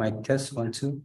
Mic test, 1, 2.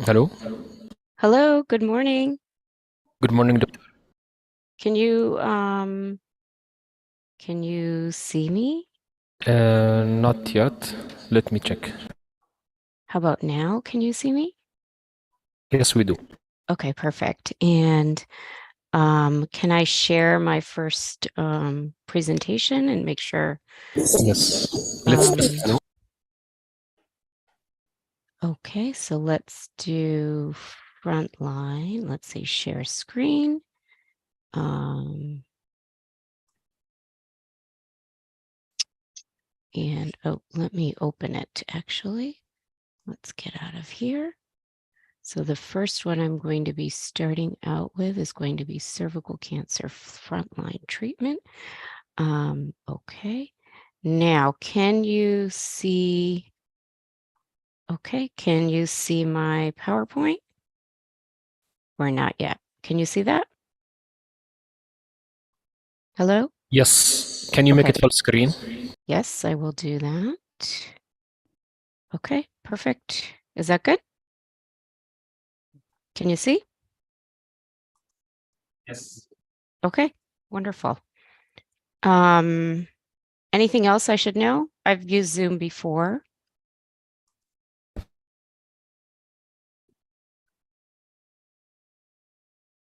Hello. Hello, good morning. Good morning, doctor. Can you see me? Not yet. Let me check. How about now? Can you see me? Yes, we do. Okay, perfect. And can I share my first presentation and make sure? Yes. Let's start now. Okay, so let's do frontline. Let's say share screen. And let me open it actually. Let's get out of here. So the first one I'm going to be starting out with is going to be cervical cancer frontline treatment. Okay. Now, can you see? Okay, can you see my PowerPoint? Or not yet? Can you see that? Hello? Yes. Can you make it full screen? Yes, I will do that. Okay, perfect. Is that good? Can you see? Yes. Okay, wonderful. Anything else I should know? I've used Zoom before.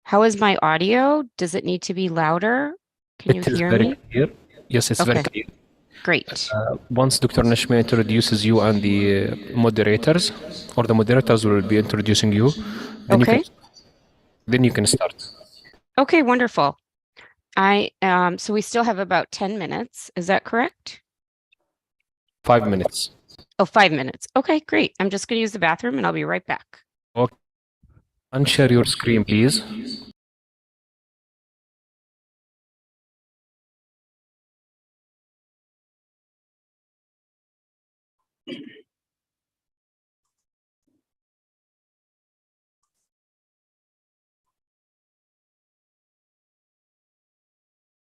How is my audio? Does it need to be louder? Can you hear me? Clear. Yes, it's very clear. Great. Once Dr. Nashmi introduces you and the moderators, or the moderators will be introducing you, then you can start. Okay, wonderful. So we still have about 10 minutes. Is that correct? 5 minutes. Oh, 5 minutes. Okay, great. I'm just going to use the bathroom and I'll be right back. Okay. Unshare your screen, please.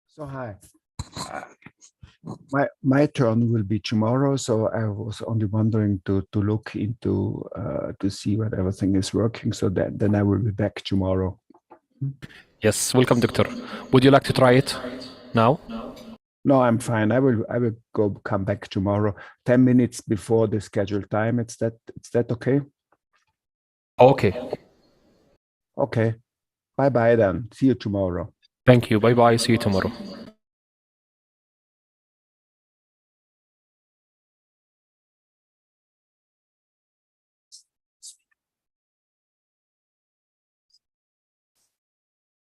So hi, my turn will be tomorrow. So I was only wondering to look into to see whether everything is working. So that then I will be back tomorrow. Yes, welcome, doctor. Would you like to try it now? No, I'm fine. I will come back tomorrow, 10 minutes before the scheduled time. It's that okay? Okay. Okay. Bye bye then. See you tomorrow. Thank you. Bye bye. See you tomorrow.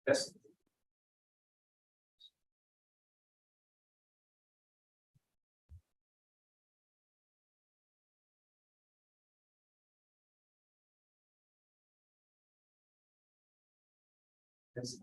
Yes. Yes.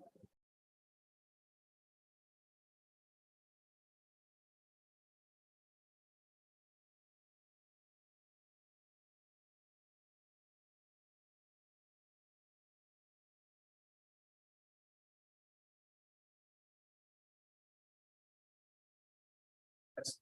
Yes.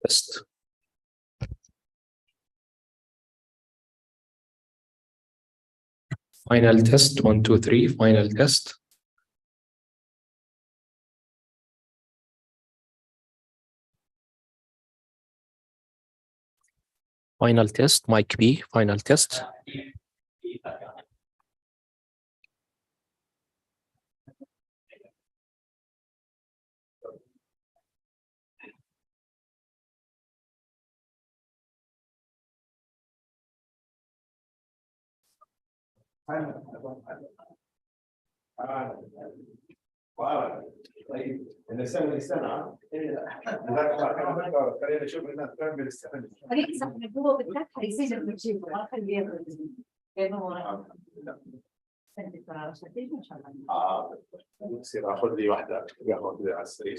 Test. Final test. 1, 2, 3. Final test. Final test. Mic B. Final test. طيب السنه دي سنه خلينا نشوف الناس تعمل السنه يصير اخذ لي واحده قهوه كذا على السريع.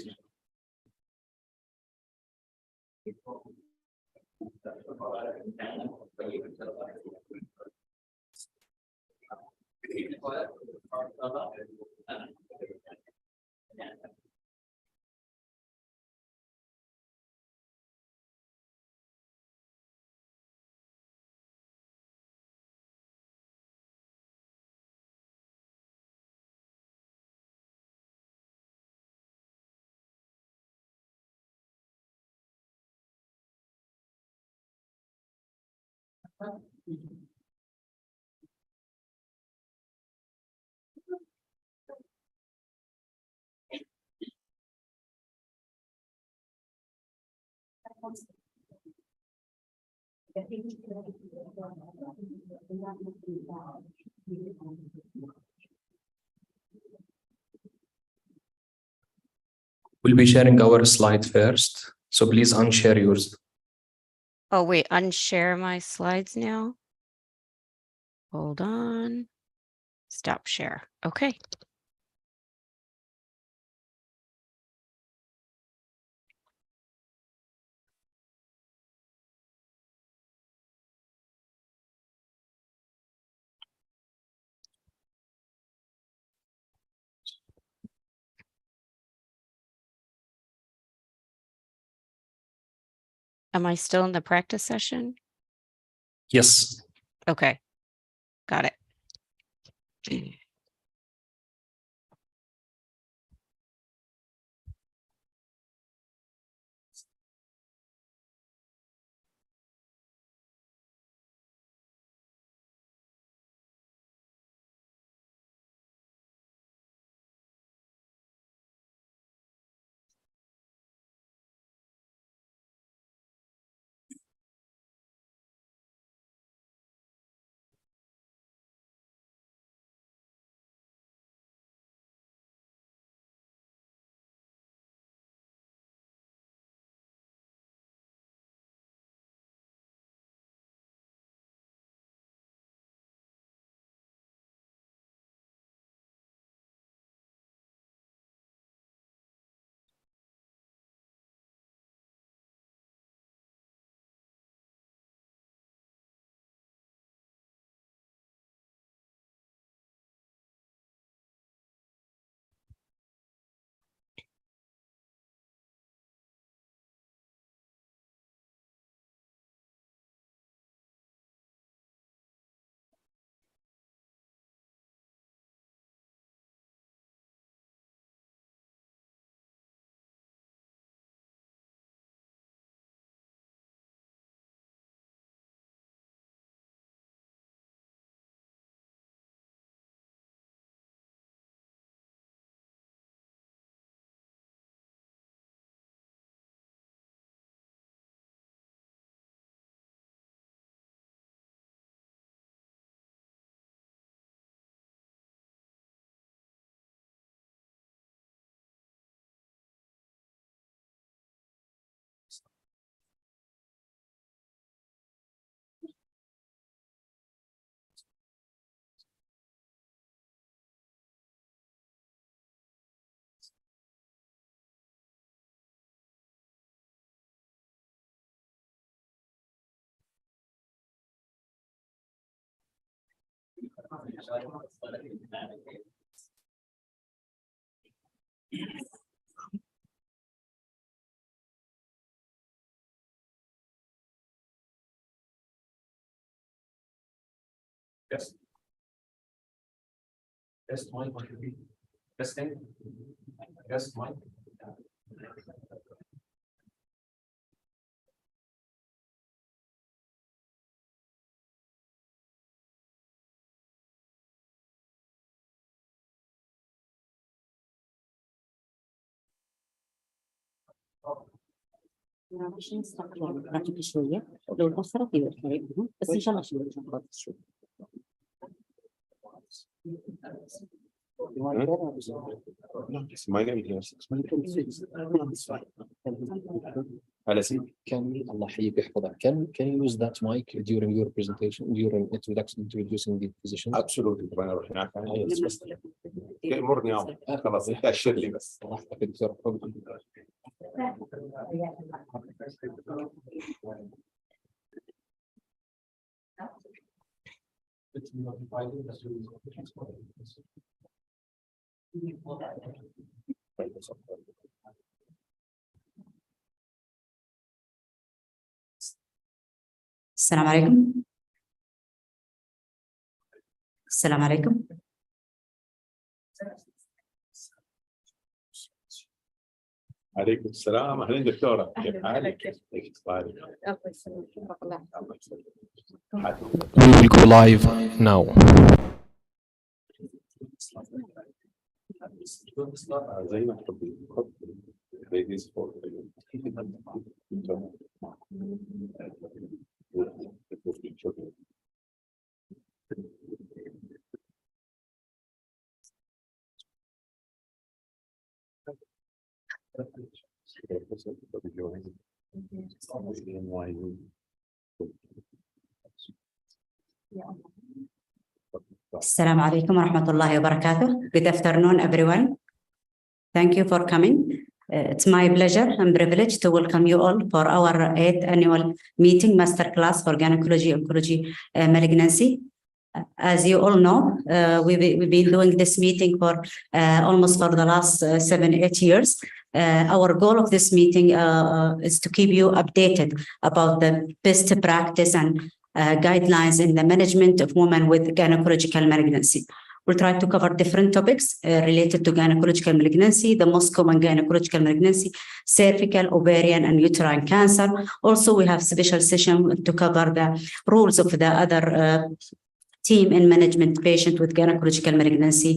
We'll be sharing our slide first, so please unshare yours. Oh, wait, unshare my slides now. Hold on. Stop share. Okay. Am I still in the practice session? Yes. Okay. Got it. Yes. Yes, Mike. Testing. Yes, Mike. معلش نستقبل رقم شوية لو تأخرت يبقى بس إن شاء الله شوية شوية. My name is Can Allah يحييك يحفظك. Can you use that mic during your presentation, during introducing the position? absolutely طبعا اروح هناك بس امرني خلاص انت اشر لي بس راحتك يا دكتور. السلام عليكم. السلام عليكم. عليكم السلام اهلا دكتوره كيف حالك؟ كيف صارت؟ We will go live now. زي ما تحبي ladies for السلام عليكم ورحمة الله وبركاته. Good afternoon, everyone. Thank you for coming. It's my pleasure and privilege to welcome you all for our 8th annual meeting, Masterclass for Gynecology Oncology Malignancy. As you all know, we've been doing this meeting for almost for the last 7-8 years. Our goal of this meeting is to keep you updated about the best practice and guidelines in the management of women with gynecological malignancy. We'll try to cover different topics related to gynecological malignancy, the most common gynecological malignancy, cervical, ovarian, and uterine cancer. Also, we have special session to cover the rules of the other team in management patient with gynecological malignancy,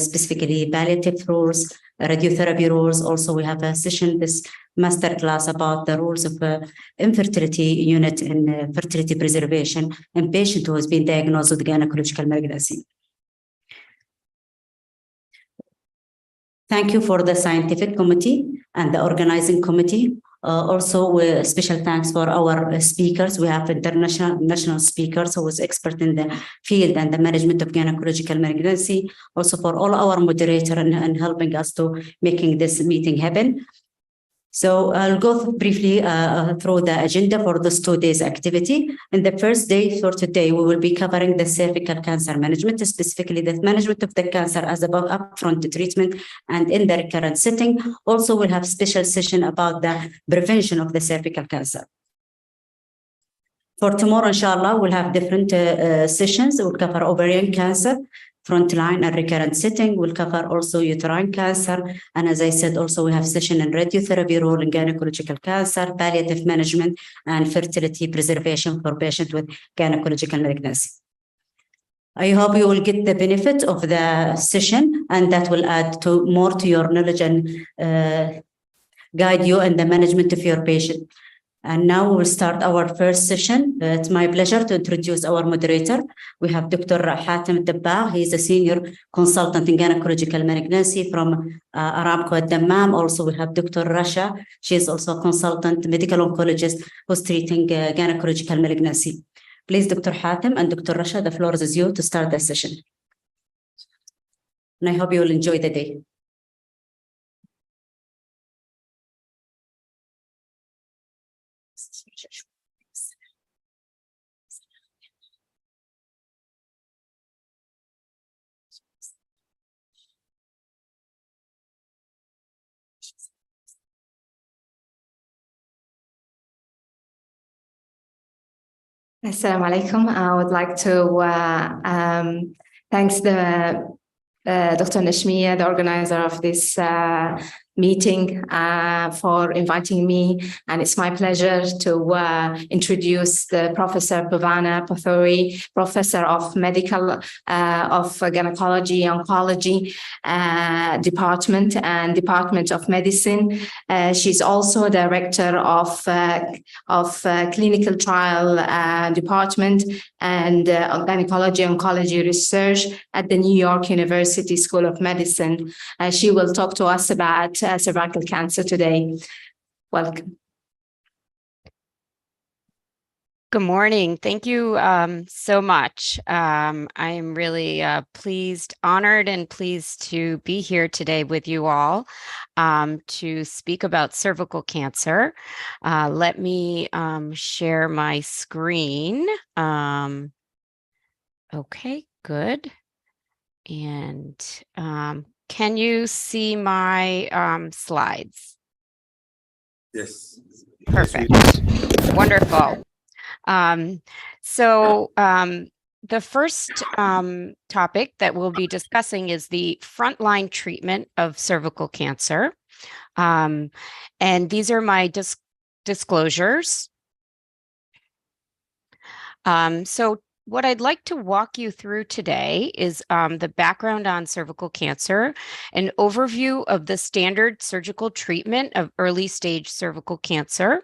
specifically palliative rules, radiotherapy rules. Also, we have a session, this masterclass about the rules of infertility unit and fertility preservation in patient who has been diagnosed with gynecological malignancy. Thank you for the scientific committee and the organizing committee. Also, special thanks for our speakers. We have international national speakers who is expert in the field and the management of gynecological malignancy. Also for all our moderator and helping us to making this meeting happen. So I'll go briefly through the agenda for this 2 days activity. In the first day for today, we will be covering the cervical cancer management, specifically the management of the cancer as above upfront treatment and in the recurrent setting. Also, we'll have special session about the prevention of the cervical cancer. For tomorrow, inshallah, we'll have different sessions. We'll cover ovarian cancer, frontline and recurrent setting. We'll cover also uterine cancer. And as I said, also we have session in radiotherapy role in gynecological cancer, palliative management, and fertility preservation for patients with gynecological malignancy. I hope you will get the benefit of the session, and that will add more to your knowledge and guide you in the management of your patient. And now we'll start our first session. It's my pleasure to introduce our moderator. We have Dr. Hatem Dabbagh. He's a senior consultant in gynecological malignancy from Aramco at Dammam. Also, we have Dr. Rasha. She is also a consultant medical oncologist who's treating gynecological malignancy. Please, Dr. Hatem and Dr. Rasha, the floor is yours to start the session. And I hope you will enjoy the day. Assalamu alaikum. I would like to thanks the Dr. Nashmiya, the organizer of this meeting, for inviting me. And it's my pleasure to introduce the Professor Bhavana Pathori, Professor of Medical of Gynecology, Oncology Department and Department of Medicine. She's also Director of Clinical Trial Department and Gynecology Oncology Research at the New York University School of Medicine. She will talk to us about cervical cancer today. Welcome. Good morning. Thank you so much. I am really pleased, honored, and pleased to be here today with you all to speak about cervical cancer. Let me share my screen. Okay, good. And can you see my slides? Yes. Perfect. Wonderful. The first topic that we'll be discussing is the frontline treatment of cervical cancer. And these are my disclosures. So what I'd like to walk you through today is the background on cervical cancer, an overview of the standard surgical treatment of early stage cervical cancer,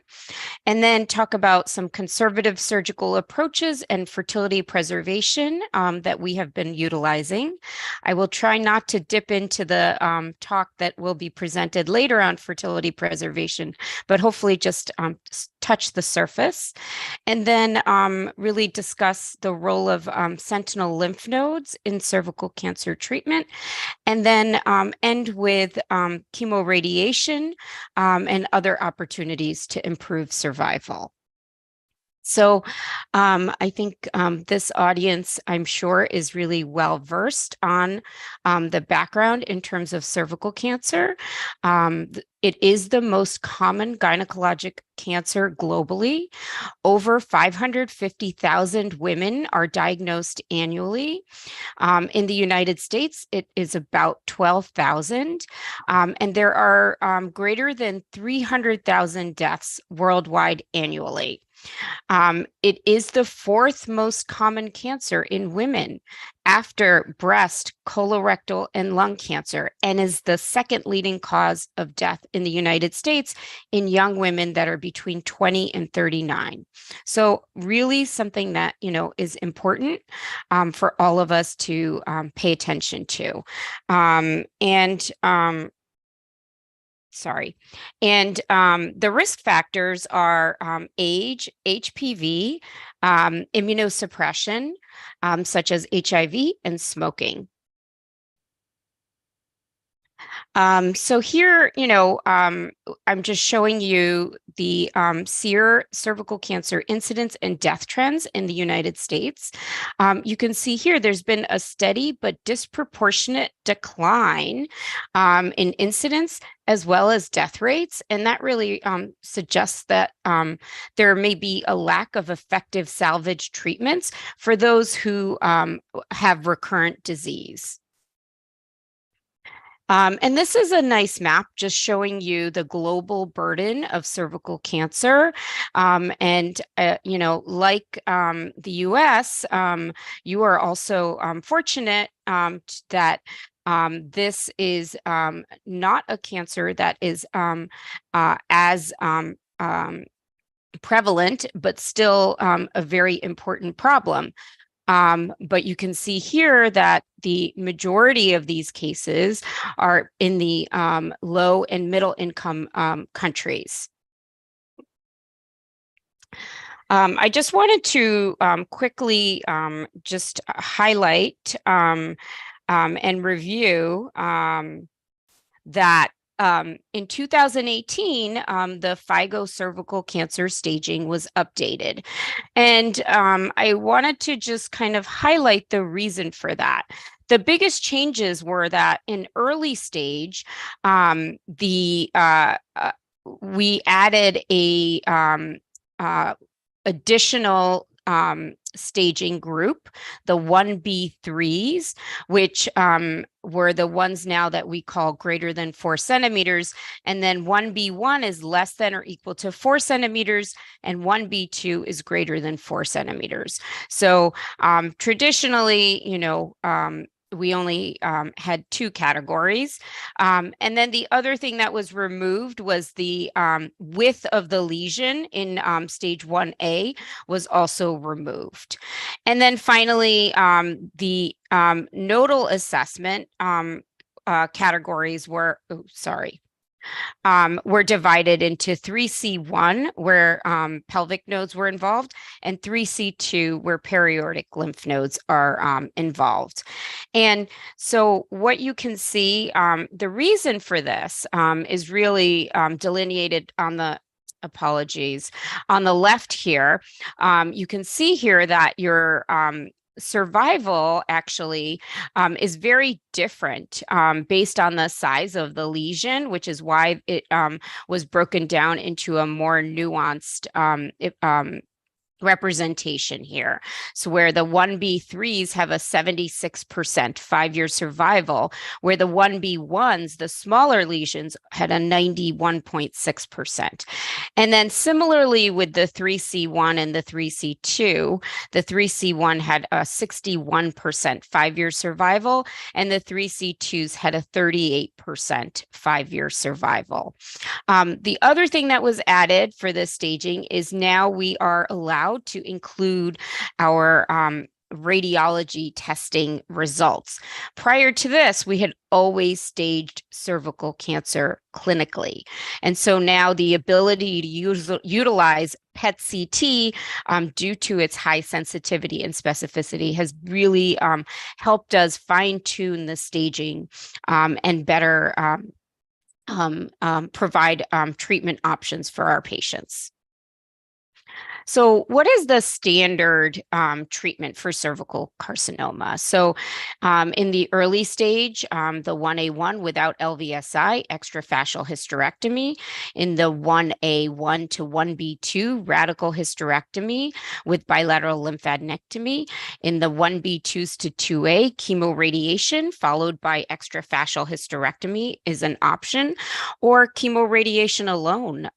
and then talk about some conservative surgical approaches and fertility preservation that we have been utilizing. I will try not to dip into the talk that will be presented later on fertility preservation, but hopefully just touch the surface. And then really discuss the role of sentinel lymph nodes in cervical cancer treatment, and then end with chemoradiation and other opportunities to improve survival. So I think this audience, I'm sure, is really well versed on the background in terms of cervical cancer. It is the most common gynecologic cancer globally. Over 550,000 women are diagnosed annually. In the United States, it is about 12,000. And there are greater than 300,000 deaths worldwide annually. It is the fourth most common cancer in women after breast, colorectal, and lung cancer, and is the second leading cause of death in the United States in young women that are between 20 and 39. So really something that, is important for all of us to pay attention to. The risk factors are age, HPV, immunosuppression, such as HIV, and smoking. So here, I'm just showing you the SEER cervical cancer incidence and death trends in the United States. You can see here there's been a steady but disproportionate decline in incidence as well as death rates. And that really suggests that there may be a lack of effective salvage treatments for those who have recurrent disease. And this is a nice map just showing you the global burden of cervical cancer. Like the US, you are also fortunate that this is not a cancer that is as prevalent, but still a very important problem. But you can see here that the majority of these cases are in the low and middle income countries. I just wanted to quickly just highlight and review that in 2018, the FIGO cervical cancer staging was updated. And I wanted to just kind of highlight the reason for that. The biggest changes were that in early stage, we added a additional staging group, the 1B3s, which were the ones now that we call greater than 4 centimeters. And then 1B1 is less than or equal to 4 centimeters, and 1B2 is greater than 4 centimeters. So traditionally, we only had 2 categories. And then the other thing that was removed was the width of the lesion in stage 1A was also removed. And then finally, the nodal assessment categories were divided into 3C1, where pelvic nodes were involved, and 3C2, where periortic lymph nodes are involved. And so what you can see, the reason for this is really delineated on the on the left here. You can see here that your survival actually is very different based on the size of the lesion, which is why it was broken down into a more nuanced representation here. So where the 1B3s have a 76% 5-year survival, where the 1B1s, the smaller lesions, had a 91.6%. And then similarly with the 3C1 and the 3C2, the 3C1 had a 61% 5-year survival, and the 3C2s had a 38% 5-year survival. The other thing that was added for this staging is now we are allowed to include our radiology testing results. Prior to this, we had always staged cervical cancer clinically. And so now the ability to utilize PET-CT due to its high sensitivity and specificity has really helped us fine-tune the staging and better provide treatment options for our patients. So what is the standard treatment for cervical carcinoma? So in the early stage, the 1A1 without LVSI, extrafascial hysterectomy. In the 1A1 to 1B2, radical hysterectomy with bilateral lymphadenectomy. In the 1B2s to 2A, chemoradiation followed by extrafascial hysterectomy is an option, or chemoradiation alone,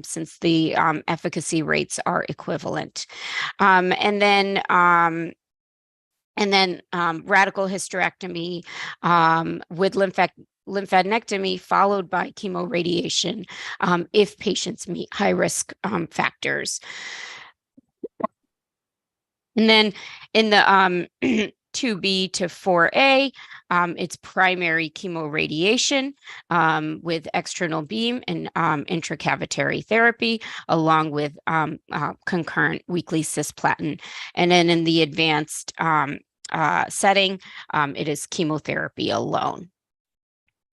since the efficacy rates are equivalent. And then radical hysterectomy with lymphadenectomy followed by chemoradiation if patients meet high risk factors. And then in the 2B to 4A, it's primary chemoradiation with external beam and intracavitary therapy, along with concurrent weekly cisplatin. And then in the advanced setting, it is chemotherapy alone.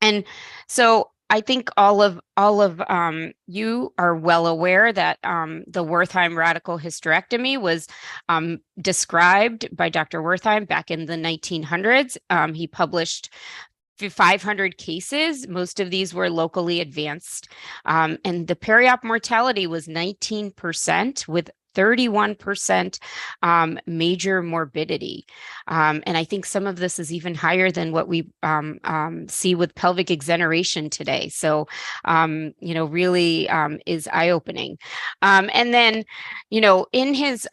And so I think all of you are well aware that the Wertheim radical hysterectomy was described by Dr. Wertheim back in the 1900s. He published 500 cases. Most of these were locally advanced. And the periop mortality was 19% with 31% major morbidity. And I think some of this is even higher than what we see with pelvic exoneration today. So, really is eye-opening. And then, in his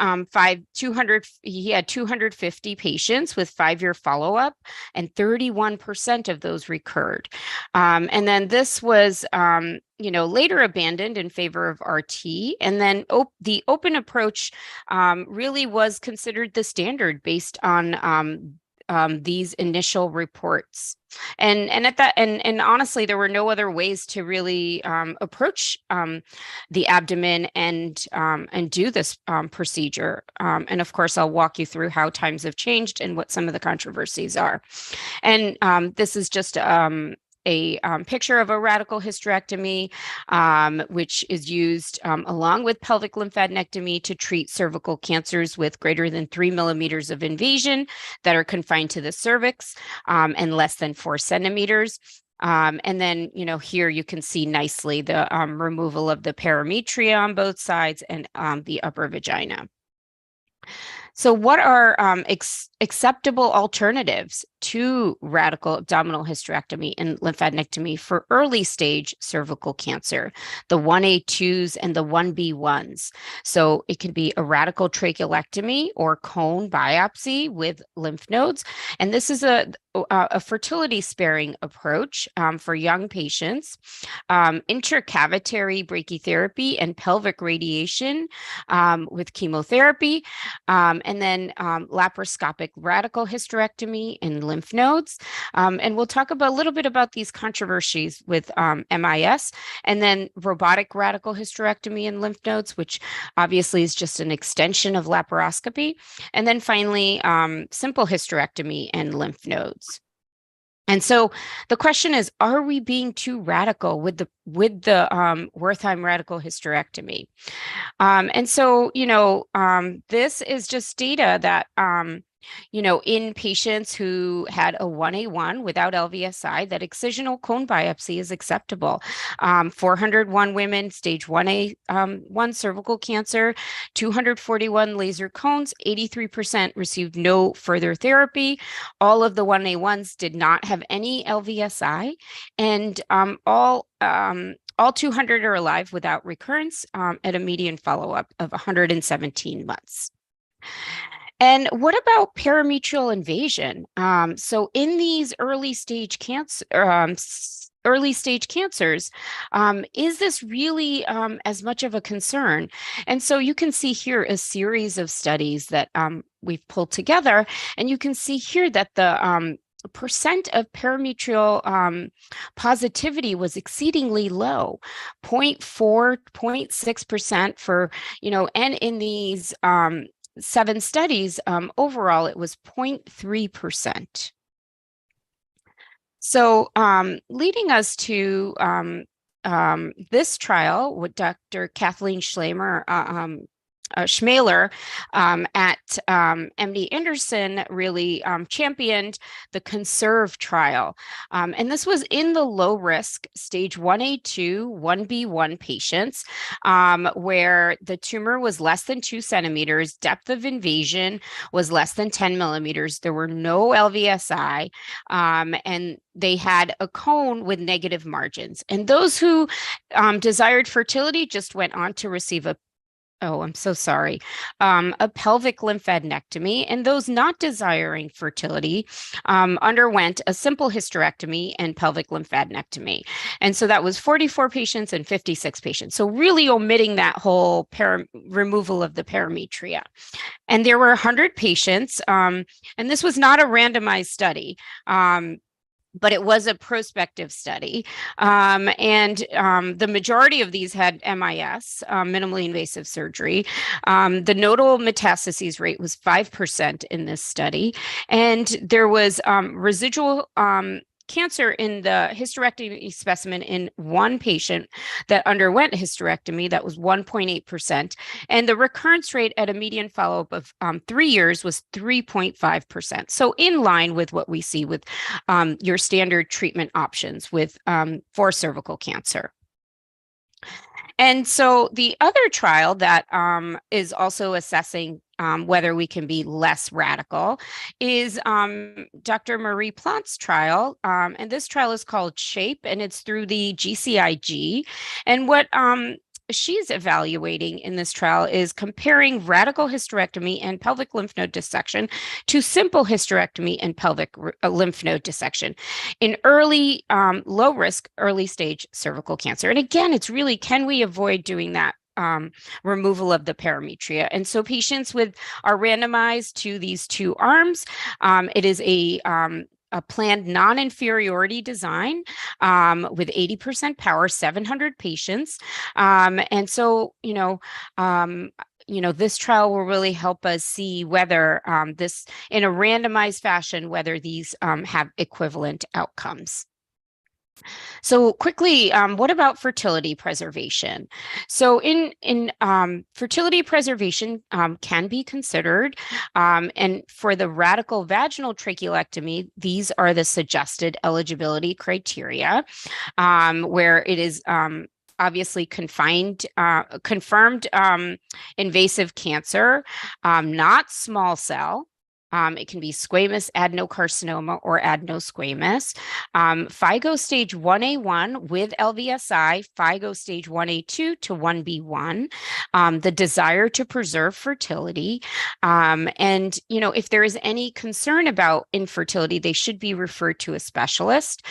he had 250 patients with 5-year follow-up, and 31% of those recurred. And then this was later abandoned in favor of RT. And then the open approach really was considered the standard based on these initial reports. And honestly, there were no other ways to really approach the abdomen and do this procedure. And of course, I'll walk you through how times have changed and what some of the controversies are. And this is just a picture of a radical hysterectomy, which is used along with pelvic lymphadenectomy to treat cervical cancers with greater than 3 millimeters of invasion that are confined to the cervix and less than 4 centimeters. And then, here you can see nicely the removal of the parametria on both sides and the upper vagina. So what are acceptable alternatives to radical abdominal hysterectomy and lymphadenectomy for early stage cervical cancer, the 1A2s and the 1B1s? So it can be a radical tracheolectomy or cone biopsy with lymph nodes. And this is a fertility sparing approach for young patients, intracavitary brachytherapy and pelvic radiation with chemotherapy, and then laparoscopic radical hysterectomy and lymph nodes. And we'll talk a little bit about these controversies with MIS, and then robotic radical hysterectomy and lymph nodes, which obviously is just an extension of laparoscopy. And then finally, simple hysterectomy and lymph nodes. And so the question is, are we being too radical with the Wertheim radical hysterectomy? And so, this is just data that, in patients who had a 1A1 without LVSI, that excisional cone biopsy is acceptable. 401 women, stage 1A1 cervical cancer, 241 laser cones, 83% received no further therapy. All of the 1A1s did not have any LVSI, and all 200 are alive without recurrence at a median follow-up of 117 months. And what about parametrial invasion? So in these early stage cancers, is this really as much of a concern? And so you can see here a series of studies that we've pulled together, and you can see here that the percent of parametrial positivity was exceedingly low, 0.4, 0.6% for, and in these 7 studies, overall, it was 0.3%. So leading us to this trial with Dr. Kathleen Schmaler at MD Anderson really championed the CONSERVE trial. And this was in the low risk stage 1A2, 1B1 patients, where the tumor was less than 2 centimeters, depth of invasion was less than 10 millimeters. There were no LVSI, and they had a cone with negative margins. And those who desired fertility just went on to receive a pelvic lymphadenectomy, and those not desiring fertility underwent a simple hysterectomy and pelvic lymphadenectomy. And so that was 44 patients and 56 patients. So really omitting that whole removal of the parametria. And there were 100 patients, and this was not a randomized study. But it was a prospective study. The majority of these had MIS, minimally invasive surgery. The nodal metastases rate was 5% in this study. And there was residual cancer in the hysterectomy specimen in one patient that underwent hysterectomy. That was 1.8%. And the recurrence rate at a median follow-up of 3 years was 3.5%. So in line with what we see with your standard treatment options with for cervical cancer. And so the other trial that is also assessing whether we can be less radical is Dr. Marie Plant's trial. And this trial is called SHAPE, and it's through the GCIG. And what she's evaluating in this trial is comparing radical hysterectomy and pelvic lymph node dissection to simple hysterectomy and pelvic lymph node dissection in early, low risk, early stage cervical cancer. And again, it's really, can we avoid doing that removal of the parametria? And so patients are randomized to these 2 arms. It is a planned non-inferiority design with 80% power, 700 patients. And so, this trial will really help us see whether this, in a randomized fashion, whether these have equivalent outcomes. So quickly, what about fertility preservation? So in fertility preservation can be considered, and for the radical vaginal tracheolectomy, these are the suggested eligibility criteria, where it is obviously confirmed invasive cancer, not small cell. It can be squamous adenocarcinoma or adenosquamous. FIGO stage 1A1 with LVSI, FIGO stage 1A2 to 1B1, the desire to preserve fertility. And, if there is any concern about infertility, they should be referred to a specialist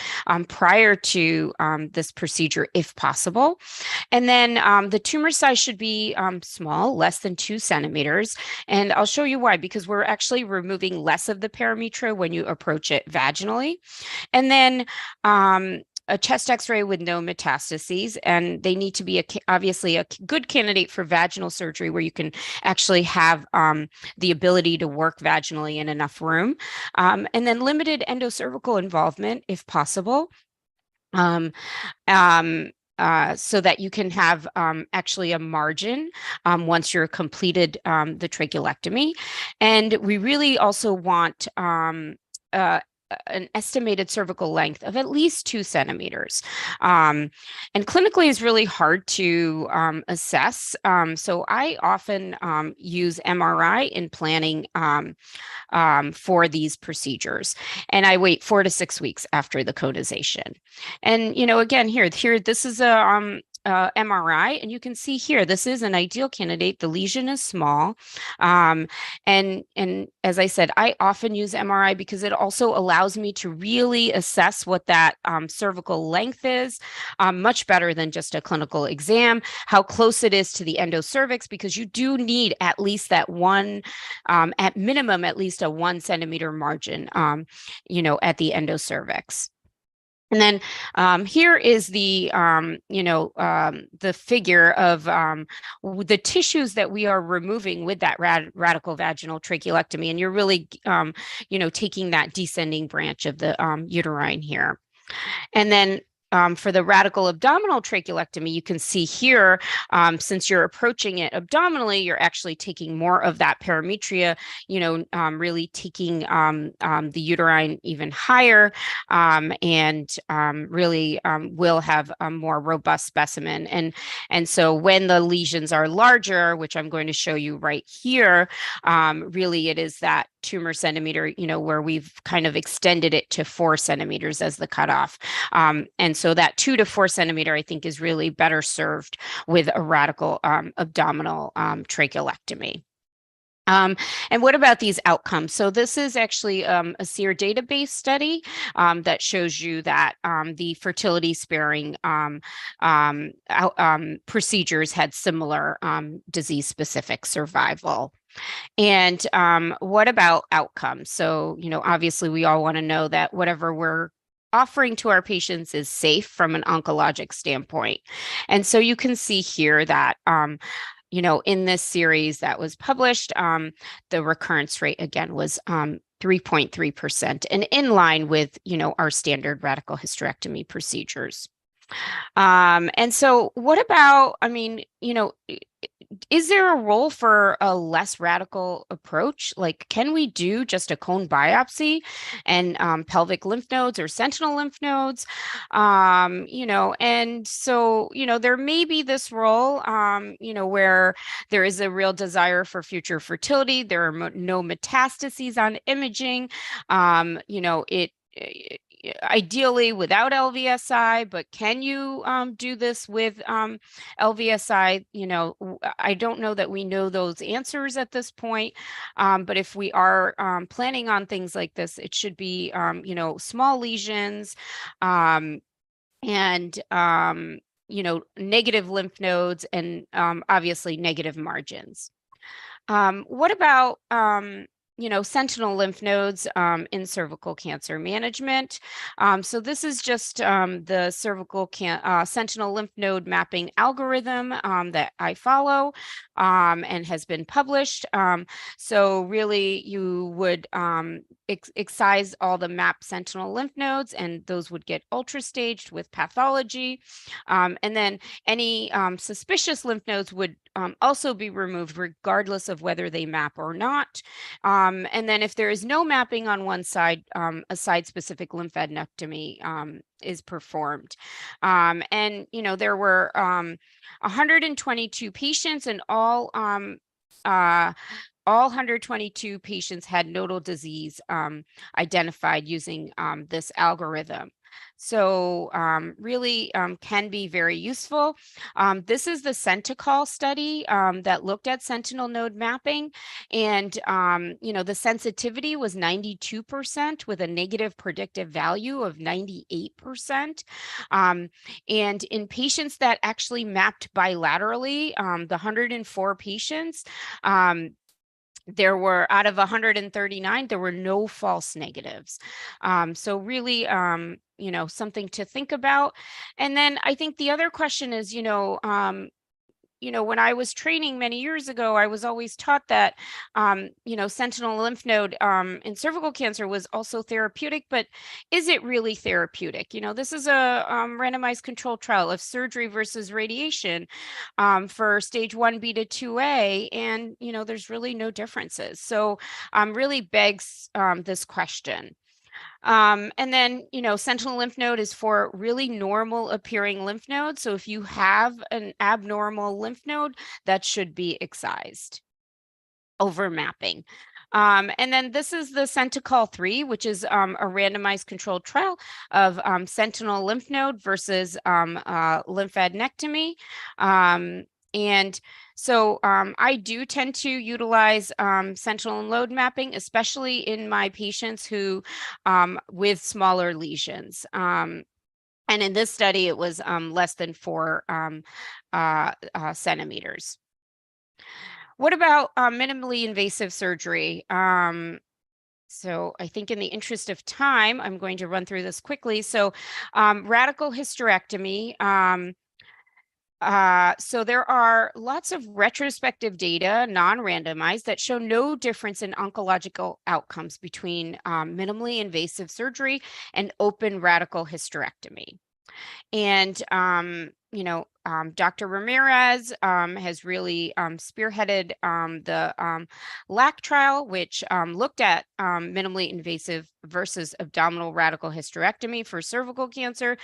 prior to this procedure if possible. And then the tumor size should be small, less than 2 centimeters. And I'll show you why, because we're actually removing less of the parametra when you approach it vaginally. And then a chest x-ray with no metastases, and they need to be obviously a good candidate for vaginal surgery where you can actually have the ability to work vaginally in enough room. And then limited endocervical involvement if possible. So that you can have actually a margin once you're completed the tracheolectomy. And we really also want an estimated cervical length of at least 2 centimeters. And clinically is really hard to assess. So I often use MRI in planning for these procedures. And I wait 4 to 6 weeks after the conization. And, again, here, this is a MRI, and you can see here, this is an ideal candidate. The lesion is small. And as I said, I often use MRI because it also allows me to really assess what that cervical length is, much better than just a clinical exam, how close it is to the endocervix, because you do need at least that one, at minimum, at least a 1 centimeter margin, at the endocervix. And then here is the, the figure of the tissues that we are removing with that radical vaginal tracheolectomy. And you're really, taking that descending branch of the uterine here. And then for the radical abdominal tracheolectomy, you can see here, since you're approaching it abdominally, you're actually taking more of that parametria, really taking the uterine even higher, and really will have a more robust specimen. And so when the lesions are larger, which I'm going to show you right here, really it is that tumor centimeter, where we've kind of extended it to 4 centimeters as the cutoff. And so that 2 to 4 centimeter, I think, is really better served with a radical abdominal tracheolectomy. And what about these outcomes? So this is actually a SEER database study that shows you that the fertility sparing procedures had similar disease-specific survival. And what about outcomes? So, obviously we all want to know that whatever we're offering to our patients is safe from an oncologic standpoint. And so you can see here that in this series that was published, the recurrence rate again was 3.3%, and in line with, our standard radical hysterectomy procedures. And so what about, is there a role for a less radical approach? Like, can we do just a cone biopsy and pelvic lymph nodes or sentinel lymph nodes? And so, there may be this role, where there is a real desire for future fertility. There are no metastases on imaging. Ideally without LVSI, but can you do this with LVSI? I don't know that we know those answers at this point, but if we are planning on things like this, it should be, small lesions, and negative lymph nodes, and obviously negative margins. What about sentinel lymph nodes in cervical cancer management? So this is just the cervical sentinel lymph node mapping algorithm that I follow and has been published. So really you would excise all the mapped sentinel lymph nodes, and those would get ultrastaged with pathology. And then any suspicious lymph nodes would also be removed regardless of whether they map or not. And then if there is no mapping on one side, a site-specific lymphadenectomy is performed. And, you know, there were 122 patients, and all 122 patients had nodal disease identified using this algorithm. So really can be very useful. This is the Sentinel study that looked at sentinel node mapping, and you know, the sensitivity was 92% with a negative predictive value of 98%. And in patients that actually mapped bilaterally, the 104 patients, there were, out of 139, there were no false negatives. So really, you know, something to think about. And then I think the other question is, you know, when I was training many years ago, I was always taught that, you know, sentinel lymph node in cervical cancer was also therapeutic, but is it really therapeutic? You know, this is a randomized controlled trial of surgery versus radiation for stage 1B to 2A, and, you know, there's really no differences. So really begs this question. And then, you know, sentinel lymph node is for really normal appearing lymph nodes. So if you have an abnormal lymph node, that should be excised over mapping. And then this is the Sentinel 3, which is a randomized controlled trial of sentinel lymph node versus lymphadenectomy. And so I do tend to utilize sentinel node mapping, especially in my patients who with smaller lesions. And in this study, it was less than 4 centimeters. What about minimally invasive surgery? So I think in the interest of time, I'm going to run through this quickly. So radical hysterectomy. So there are lots of retrospective data, non-randomized, that show no difference in oncological outcomes between minimally invasive surgery and open radical hysterectomy. And, you know, Dr. Ramirez has really spearheaded the LAC trial, which looked at minimally invasive versus abdominal radical hysterectomy for cervical cancer.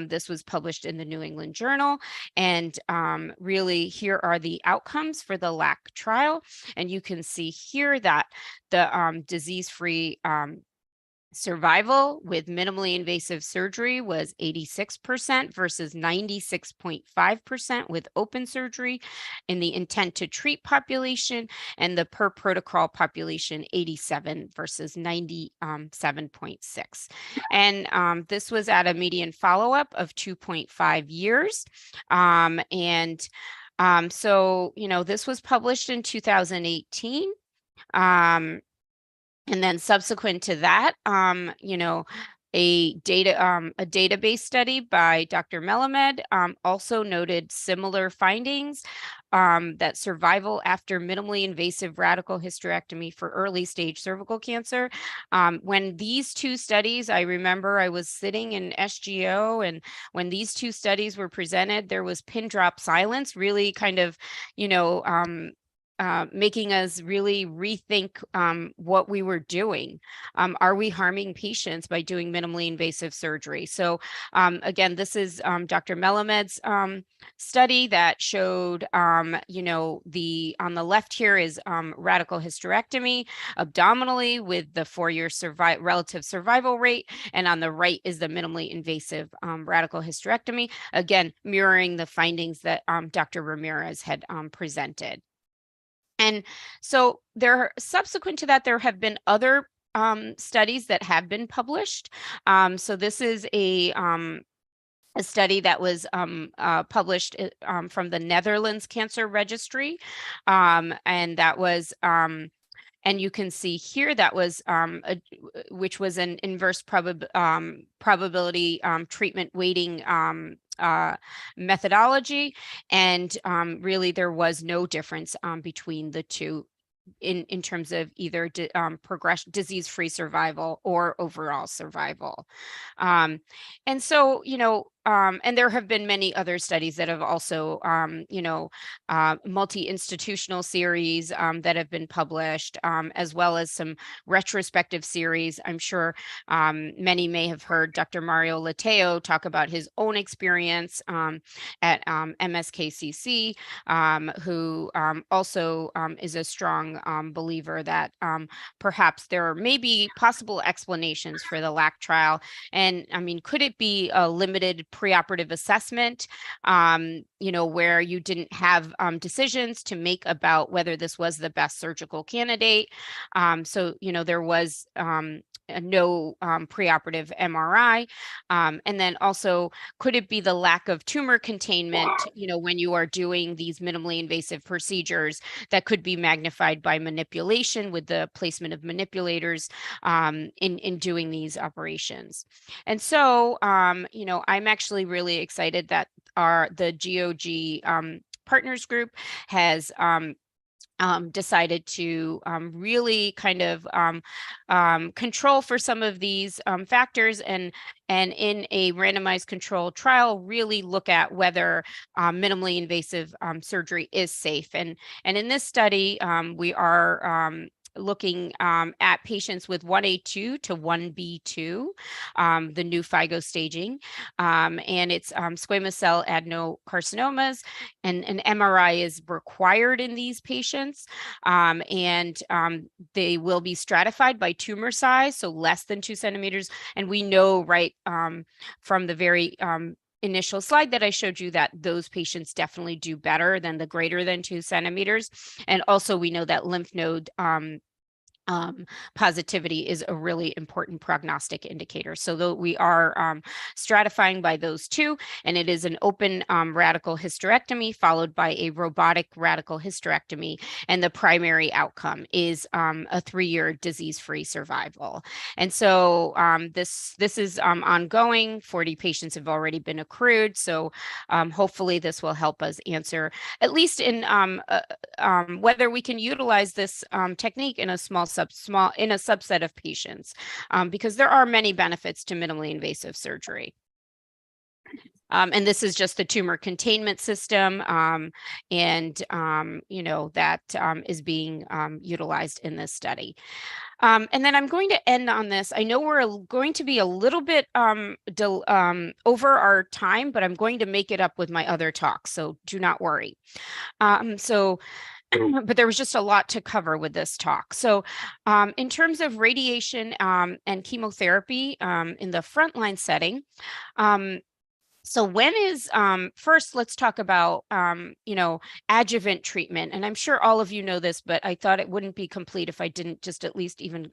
This was published in the New England Journal. And really, here are the outcomes for the LAC trial. And you can see here that the disease-free survival with minimally invasive surgery was 86% versus 96.5% with open surgery in the intent to treat population, and the per protocol population 87 versus 97.6. And this was at a median follow-up of 2.5 years. So, you know, this was published in 2018. And then subsequent to that, you know, a database study by Dr. Melamed also noted similar findings, that survival after minimally invasive radical hysterectomy for early stage cervical cancer. When these two studies, I remember I was sitting in SGO, and when these two studies were presented, there was pin drop silence, really kind of, you know, making us really rethink what we were doing. Are we harming patients by doing minimally invasive surgery? So again, this is Dr. Melamed's study that showed, you know, on the left here is radical hysterectomy abdominally with the 4-year relative survival rate, and on the right is the minimally invasive radical hysterectomy, again, mirroring the findings that Dr. Ramirez had presented. And so subsequent to that, there have been other studies that have been published. So this is a study that was published from the Netherlands Cancer Registry, and that was and you can see here that was which was an inverse probability treatment weighting methodology, and really there was no difference between the two in terms of either progression, disease-free survival or overall survival. And so, you know, and there have been many other studies that have also, multi-institutional series that have been published, as well as some retrospective series. I'm sure many may have heard Dr. Mario Lateo talk about his own experience at MSKCC, who also is a strong believer that perhaps there may be possible explanations for the LAC trial. And I mean, could it be a limited preoperative assessment, where you didn't have decisions to make about whether this was the best surgical candidate? So, there was no preoperative MRI. And then also, could it be the lack of tumor containment, when you are doing these minimally invasive procedures that could be magnified by manipulation with the placement of manipulators in doing these operations? And so, I'm actually really excited that the GOG Partners Group has decided to really kind of control for some of these factors, and in a randomized controlled trial, really look at whether minimally invasive surgery is safe. And in this study, we are looking at patients with 1A2 to 1B2, the new FIGO staging, and it's squamous cell adenocarcinomas, and an MRI is required in these patients, and they will be stratified by tumor size, so less than 2 centimeters. And we know right from the very initial slide that I showed you that those patients definitely do better than the greater than 2 centimeters. And also we know that lymph node positivity is a really important prognostic indicator. So though we are stratifying by those two, and it is an open radical hysterectomy followed by a robotic radical hysterectomy, and the primary outcome is a 3-year disease-free survival. And so this is ongoing. 40 patients have already been accrued, so hopefully this will help us answer, at least in whether we can utilize this technique in a subset of patients, because there are many benefits to minimally invasive surgery. And this is just the tumor containment system, and that is being utilized in this study. And then I'm going to end on this. I know we're going to be a little bit over our time, but I'm going to make it up with my other talks, so do not worry. But there was just a lot to cover with this talk. So in terms of radiation and chemotherapy in the frontline setting, so when is, first, let's talk about, adjuvant treatment. And I'm sure all of you know this, but I thought it wouldn't be complete if I didn't just at least even,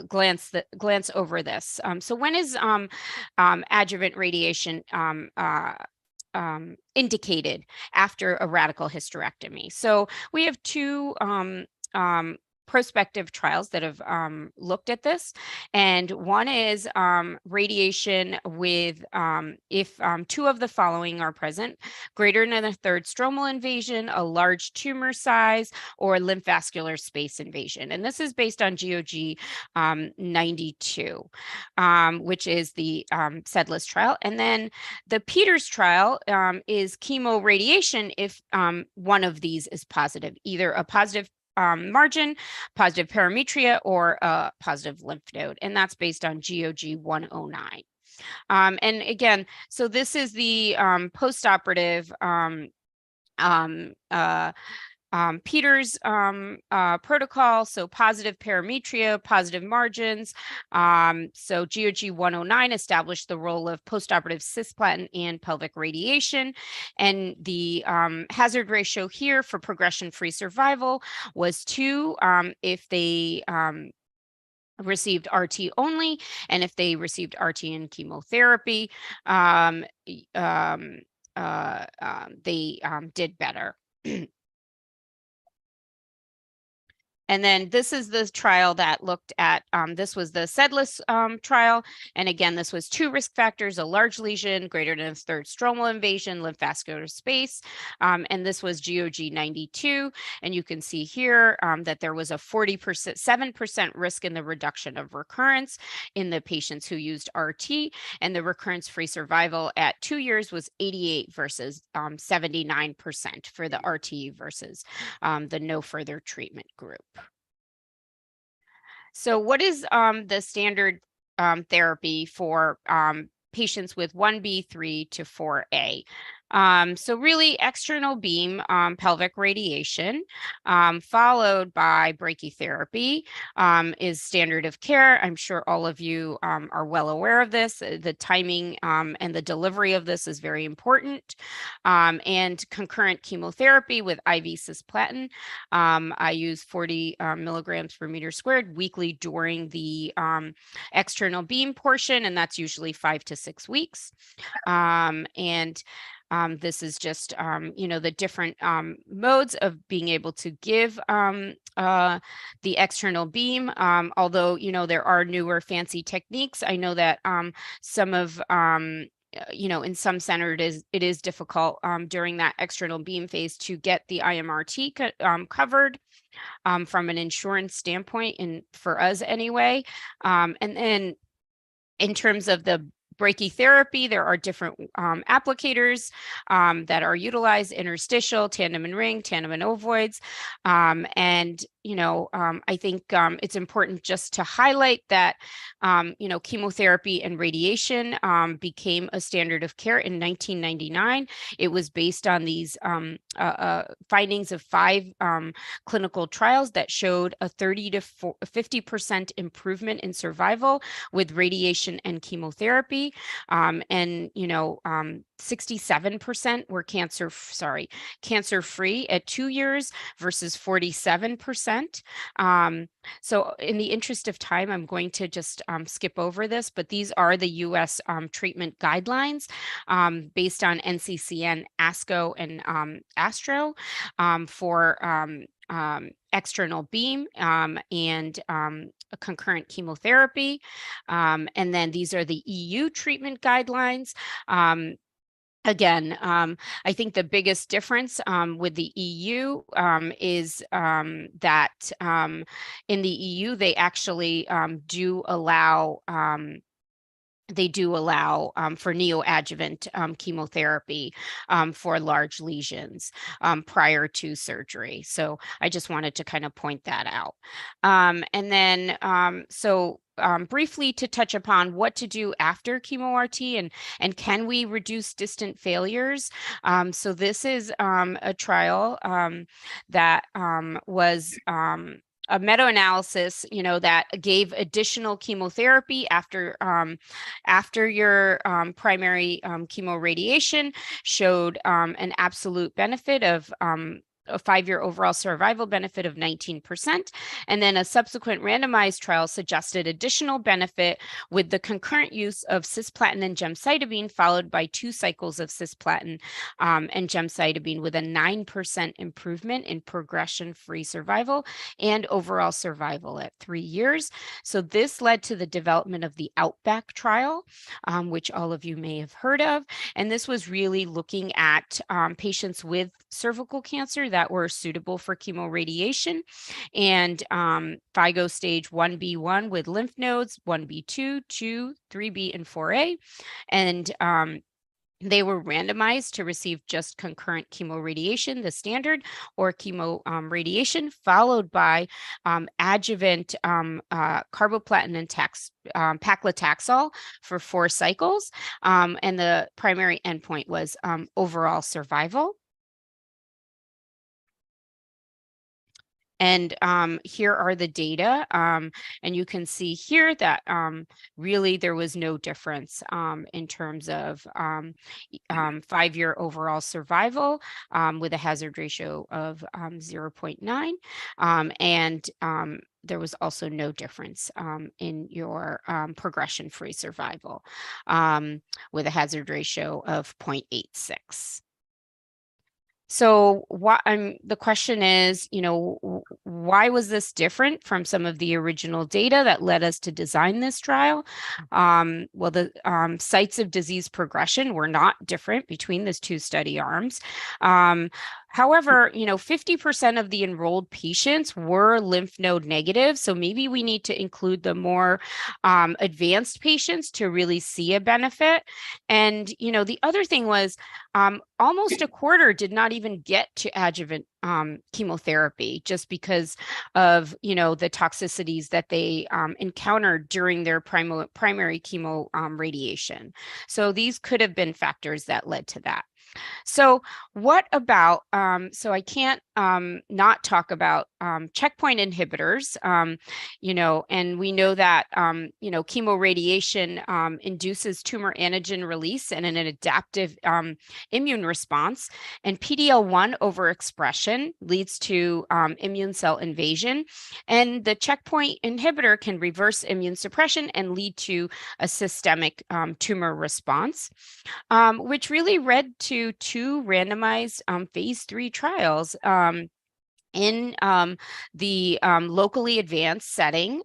glance over this. So when is adjuvant radiation indicated after a radical hysterectomy? So we have two prospective trials that have looked at this, and one is radiation with if 2 of the following are present: greater than a third stromal invasion, a large tumor size, or lymphovascular space invasion. And this is based on GOG 92, which is the SEDLIS trial. And then the Peters trial is chemoradiation if one of these is positive, either a positive margin, positive parametria, or a positive lymph node. And that's based on GOG 109. And again, so this is the postoperative Peters protocol. So positive parametria, positive margins. So GOG 109 established the role of postoperative cisplatin and pelvic radiation. And the hazard ratio here for progression-free survival was 2 if they received RT only, and if they received RT and chemotherapy, they did better. And then this is the trial that looked at, this was the SEDLIS trial. And again, this was 2 risk factors, a large lesion, greater than a third stromal invasion, lymphovascular space. And this was GOG 92. And you can see here that there was a 7% risk in the reduction of recurrence in the patients who used RT. And the recurrence-free survival at 2 years was 88 versus 79% for the RT versus the no further treatment group. So what is the standard therapy for patients with 1B3 to 4A? So really external beam pelvic radiation followed by brachytherapy is standard of care. I'm sure all of you are well aware of this. The timing and the delivery of this is very important. And concurrent chemotherapy with IV cisplatin. I use 40 milligrams per meter squared weekly during the external beam portion, and that's usually 5 to 6 weeks. This is just, the different modes of being able to give the external beam. Although, there are newer fancy techniques. I know that some of, in some centers, it is difficult during that external beam phase to get the IMRT covered from an insurance standpoint, and for us anyway. And then in terms of the brachytherapy, there are different applicators that are utilized: interstitial, tandem and ring, tandem and ovoids. I think it's important just to highlight that, chemotherapy and radiation became a standard of care in 1999. It was based on these findings of 5 clinical trials that showed a 30 to 50% improvement in survival with radiation and chemotherapy. 67% were cancer-free at 2 years versus 47%. So in the interest of time, I'm going to just skip over this, but these are the US treatment guidelines based on NCCN, ASCO, and ASTRO for external beam and a concurrent chemotherapy. And then these are the EU treatment guidelines. Again, I think the biggest difference with the EU is that in the EU, they actually do allow for neoadjuvant chemotherapy for large lesions prior to surgery. So I just wanted to kind of point that out. And then, briefly to touch upon what to do after chemo-RT and can we reduce distant failures? So this is a trial that was a meta-analysis, that gave additional chemotherapy after your primary chemoradiation, showed an absolute benefit of a 5-year overall survival benefit of 19%. And then a subsequent randomized trial suggested additional benefit with the concurrent use of cisplatin and gemcitabine, followed by 2 cycles of cisplatin and gemcitabine, with a 9% improvement in progression-free survival and overall survival at 3 years. So this led to the development of the Outback trial, which all of you may have heard of. And this was really looking at patients with cervical cancer that were suitable for chemoradiation, and FIGO stage 1B1 with lymph nodes, 1B2, 2, 3B, and 4A. And they were randomized to receive just concurrent chemoradiation, the standard, or chemoradiation, followed by adjuvant carboplatin and paclitaxel for 4 cycles. And the primary endpoint was overall survival. And here are the data. And you can see here that really there was no difference in terms of 5-year overall survival with a hazard ratio of 0.9. And there was also no difference in your progression-free survival with a hazard ratio of 0.86. So the question is, why was this different from some of the original data that led us to design this trial? Well, the sites of disease progression were not different between the two study arms. However, 50% of the enrolled patients were lymph node negative. So maybe we need to include the more advanced patients to really see a benefit. And, the other thing was almost a quarter did not even get to adjuvant chemotherapy just because of, the toxicities that they encountered during their primary chemo radiation. So these could have been factors that led to that. So what about, so I can't not talk about checkpoint inhibitors, and we know that, chemoradiation induces tumor antigen release and an adaptive immune response, and PD-L1 overexpression leads to immune cell invasion, and the checkpoint inhibitor can reverse immune suppression and lead to a systemic tumor response, which really led to two randomized phase 3 trials in the locally advanced setting.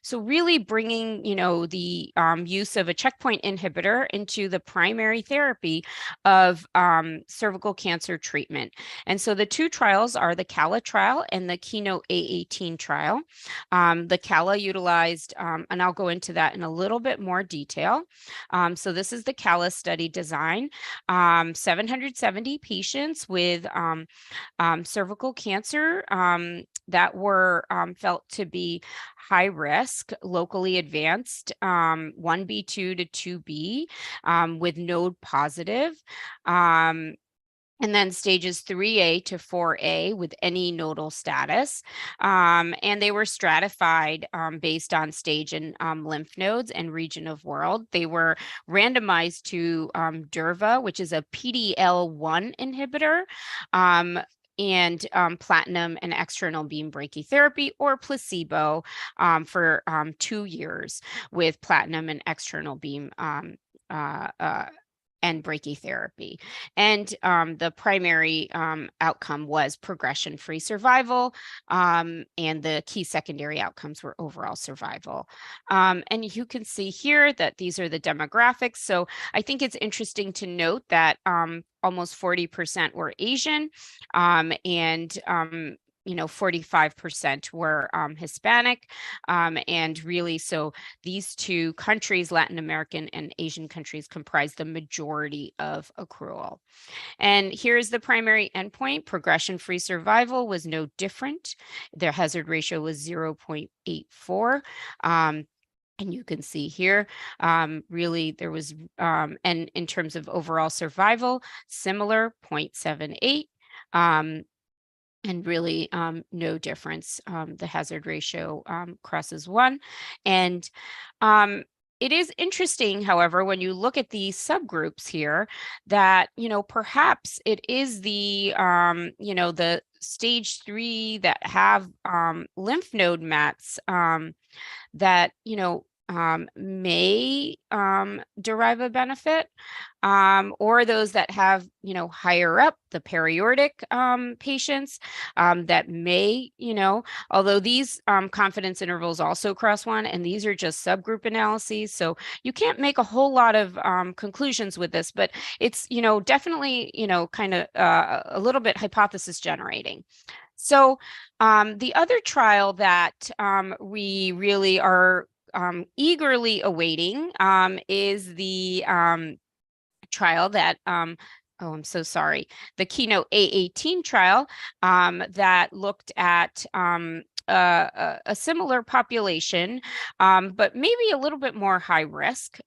So really bringing, the use of a checkpoint inhibitor into the primary therapy of cervical cancer treatment. And so the two trials are the CALA trial and the Keynote A18 trial. The CALA utilized, and I'll go into that in a little bit more detail. So this is the CALA study design, 770 patients with cervical cancer that were felt to be high risk, locally advanced, 1B2 to 2B, with node positive. And then stages 3A to 4A with any nodal status. And they were stratified based on stage and lymph nodes and region of world. They were randomized to Durva, which is a PD-L1 inhibitor, and platinum and external beam brachytherapy, or placebo for 2 years with platinum and external beam and brachytherapy. And the primary outcome was progression-free survival, and the key secondary outcomes were overall survival. And you can see here that these are the demographics. So I think it's interesting to note that almost 40% were Asian, and 45% were Hispanic. And really, so these two countries, Latin American and Asian countries, comprise the majority of accrual. And here's the primary endpoint. Progression-free survival was no different. Their hazard ratio was 0.84. And you can see here, really there was, and in terms of overall survival, similar, 0.78. And really no difference. The hazard ratio crosses 1. And it is interesting, however, when you look at the subgroups here, that, perhaps it is the, the stage 3 that have lymph node mets that, may derive a benefit, or those that have, higher up the periodic patients that may, although these confidence intervals also cross 1, and these are just subgroup analyses. So you can't make a whole lot of conclusions with this, but it's, definitely, kind of a little bit hypothesis generating. So the other trial that we really are eagerly awaiting is the trial that, oh, I'm so sorry, the Keynote A18 trial that looked at a similar population, but maybe a little bit more high risk.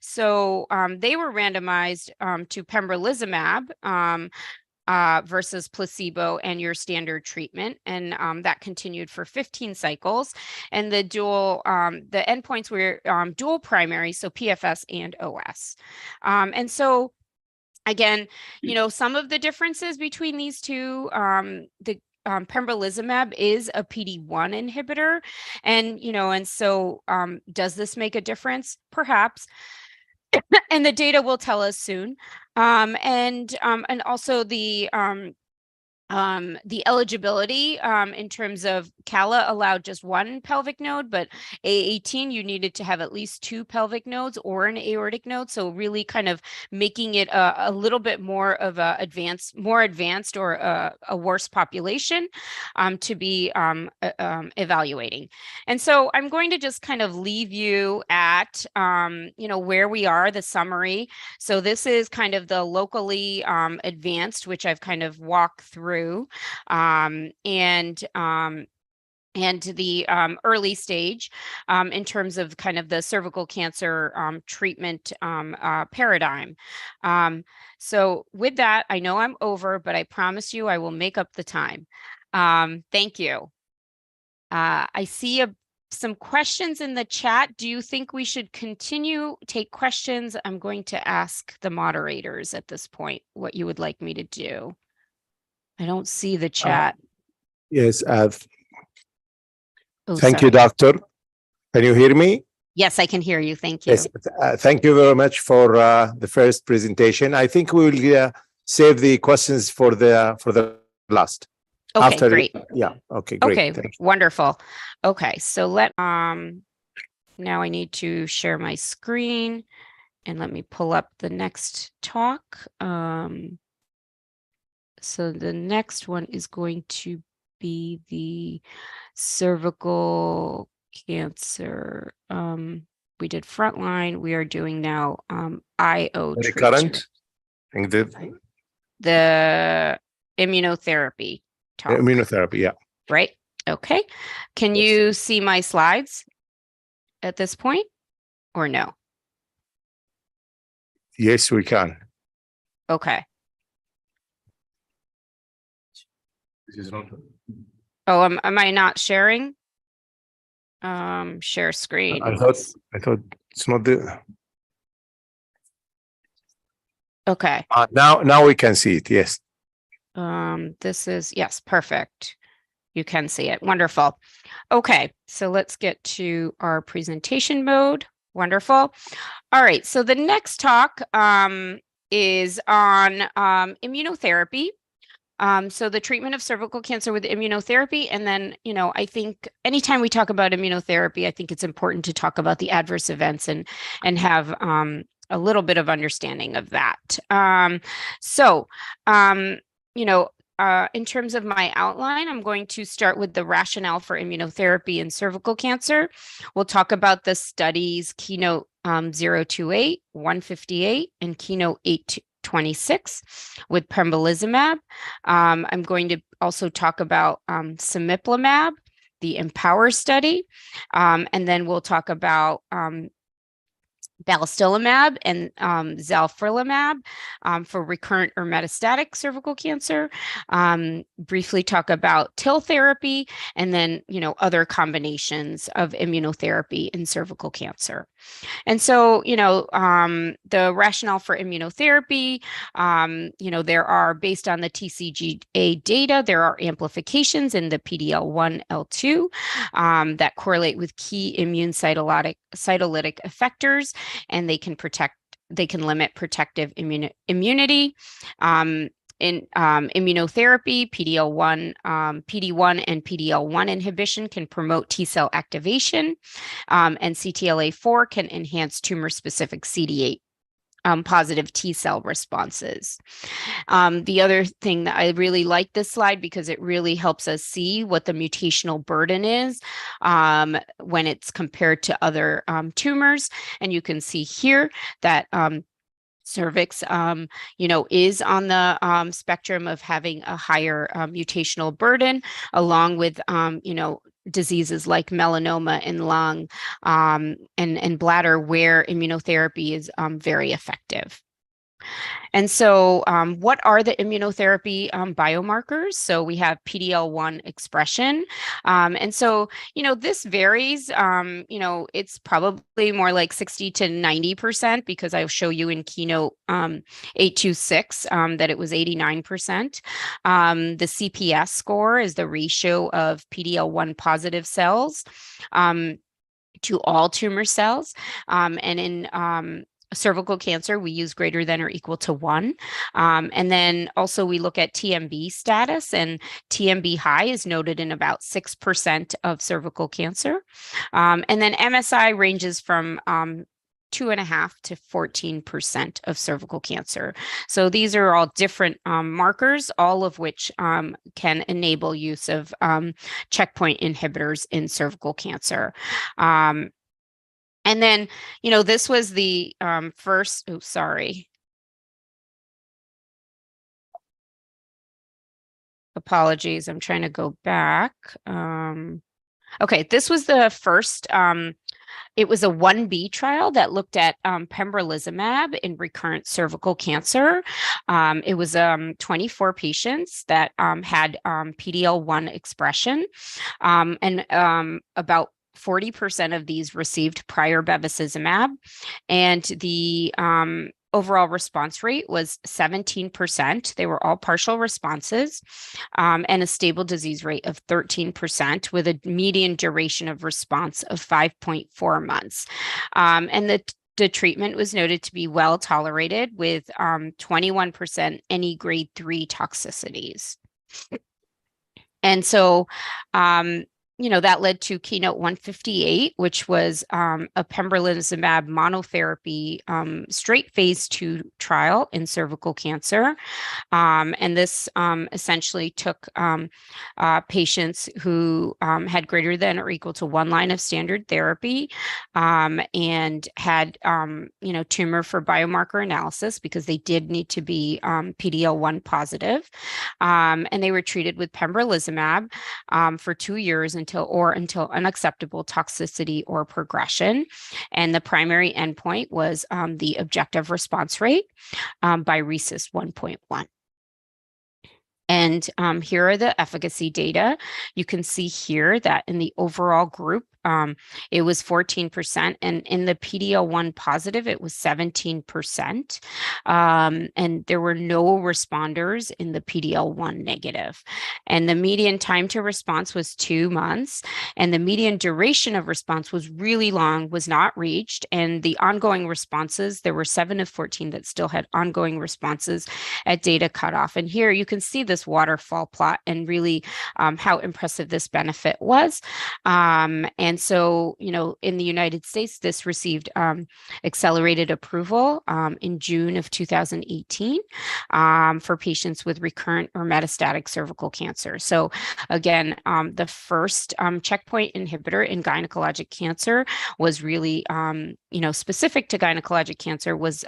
So they were randomized to pembrolizumab versus placebo and your standard treatment. And that continued for 15 cycles. And the the endpoints were dual primary, so PFS and OS. And so again, some of the differences between these two, the pembrolizumab is a PD-1 inhibitor. And, and so does this make a difference? Perhaps. And the data will tell us soon. And also the eligibility in terms of CALA allowed just one pelvic node, but A18, you needed to have at least 2 pelvic nodes or an aortic node. So really kind of making it a little bit more of more advanced or a worse population to be evaluating. And so I'm going to just kind of leave you at, where we are, the summary. So this is kind of the locally advanced, which I've kind of walked through, and the early stage in terms of kind of the cervical cancer treatment paradigm. So with that, I know I'm over, but I promise you I will make up the time. Thank you. I see some questions in the chat. Do you think we should take questions? I'm going to ask the moderators at this point what you would like me to do. I don't see the chat. Yes. Oh, Thank you, sorry. Doctor. Can you hear me? Yes, I can hear you. Thank you. Yes. Thank you very much for the first presentation. I think we will save the questions for the last. Okay, great. Yeah. Okay, great. Okay, Thank you. wonderful. Okay, so now I need to share my screen and let me pull up the next talk. So the next one is going to be the cervical cancer. We did frontline. We are doing now IO Recurrent. treatment. The immunotherapy talk. Immunotherapy, yeah. Right? Okay. Can you see my slides at this point or no? Yes, we can. Okay. This is not. Oh, am I not sharing? Share screen. I thought it's not the. Okay. Now we can see it. Yes. This is, yes, perfect. You can see it. Wonderful. Okay, so let's get to our presentation mode. Wonderful. All right, so the next talk is on immunotherapy. So the treatment of cervical cancer with immunotherapy. And then, I think anytime we talk about immunotherapy, I think it's important to talk about the adverse events and have a little bit of understanding of that. In terms of my outline, I'm going to start with the rationale for immunotherapy in cervical cancer. We'll talk about the studies Keynote 028, 158, and Keynote 826 with pembrolizumab. I'm going to also talk about cemiplimab, the Empower study, and then we'll talk about balstilimab and zalifrelimab for recurrent or metastatic cervical cancer, briefly talk about TIL therapy, and then, other combinations of immunotherapy in cervical cancer. And so, the rationale for immunotherapy, there are, based on the TCGA data, there are amplifications in the PD-L1, L2 that correlate with key immune cytolytic effectors, and they can limit protective immunity. In immunotherapy, PD-1 and PD-L1 inhibition can promote T cell activation, and CTLA-4 can enhance tumor-specific CD8 positive T cell responses. The other thing that I really like this slide because it really helps us see what the mutational burden is when it's compared to other tumors. And you can see here that cervix, is on the spectrum of having a higher mutational burden, along with, diseases like melanoma in lung and bladder, where immunotherapy is very effective. And so what are the immunotherapy biomarkers? So we have PD-L1 expression. And so, this varies. It's probably more like 60 to 90% because I'll show you in Keynote 826 that it was 89%. The CPS score is the ratio of PD-L1 positive cells to all tumor cells. And in cervical cancer, we use greater than or equal to 1. And then also we look at TMB status, and TMB high is noted in about 6% of cervical cancer. And then MSI ranges from 2.5% to 14% of cervical cancer. So these are all different markers, all of which can enable use of checkpoint inhibitors in cervical cancer. And then, this was the first, apologies, I'm trying to go back. Okay, this was the first, it was a 1B trial that looked at pembrolizumab in recurrent cervical cancer. It was 24 patients that had PD-L1 expression, and about 40% of these received prior bevacizumab, and the overall response rate was 17%. They were all partial responses, and a stable disease rate of 13%, with a median duration of response of 5.4 months. And the treatment was noted to be well tolerated, with 21% any grade 3 toxicities. And so, that led to Keynote 158, which was a pembrolizumab monotherapy straight phase 2 trial in cervical cancer. And this essentially took patients who had greater than or equal to 1 line of standard therapy, and had, tumor for biomarker analysis, because they did need to be PD-L1 positive. And they were treated with pembrolizumab for 2 years until unacceptable toxicity or progression. And the primary endpoint was the objective response rate by RECIST 1.1. And here are the efficacy data. You can see here that in the overall group, it was 14%, and in the PD-L1 positive, it was 17%. And there were no responders in the PD-L1 negative. And the median time to response was 2 months, and the median duration of response was really long, was not reached. And the ongoing responses, there were 7 of 14 that still had ongoing responses at data cutoff. And here you can see this waterfall plot and really how impressive this benefit was. And so, in the United States, this received accelerated approval in June of 2018 for patients with recurrent or metastatic cervical cancer. So again, the first checkpoint inhibitor in gynecologic cancer was really, specific to gynecologic cancer, was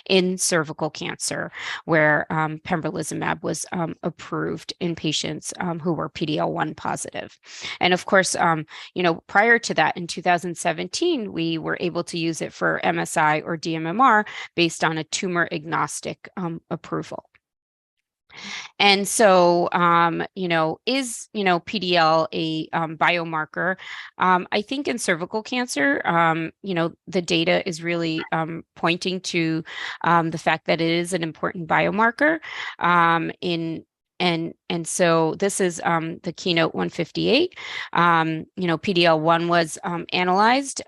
in cervical cancer, where pembrolizumab was approved in patients who were PD-L1 positive. And of course, prior to that, in 2017, we were able to use it for MSI or DMMR based on a tumor agnostic approval. And so, is, PDL a biomarker? I think in cervical cancer, the data is really pointing to the fact that it is an important biomarker and so this is the Keynote 158. PD-L1 was analyzed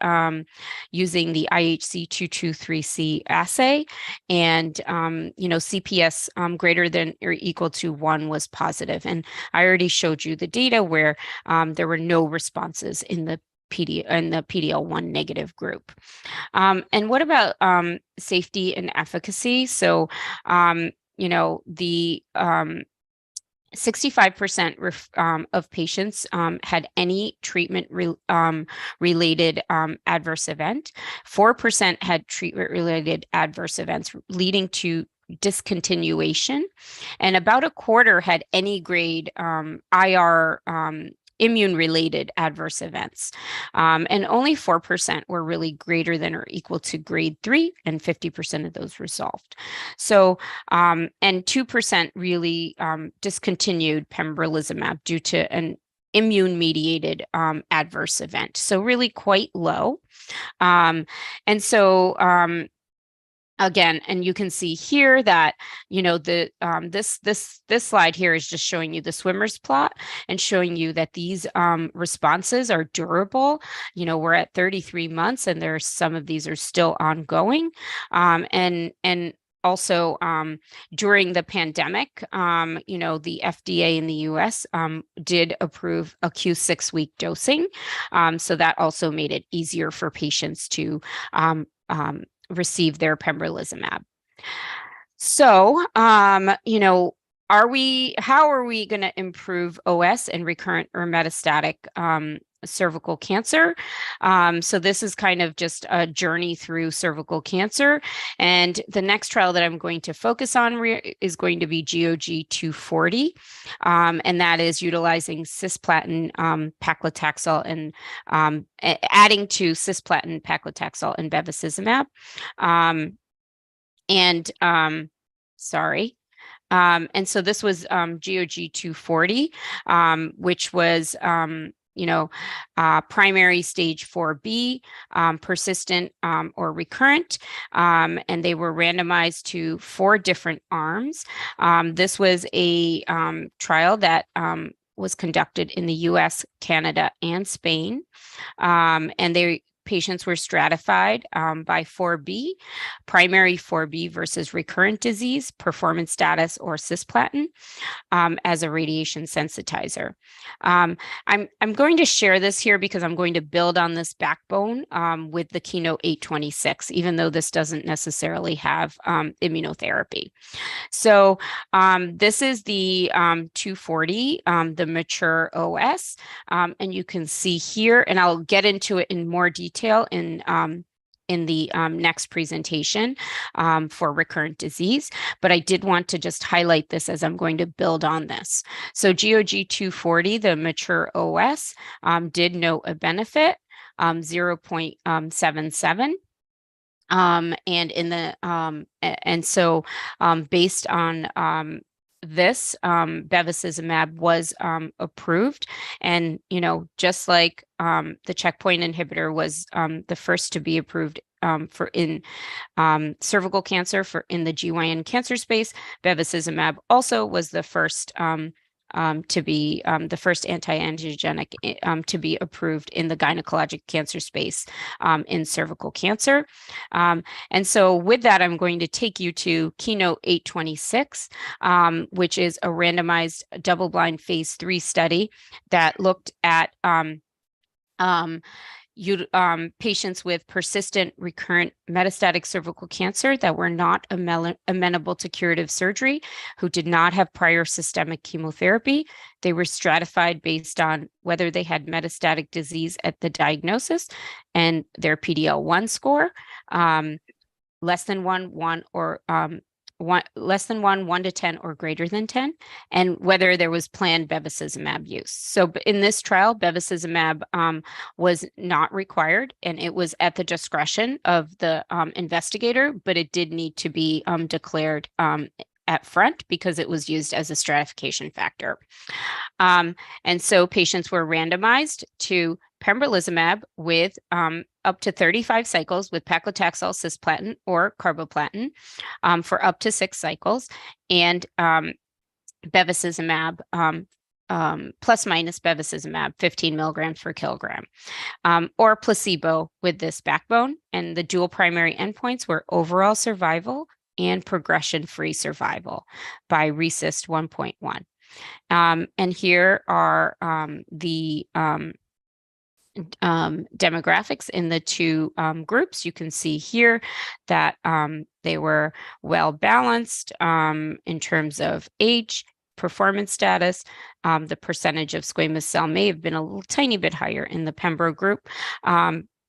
using the IHC223C assay, and CPS greater than or equal to 1 was positive. And I already showed you the data where there were no responses in the PD-L1 negative group. And what about safety and efficacy? So, the 65% of patients had any treatment related adverse event. 4% had treatment related adverse events leading to discontinuation, and about a quarter had any grade IR immune-related adverse events. And only 4% were really greater than or equal to grade 3, and 50% of those resolved. So, and 2% really discontinued pembrolizumab due to an immune-mediated adverse event. So really quite low. And so, again, and you can see here that, you know, the this slide here is just showing you the swimmer's plot and showing you that these responses are durable. You know, we're at 33 months, and there's some of these are still ongoing, and also during the pandemic, you know, the FDA in the US did approve a Q6-week dosing, so that also made it easier for patients to receive their pembrolizumab. So, you know, how are we going to improve OS and recurrent or metastatic cervical cancer? So this is kind of just a journey through cervical cancer. And the next trial that I'm going to focus on is going to be GOG 240. And that is utilizing cisplatin paclitaxel and adding to cisplatin paclitaxel and bevacizumab. And so this was GOG 240, which was, you know, primary stage 4B, persistent or recurrent, and they were randomized to 4 different arms. This was a trial that was conducted in the US, Canada, and Spain, and patients were stratified by 4B, primary 4B versus recurrent disease, performance status, or cisplatin as a radiation sensitizer. I'm going to share this here because I'm going to build on this backbone with the Keynote 826, even though this doesn't necessarily have immunotherapy. So this is the 240, the mature OS, and you can see here, and I'll get into it in more detail in the next presentation for recurrent disease, but I did want to just highlight this as I'm going to build on this. So GOG 240, the mature OS, did note a benefit, 0.77. And so based on this, bevacizumab was approved, and you know, just like the checkpoint inhibitor was the first to be approved for in cervical cancer in the GYN cancer space, bevacizumab also was the first to be the first anti-angiogenic to be approved in the gynecologic cancer space in cervical cancer. And so with that, I'm going to take you to Keynote 826, which is a randomized double-blind phase 3 study that looked at patients with persistent recurrent metastatic cervical cancer that were not amenable to curative surgery, who did not have prior systemic chemotherapy. They were stratified based on whether they had metastatic disease at the diagnosis and their PD-L1 score, less than 1 or less than 1 to 10, or greater than 10, and whether there was planned bevacizumab use. So in this trial, bevacizumab was not required, and it was at the discretion of the investigator, but it did need to be declared at front because it was used as a stratification factor. And so patients were randomized to pembrolizumab with up to 35 cycles with paclitaxel, cisplatin, or carboplatin for up to 6 cycles, and bevacizumab plus minus bevacizumab, 15 milligrams per kilogram, or placebo with this backbone. And the dual primary endpoints were overall survival and progression-free survival by RECIST 1.1. And here are the demographics in the 2 groups. You can see here that they were well balanced in terms of age, performance status. The percentage of squamous cell may have been a tiny bit higher in the pembro group,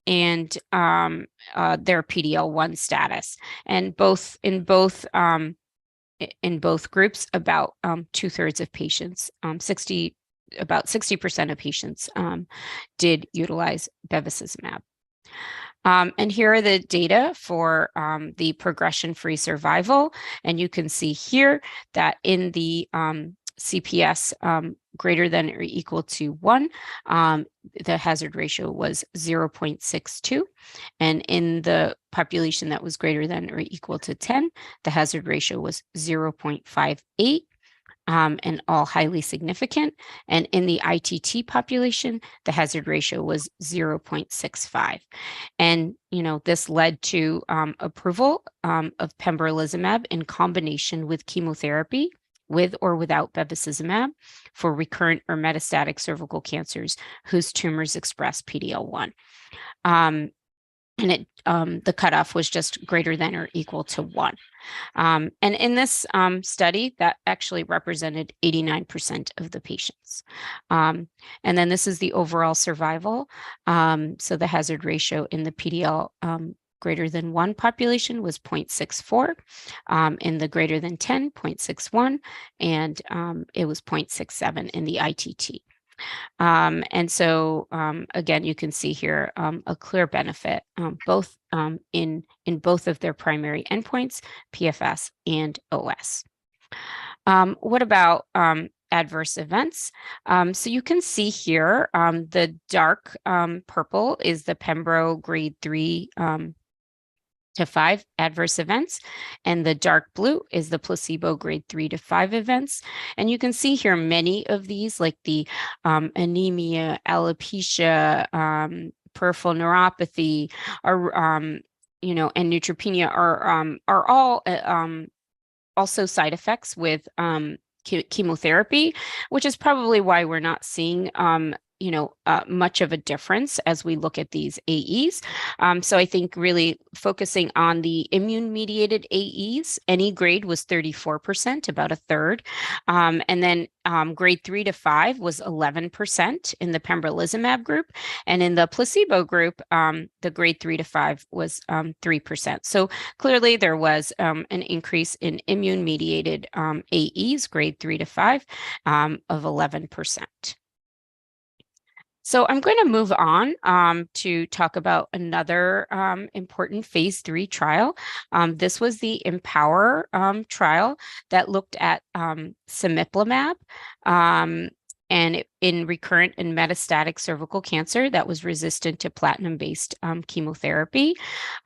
and their PD-L1 status. And in both groups, about 2/3 of patients, about 60% of patients did utilize bevacizumab. And here are the data for the progression-free survival. And you can see here that in the CPS greater than or equal to 1, the hazard ratio was 0.62. And in the population that was greater than or equal to 10, the hazard ratio was 0.58. And all highly significant. And in the ITT population, the hazard ratio was 0.65. And, this led to approval of pembrolizumab in combination with chemotherapy, with or without bevacizumab, for recurrent or metastatic cervical cancers whose tumors express PD-L1. And the cutoff was just greater than or equal to 1. And in this study, that actually represented 89% of the patients. And then this is the overall survival. So the hazard ratio in the PDL greater than 1 population was 0.64, in the greater than 10, 0.61, and it was 0.67 in the ITT. And so, again, you can see here a clear benefit, both in both of their primary endpoints, PFS and OS. What about adverse events? So you can see here, the dark purple is the Pembro grade 3 to 5 adverse events, and the dark blue is the placebo grade 3 to 5 events. And you can see here many of these, like the anemia, alopecia, peripheral neuropathy, and neutropenia are all also side effects with chemotherapy, which is probably why we're not seeing much of a difference as we look at these AEs. So I think really focusing on the immune-mediated AEs, any grade was 34%, about a third. And then grade 3 to 5 was 11% in the pembrolizumab group. And in the placebo group, the grade 3 to 5 was 3%. So clearly there was an increase in immune-mediated AEs, grade 3 to 5, of 11%. So I'm going to move on to talk about another important phase 3 trial. This was the Empower trial that looked at cemiplimab and in recurrent and metastatic cervical cancer that was resistant to platinum-based chemotherapy.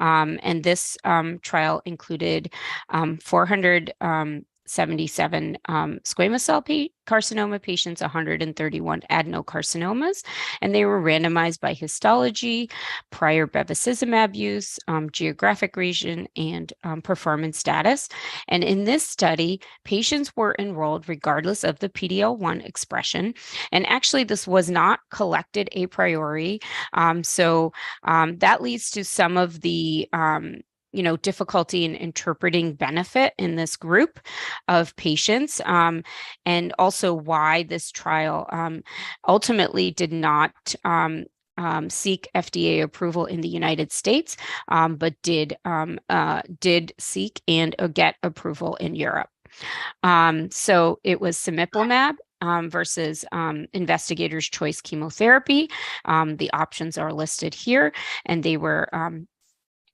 And this trial included 477 squamous cell carcinoma patients, 131 adenocarcinomas, and they were randomized by histology, prior bevacizumab use, geographic region, and performance status. And in this study, patients were enrolled regardless of the PD-L1 expression. And actually, this was not collected a priori. So that leads to some of the difficulty in interpreting benefit in this group of patients, and also why this trial ultimately did not seek FDA approval in the United States, but did seek and get approval in Europe. So it was cemiplimab versus investigators' choice chemotherapy. The options are listed here, and they were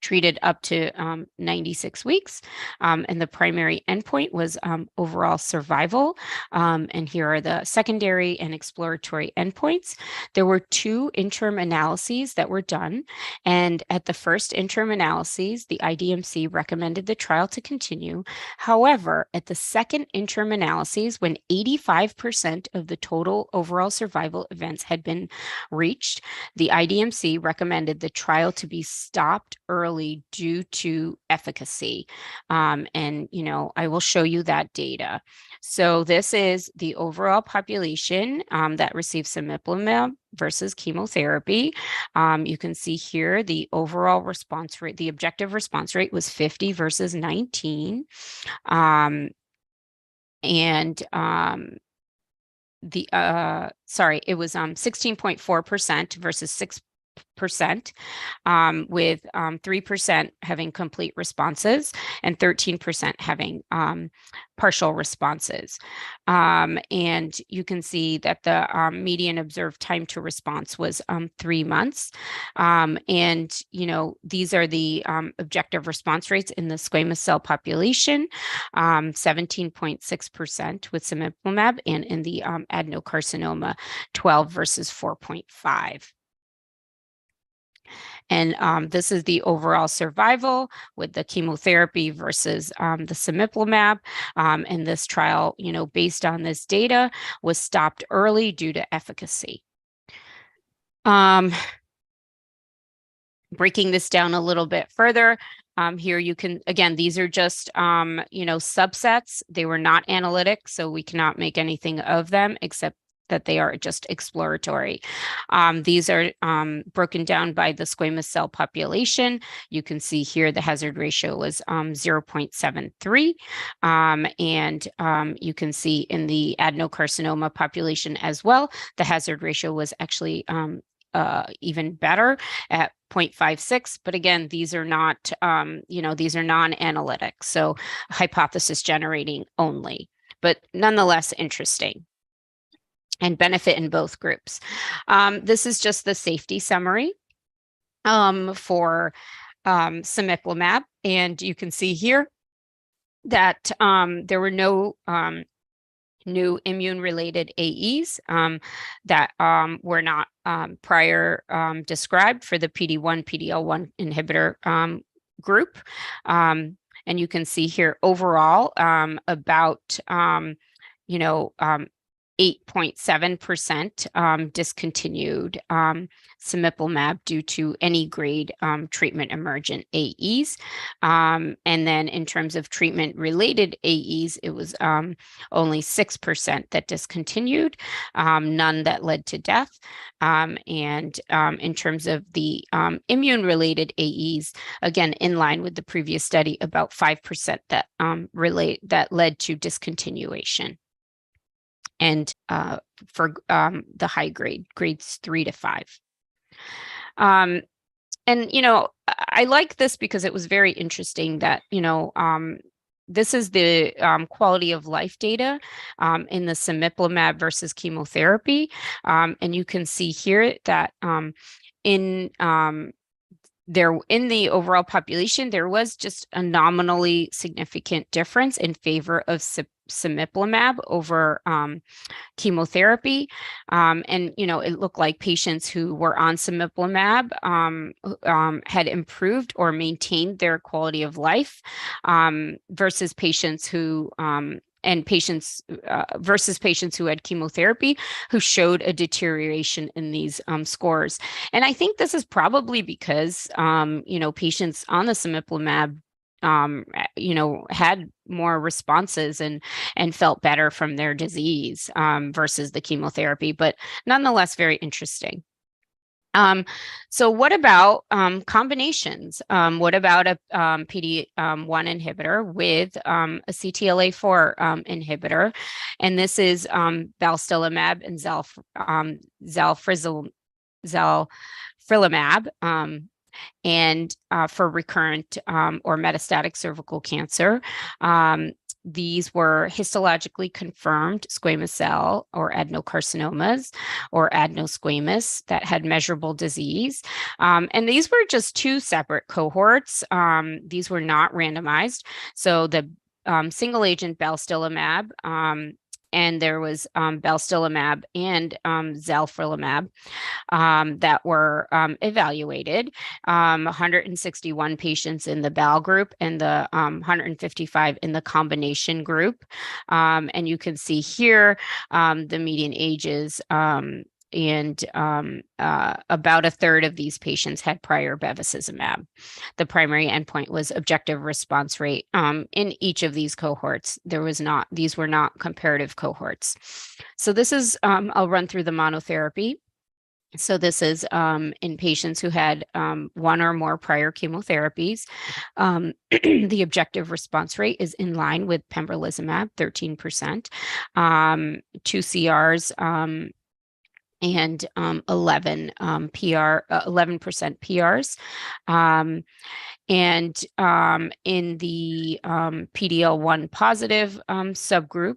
treated up to 96 weeks. And the primary endpoint was overall survival. And here are the secondary and exploratory endpoints. There were 2 interim analyses that were done. And at the first interim analyses, the IDMC recommended the trial to continue. However, at the second interim analyses, when 85% of the total overall survival events had been reached, the IDMC recommended the trial to be stopped early due to efficacy. And, I will show you that data. So this is the overall population that received cemiplimab versus chemotherapy. You can see here the overall response rate, the objective response rate was 50 versus 19. It was 16.4% versus with 3% having complete responses and 13% having partial responses. And you can see that the median observed time to response was 3 months. And, these are the objective response rates in the squamous cell population, 17.6% with cemiplimab, and in the adenocarcinoma, 12 versus 4.5. And this is the overall survival with the chemotherapy versus the cemiplimab. And this trial, based on this data, was stopped early due to efficacy. Breaking this down a little bit further, here you can, again, these are just, subsets. They were not analytic, so we cannot make anything of them except that they are just exploratory. These are broken down by the squamous cell population. You can see here the hazard ratio was 0.73. And you can see in the adenocarcinoma population as well, the hazard ratio was actually even better at 0.56. But again, these are not, these are non-analytic, so hypothesis generating only, but nonetheless interesting and benefit in both groups. This is just the safety summary for cemiplimab, and you can see here that there were no new immune-related AEs that were not prior described for the PD-1, PD-L1 inhibitor group. And you can see here overall about, 8.7% discontinued cemiplimab due to any grade treatment emergent AEs. And then in terms of treatment related AEs, it was only 6% that discontinued, none that led to death. And in terms of the immune related AEs, again, in line with the previous study, about 5% that led to discontinuation. And for the high grades 3 to 5. And, I like this because it was very interesting that, this is the quality of life data in the cemiplimab versus chemotherapy. And you can see here that in the overall population, there was just a nominally significant difference in favor of cemiplimab over chemotherapy. And, it looked like patients who were on cemiplimab had improved or maintained their quality of life versus patients who versus patients who had chemotherapy who showed a deterioration in these scores. And I think this is probably because, patients on the cemiplimab had more responses and felt better from their disease versus the chemotherapy, but nonetheless, very interesting. So what about combinations? What about a PD-1 inhibitor with a CTLA-4 inhibitor? And this is balstilimab and zalfrillimab. And for recurrent or metastatic cervical cancer. These were histologically confirmed squamous cell or adenocarcinomas or adenosquamous that had measurable disease. And these were just 2 separate cohorts. These were not randomized. So the single agent balstilimab, and there was balstilimab and zalfrillimab that were evaluated. 161 patients in the BAL group and the 155 in the combination group. And you can see here the median ages and about a third of these patients had prior bevacizumab. The primary endpoint was objective response rate in each of these cohorts. These were not comparative cohorts. So this is, I'll run through the monotherapy. So this is in patients who had 1 or more prior chemotherapies. The objective response rate is in line with pembrolizumab, 13%. 2 CRs, and 11 11% PRs. And in the PD-L1 positive subgroup,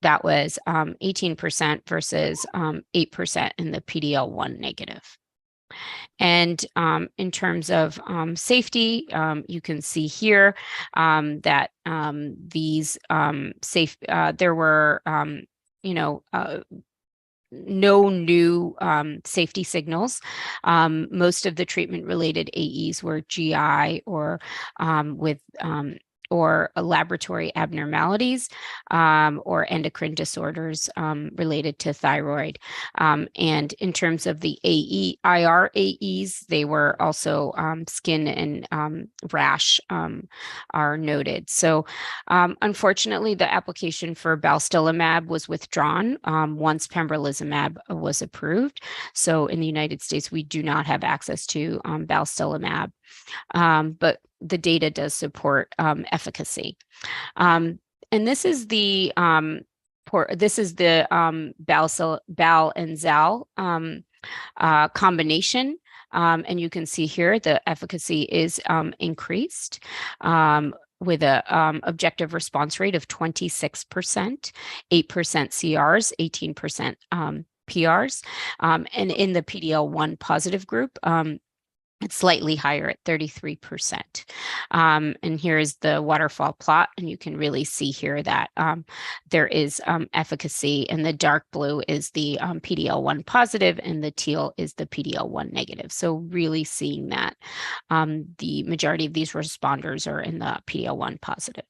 that was 18% versus 8% in the PD-L1 negative. And in terms of safety, you can see here that these there were, no new safety signals. Most of the treatment-related AEs were GI or with or laboratory abnormalities or endocrine disorders related to thyroid. And in terms of the IR AEs, they were also skin and rash are noted. So unfortunately, the application for balstilimab was withdrawn once pembrolizumab was approved. So in the United States, we do not have access to balstilimab. But the data does support efficacy. And this is the BAL and ZAL combination. And you can see here the efficacy is increased with a objective response rate of 26%, 8% CRs, 18% PRs. And in the PD-L1 positive group, it's slightly higher at 33%. And here is the waterfall plot, and you can really see here that there is efficacy, and the dark blue is the PD-L1 positive, and the teal is the PD-L1 negative. So really seeing that the majority of these responders are in the PD-L1 positive.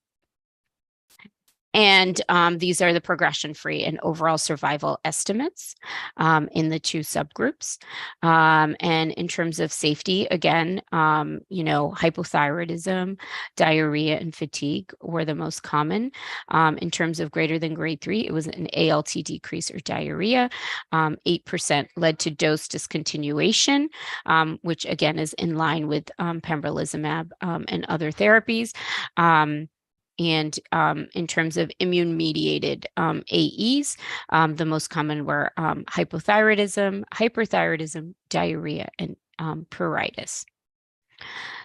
And these are the progression-free and overall survival estimates in the two subgroups. And in terms of safety, again, hypothyroidism, diarrhea, and fatigue were the most common. In terms of greater than grade 3, it was an ALT decrease or diarrhea. 8% led to dose discontinuation, which again is in line with pembrolizumab and other therapies. And in terms of immune-mediated AEs, the most common were hypothyroidism, hyperthyroidism, diarrhea, and pruritus.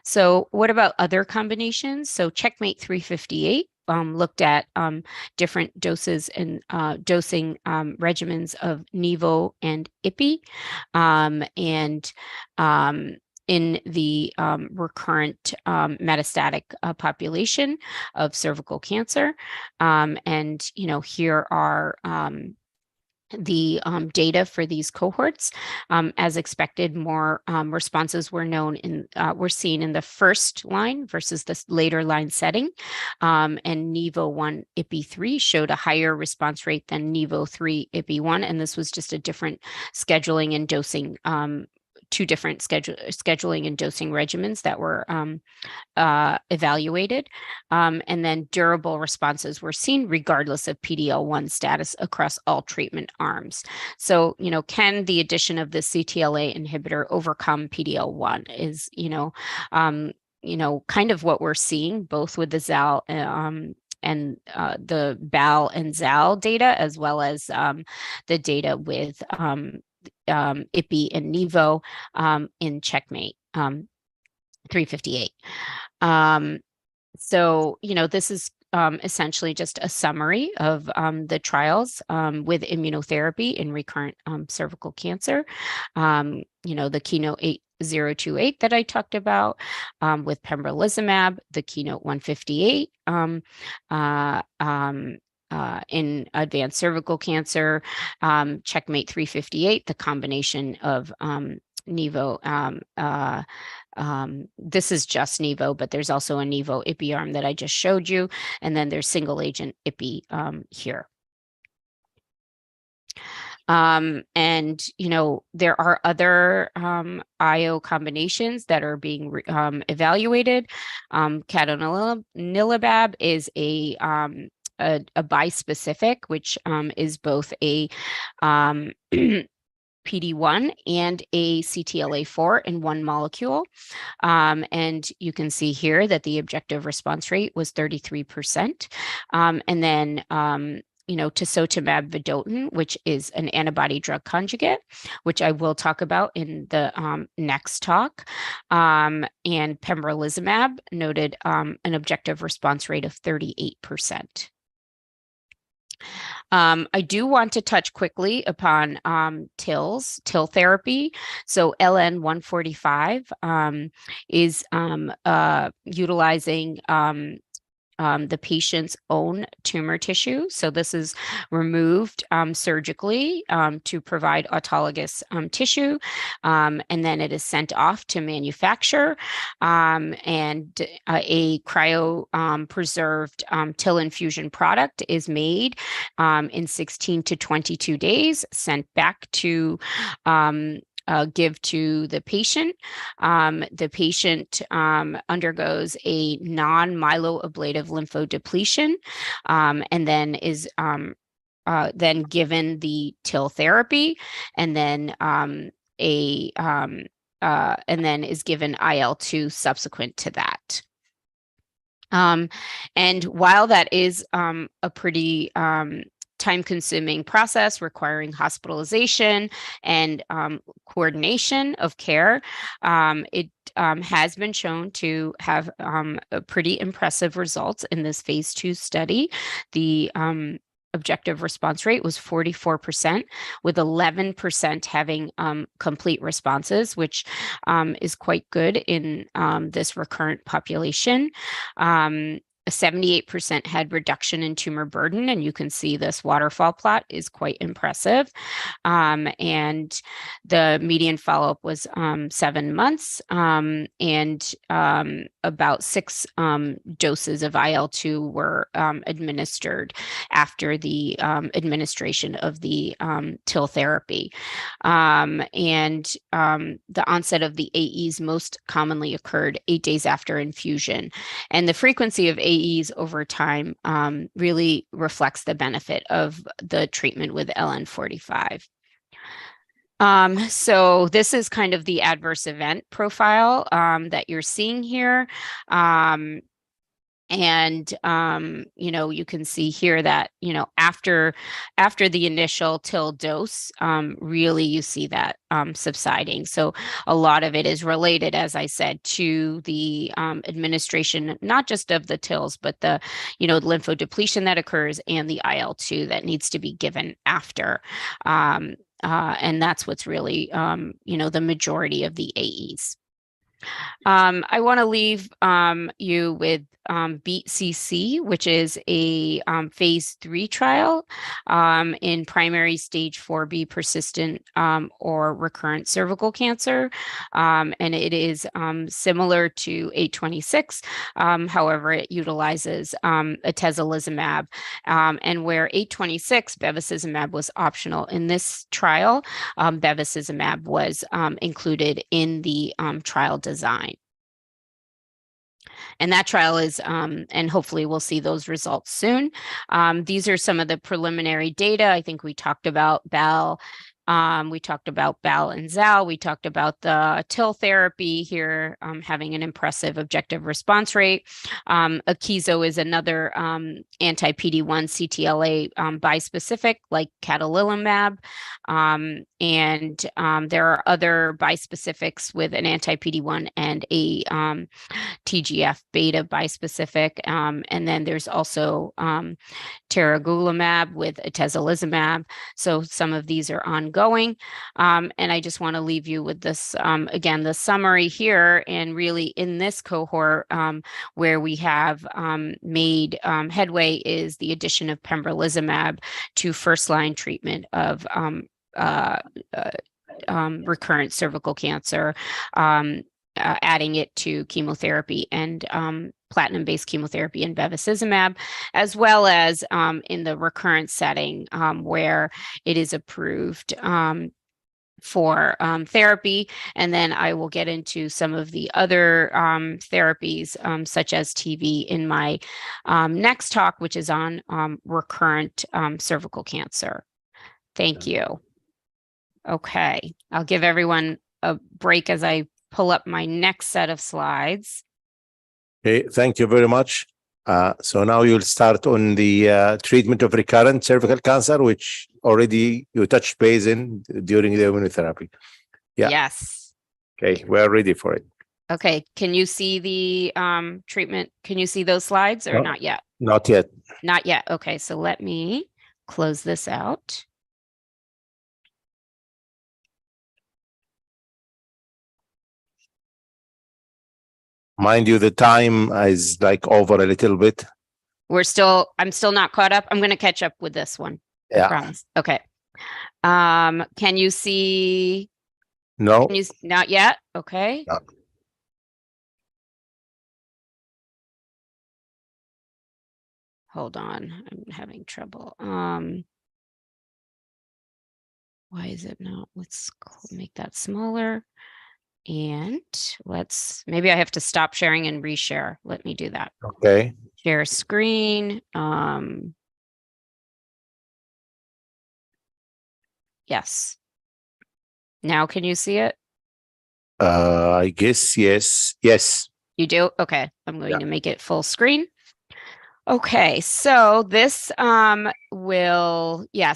So what about other combinations? So Checkmate 358 looked at different doses and dosing regimens of Nivo and Ipi, and in the recurrent metastatic population of cervical cancer. And, here are the data for these cohorts. As expected, more responses were seen in the first line versus the later line setting. And Nivo 1 Ipi 3 showed a higher response rate than Nivo 3 Ipi 1, and this was just a different scheduling and dosing, two different scheduling and dosing regimens that were evaluated. And then durable responses were seen regardless of PD-L1 status across all treatment arms. So, can the addition of the CTLA inhibitor overcome PD-L1 is, kind of what we're seeing both with the ZAL and the BAL and ZAL data, as well as the data with Ipi and Nivo in Checkmate 358. So, this is essentially just a summary of the trials with immunotherapy in recurrent cervical cancer. The Keynote 8028 that I talked about with pembrolizumab, the Keynote 158 in advanced cervical cancer, Checkmate 358, the combination of Nivo. This is just Nivo, but there's also a Nivo Ipi arm that I just showed you, and then there's single agent Ipi here. And, there are other IO combinations that are being evaluated. Cadonilumab is a bispecific, which is both a PD-1 and a CTLA-4 in one molecule. And you can see here that the objective response rate was 33%. And then tisotumab vedotin, which is an antibody drug conjugate, which I will talk about in the next talk. And pembrolizumab noted an objective response rate of 38%. I do want to touch quickly upon TIL therapy. So LN-145 is utilizing the patient's own tumor tissue. So this is removed surgically to provide autologous tissue, and then it is sent off to manufacture, and a cryo preserved TIL infusion product is made in 16 to 22 days, sent back to give to the patient. The patient undergoes a non-myeloablative lymphodepletion, and then is then given the TIL therapy, and then is given IL-2 subsequent to that. And while that is a pretty time-consuming process requiring hospitalization and coordination of care, it has been shown to have pretty impressive results in this phase 2 study. The objective response rate was 44%, with 11% having complete responses, which is quite good in this recurrent population. 78% had reduction in tumor burden, and you can see this waterfall plot is quite impressive. And the median follow-up was 7 months, and about 6 doses of IL-2 were administered after the administration of the TIL therapy. And the onset of the AEs most commonly occurred 8 days after infusion. And the frequency of AEs over time really reflects the benefit of the treatment with LN-45. So this is kind of the adverse event profile that you're seeing here. And, you can see here that, after the initial TIL dose, really you see that subsiding. So a lot of it is related, as I said, to the administration, not just of the TILs, but the lymphodepletion that occurs and the IL-2 that needs to be given after. And that's what's really, the majority of the AEs. I want to leave you with BEAT-CC, which is a phase 3 trial in primary stage 4B persistent or recurrent cervical cancer. And it is similar to 826. However, it utilizes atezolizumab. And where 826, bevacizumab, was optional in this trial, bevacizumab was included in the trial design. And that trial is, and hopefully we'll see those results soon. These are some of the preliminary data. I think we talked about BAL. We talked about BAL and ZAL. We talked about the TIL therapy here having an impressive objective response rate. Akeso is another anti-PD-1 CTLA bispecific like cadonilimab. And there are other bispecifics with an anti-PD-1 and a TGF-beta bispecific. And then there's also tiragolumab with atezolizumab. So some of these are ongoing. And I just want to leave you with this, again, the summary here. And really in this cohort where we have made headway is the addition of pembrolizumab to first-line treatment of recurrent cervical cancer, adding it to chemotherapy and platinum-based chemotherapy and bevacizumab, as well as in the recurrent setting where it is approved for therapy. And then I will get into some of the other therapies, such as TV, in my next talk, which is on recurrent cervical cancer. Thank you. Okay, I'll give everyone a break as I pull up my next set of slides. Okay, thank you very much. So now you'll start on the treatment of recurrent cervical cancer, which already you touched base in during the immunotherapy. Yeah. Yes. Okay, we're ready for it. Okay. Can you see the treatment? Can you see those slides or No. not yet? Not yet. Not yet. Okay. So let me close this out. Mind you, the time is like over a little bit. I'm still not caught up. I'm going to catch up with this one. I Yeah. promise. Okay. Can you see? No. Not yet. Okay. No. Hold on. I'm having trouble. Why is it not? Let's make that smaller. And maybe I have to stop sharing and reshare. Let me do that. Okay. Share screen. Yes. Now can you see it? I guess yes. Yes. You do? Okay. I'm going to make it full screen. Okay, so this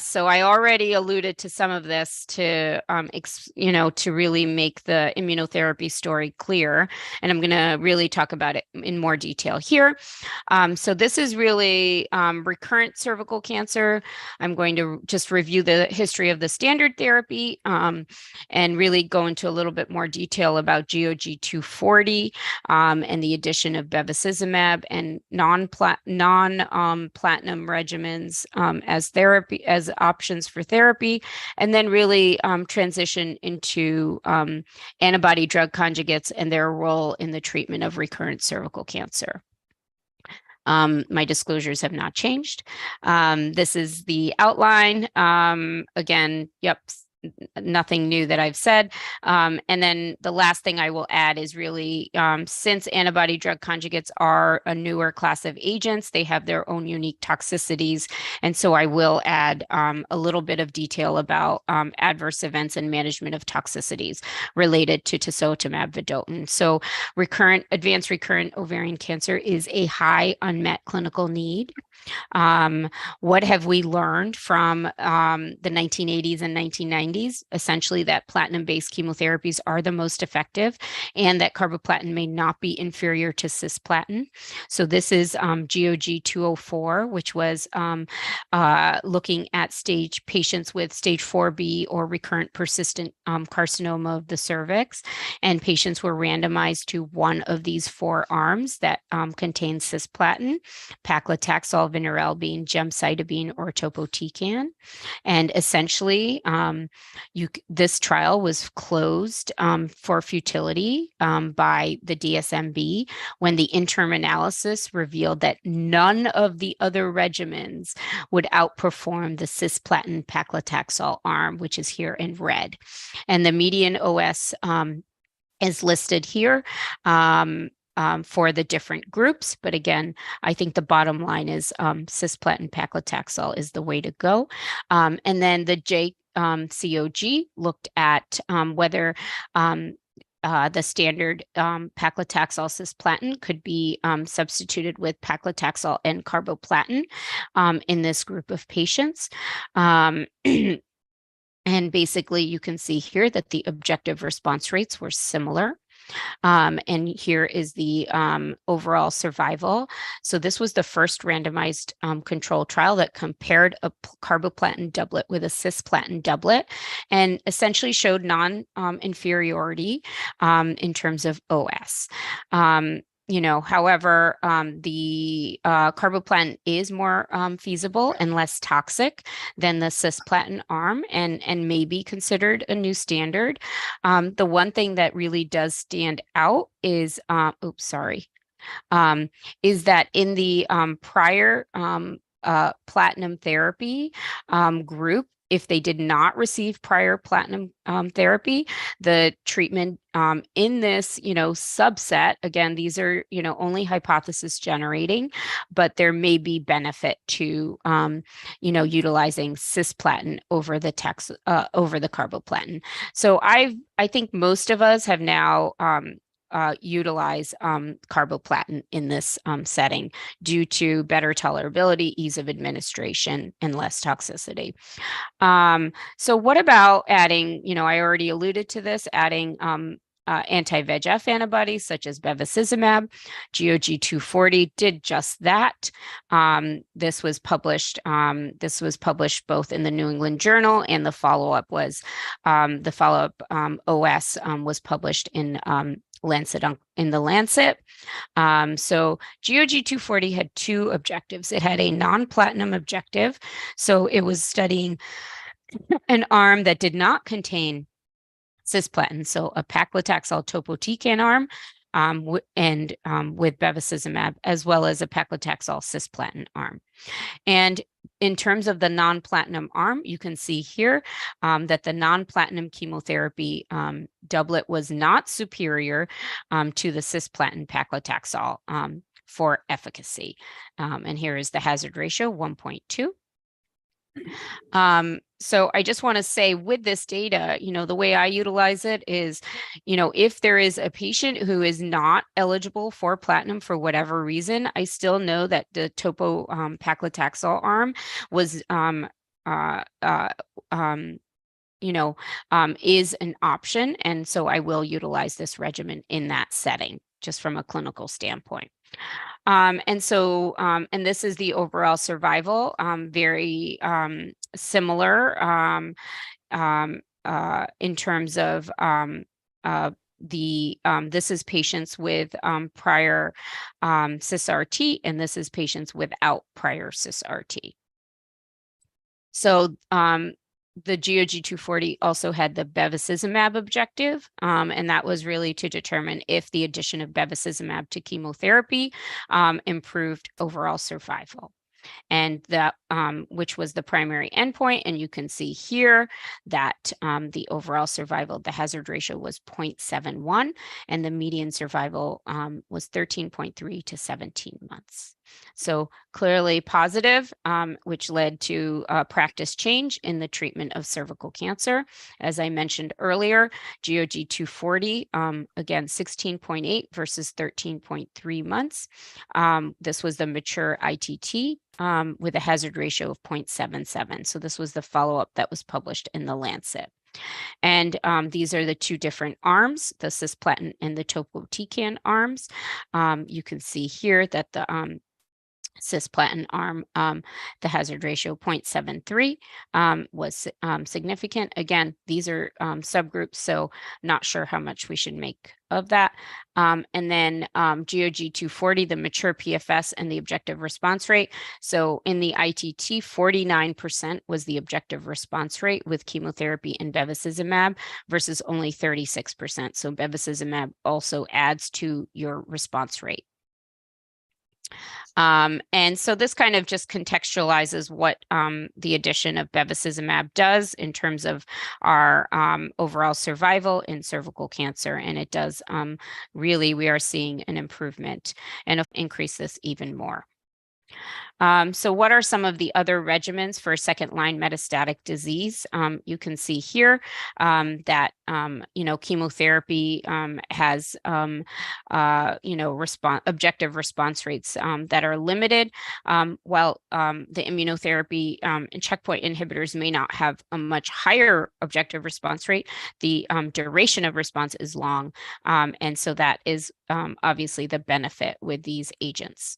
so I already alluded to some of this to to really make the immunotherapy story clear, and I'm going to really talk about it in more detail here. So this is really recurrent cervical cancer. I'm going to just review the history of the standard therapy and really go into a little bit more detail about GOG 240 and the addition of bevacizumab and non-platinum regimens as options for therapy, and then really transition into antibody drug conjugates and their role in the treatment of recurrent cervical cancer. My disclosures have not changed. This is the outline. Again, yep. Nothing new that I've said. And then the last thing I will add is really, since antibody drug conjugates are a newer class of agents, they have their own unique toxicities. And so I will add a little bit of detail about adverse events and management of toxicities related to tisotumab vedotin. So advanced recurrent ovarian cancer is a high unmet clinical need. What have we learned from the 1980s and 1990s? Essentially that platinum-based chemotherapies are the most effective and that carboplatin may not be inferior to cisplatin. So this is GOG 204, which was looking at patients with stage 4B or recurrent persistent carcinoma of the cervix, and patients were randomized to one of these four arms that contains cisplatin, paclitaxel, vinorelbine, gemcitabine, or topotecan. And essentially, this trial was closed for futility by the DSMB when the interim analysis revealed that none of the other regimens would outperform the cisplatin paclitaxel arm, which is here in red. And the median OS is listed here for the different groups. But again, I think the bottom line is cisplatin paclitaxel is the way to go. And then the JCOG looked at whether the standard paclitaxel cisplatin could be substituted with paclitaxel and carboplatin in this group of patients. And basically, you can see here that the objective response rates were similar. And here is the overall survival. So this was the first randomized control trial that compared a carboplatin doublet with a cisplatin doublet and essentially showed non-inferiority in terms of OS. However, the carboplatin is more feasible and less toxic than the cisplatin arm and may be considered a new standard. The one thing that really does stand out is, is that in the prior platinum therapy group, if they did not receive prior platinum therapy, the treatment in this, subset, again, these are, only hypothesis generating, but there may be benefit to, utilizing cisplatin over the carboplatin. So I think most of us have now utilize carboplatin in this setting due to better tolerability, ease of administration, and less toxicity. So what about adding, I already alluded to this, adding anti-VEGF antibodies such as bevacizumab. GOG240 did just that. This was published both in the New England Journal, and the follow-up was OS was published in Lancet in the Lancet. So GOG240 had two objectives. It had a non-platinum objective, so it was studying an arm that did not contain cisplatin, so a paclitaxel topotecan arm with bevacizumab, as well as a paclitaxel cisplatin arm. And in terms of the non-platinum arm, you can see here that the non-platinum chemotherapy doublet was not superior to the cisplatin paclitaxel for efficacy. And here is the hazard ratio, 1.2. So I just want to say with this data, the way I utilize it is, if there is a patient who is not eligible for platinum for whatever reason, I still know that the topo paclitaxel arm was is an option. And so I will utilize this regimen in that setting, just from a clinical standpoint. And this is the overall survival, very similar in terms of this is patients with prior cis-RT, and this is patients without prior cis-RT. So the GOG240 also had the bevacizumab objective, and that was really to determine if the addition of bevacizumab to chemotherapy improved overall survival. And that, which was the primary endpoint. And you can see here that the overall survival, the hazard ratio was 0.71, and the median survival was 13.3 to 17 months. So clearly positive, which led to practice change in the treatment of cervical cancer. As I mentioned earlier, GOG240, again, 16.8 versus 13.3 months. This was the mature ITT with a hazard ratio of 0.77. So this was the follow-up that was published in the Lancet. And these are the two different arms, the cisplatin and the topotecan arms. You can see here that the cisplatin arm, the hazard ratio 0.73 was significant. Again, these are subgroups, so not sure how much we should make of that. And then GOG240, the mature PFS and the objective response rate. So in the ITT, 49% was the objective response rate with chemotherapy and bevacizumab versus only 36%. So bevacizumab also adds to your response rate. And so this kind of just contextualizes what the addition of bevacizumab does in terms of our overall survival in cervical cancer. And it does really, we are seeing an improvement and increase this even more. So what are some of the other regimens for second-line metastatic disease? You can see here that, chemotherapy has, objective response rates that are limited, while the immunotherapy and checkpoint inhibitors may not have a much higher objective response rate. The duration of response is long, and so that is obviously the benefit with these agents.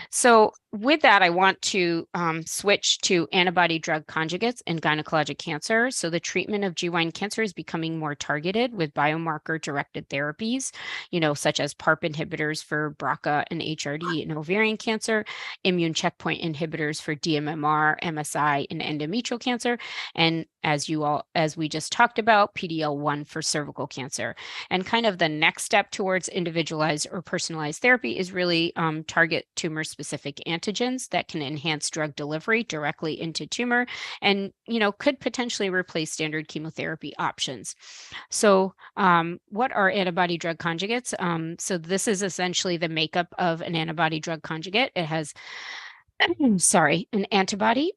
So with that, I want to switch to antibody drug conjugates in gynecologic cancer. So the treatment of GYN cancer is becoming more targeted with biomarker-directed therapies, such as PARP inhibitors for BRCA and HRD in ovarian cancer, immune checkpoint inhibitors for DMMR, MSI, and endometrial cancer, and as we just talked about, PD-L1 for cervical cancer. And kind of the next step towards individualized or personalized therapy is really target tumor-specific antigens that can enhance drug delivery directly into tumor and, could potentially replace standard chemotherapy options. So what are antibody drug conjugates? So this is essentially the makeup of an antibody drug conjugate. It has, an antibody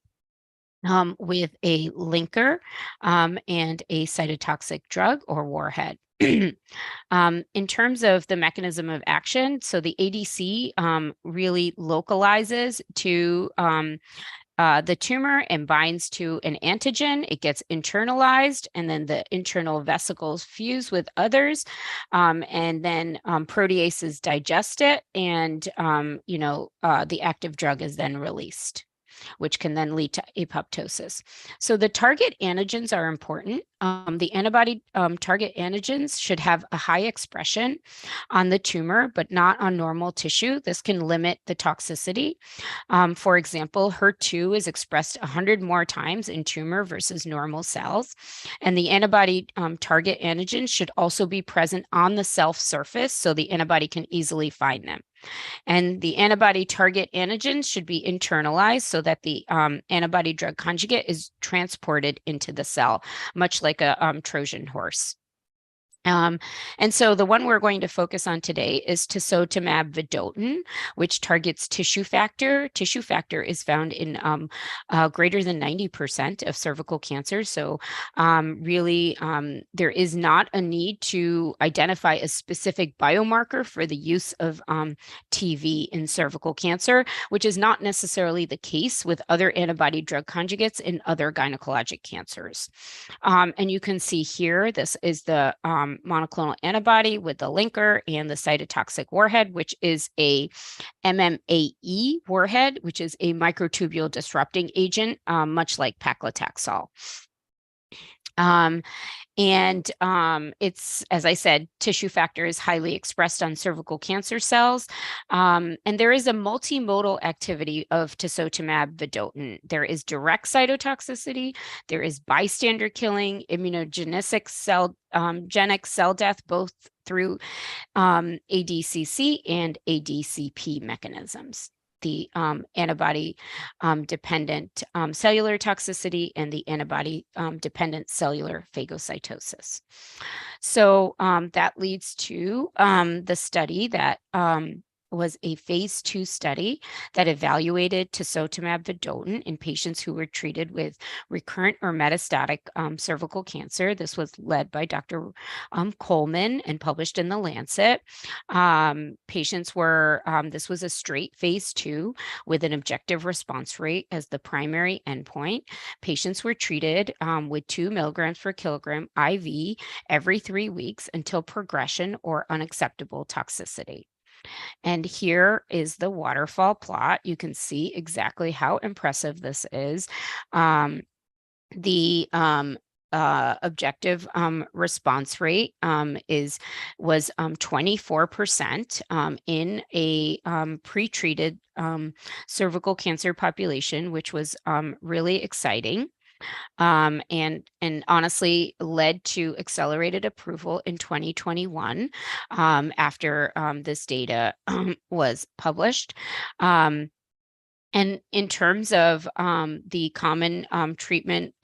with a linker and a cytotoxic drug or warhead. In terms of the mechanism of action, so the ADC really localizes to the tumor and binds to an antigen. It gets internalized, and then the internal vesicles fuse with others, and then proteases digest it, and the active drug is then released, which can then lead to apoptosis. So the target antigens are important. The antibody target antigens should have a high expression on the tumor, but not on normal tissue. This can limit the toxicity. For example, HER2 is expressed 100 more times in tumor versus normal cells. And the antibody target antigens should also be present on the cell surface so the antibody can easily find them. And the antibody target antigens should be internalized so that the antibody drug conjugate is transported into the cell, much like a Trojan horse. And so the one we're going to focus on today is tisotumab vedotin, which targets tissue factor. Tissue factor is found in greater than 90% of cervical cancer. So really, there is not a need to identify a specific biomarker for the use of TV in cervical cancer, which is not necessarily the case with other antibody drug conjugates in other gynecologic cancers. And you can see here, this is the monoclonal antibody with the linker and the cytotoxic warhead, which is a MMAE warhead, which is a microtubule disrupting agent, much like paclitaxel. It's, as I said, tissue factor is highly expressed on cervical cancer cells. And there is a multimodal activity of tisotumab vedotin. There is direct cytotoxicity, there is bystander killing, immunogenic cell death, both through ADCC and ADCP mechanisms. The antibody dependent cellular toxicity and the antibody dependent cellular phagocytosis. So that leads to the study that was a phase 2 study that evaluated tisotumab vedotin in patients who were treated with recurrent or metastatic cervical cancer. This was led by Dr. Coleman and published in the Lancet. Patients were, this was a straight phase 2 with an objective response rate as the primary endpoint. Patients were treated with 2 milligrams per kilogram IV every 3 weeks until progression or unacceptable toxicity. And here is the waterfall plot. You can see exactly how impressive this is. The objective response rate was 24% in a pre-treated cervical cancer population, which was really exciting. And honestly led to accelerated approval in 2021 after this data was published. And in terms of the common treatment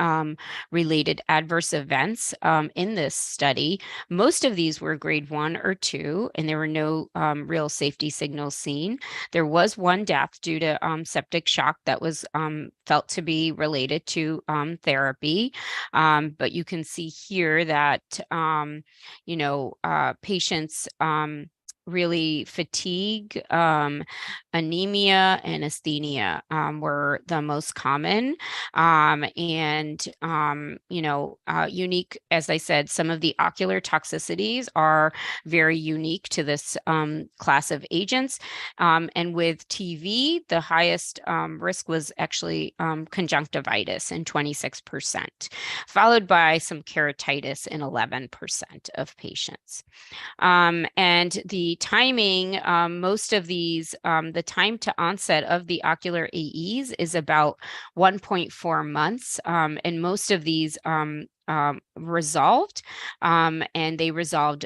related adverse events in this study, most of these were grade 1 or 2, and there were no real safety signals seen. There was one death due to septic shock that was felt to be related to therapy. But you can see here that, patients really fatigue, anemia, and asthenia were the most common. Unique, as I said, some of the ocular toxicities are very unique to this class of agents. And with TV, the highest risk was actually conjunctivitis in 26%, followed by some keratitis in 11% of patients. And the timing, most of these, the time to onset of the ocular AEs is about 1.4 months, and most of these resolved, and they resolved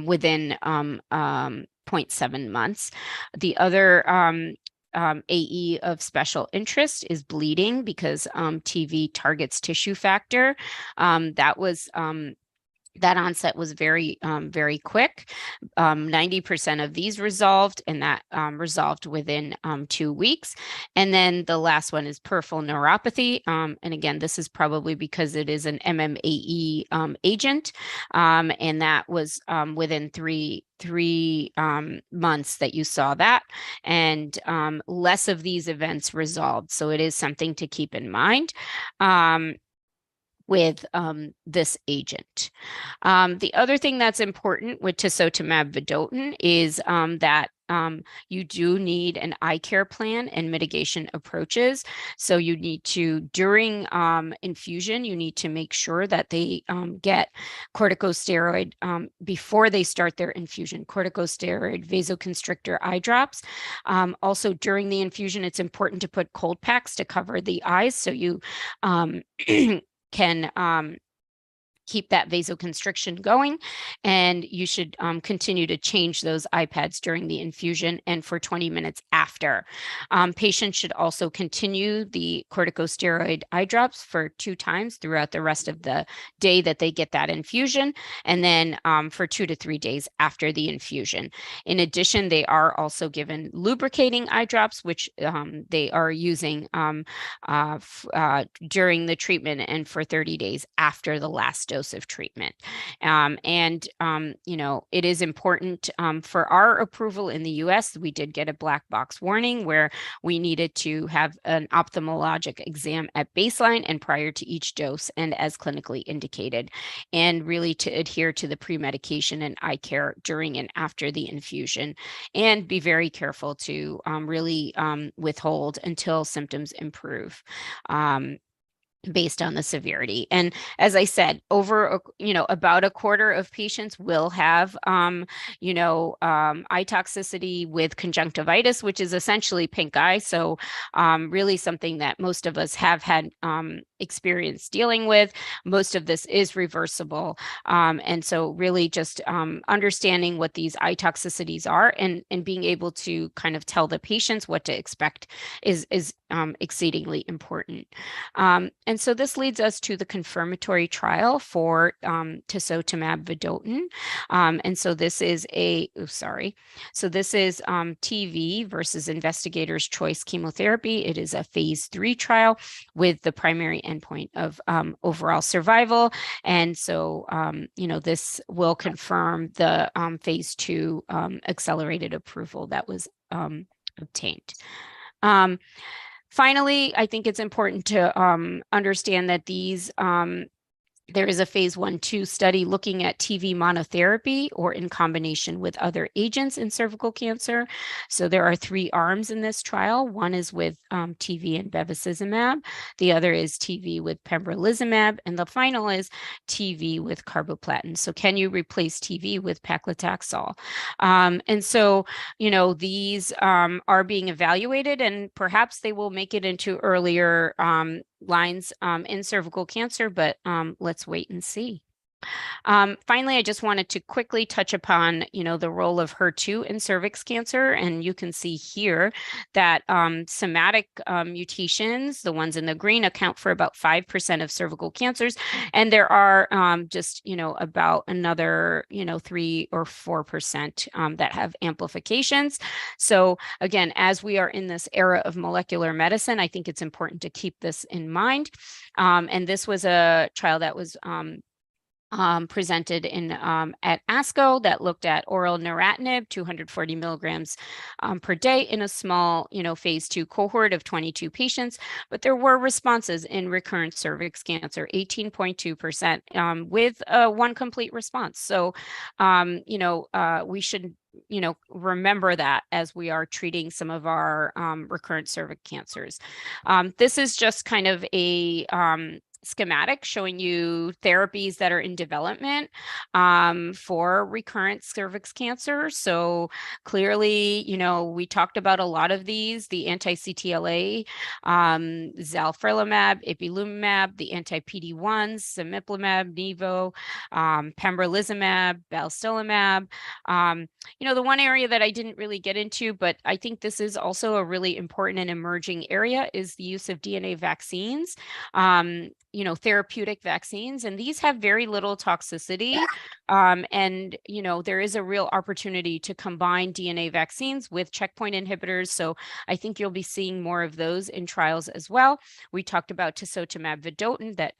within 0.7 months. The other AE of special interest is bleeding because TV targets tissue factor. That was that onset was very, very quick. 90% of these resolved, and that resolved within 2 weeks. And then the last one is peripheral neuropathy. And again, this is probably because it is an MMAE agent. And that was within three months that you saw that, and less of these events resolved. So it is something to keep in mind with this agent. The other thing that's important with tisotumab vedotin is that you do need an eye care plan and mitigation approaches. So you need to, during infusion, you need to make sure that they get corticosteroid before they start their infusion, corticosteroid vasoconstrictor eye drops. Also during the infusion, it's important to put cold packs to cover the eyes, so you can keep that vasoconstriction going, and you should continue to change those eye pads during the infusion and for 20 minutes after. Patients should also continue the corticosteroid eye drops for 2 times throughout the rest of the day that they get that infusion, and then for 2 to 3 days after the infusion. In addition, they are also given lubricating eye drops, which they are using during the treatment and for 30 days after the last dose of treatment. It is important for our approval in the US. We did get a black box warning where we needed to have an ophthalmologic exam at baseline and prior to each dose and as clinically indicated, and really to adhere to the pre-medication and eye care during and after the infusion, and be very careful to really withhold until symptoms improve. Based on the severity. And as I said, about a quarter of patients will have, eye toxicity with conjunctivitis, which is essentially pink eye. So really something that most of us have had experience dealing with. Most of this is reversible. And so really just understanding what these eye toxicities are and being able to kind of tell the patients what to expect is exceedingly important. And so this leads us to the confirmatory trial for tisotumab vedotin. And so this is TV versus investigator's choice chemotherapy. It is a phase 3 trial with the primary endpoint of overall survival. And so, this will confirm the phase 2 accelerated approval that was obtained. Finally, I think it's important to understand that there is a phase 1/2 study looking at TV monotherapy or in combination with other agents in cervical cancer. So there are 3 arms in this trial. One is with TV and bevacizumab. The other is TV with pembrolizumab. And the final is TV with carboplatin. So can you replace TV with paclitaxel? And so, these are being evaluated, and perhaps they will make it into earlier lines in cervical cancer, but let's wait and see. Finally, I just wanted to quickly touch upon, the role of HER2 in cervix cancer. And you can see here that somatic mutations, the ones in the green, account for about 5% of cervical cancers. And there are about another, 3 or 4% that have amplifications. So again, as we are in this era of molecular medicine, I think it's important to keep this in mind. And this was a trial that was presented at ASCO that looked at oral neratinib, 240 milligrams per day in a small, phase 2 cohort of 22 patients. But there were responses in recurrent cervix cancer, 18.2% with 1 complete response. So, we should remember that as we are treating some of our recurrent cervix cancers. This is just kind of a schematic showing you therapies that are in development for recurrent cervix cancer. So clearly, we talked about a lot of these, the anti-CTLA, zalferlimab, ipilimumab, the anti-PD-1s, cemiplimab, nivo, pembrolizumab, balstilimab. The one area that I didn't really get into, but I think this is also a really important and emerging area, is the use of DNA vaccines. therapeutic vaccines, and these have very little toxicity. And, there is a real opportunity to combine DNA vaccines with checkpoint inhibitors. So I think you'll be seeing more of those in trials as well. We talked about tisotumab vedotin that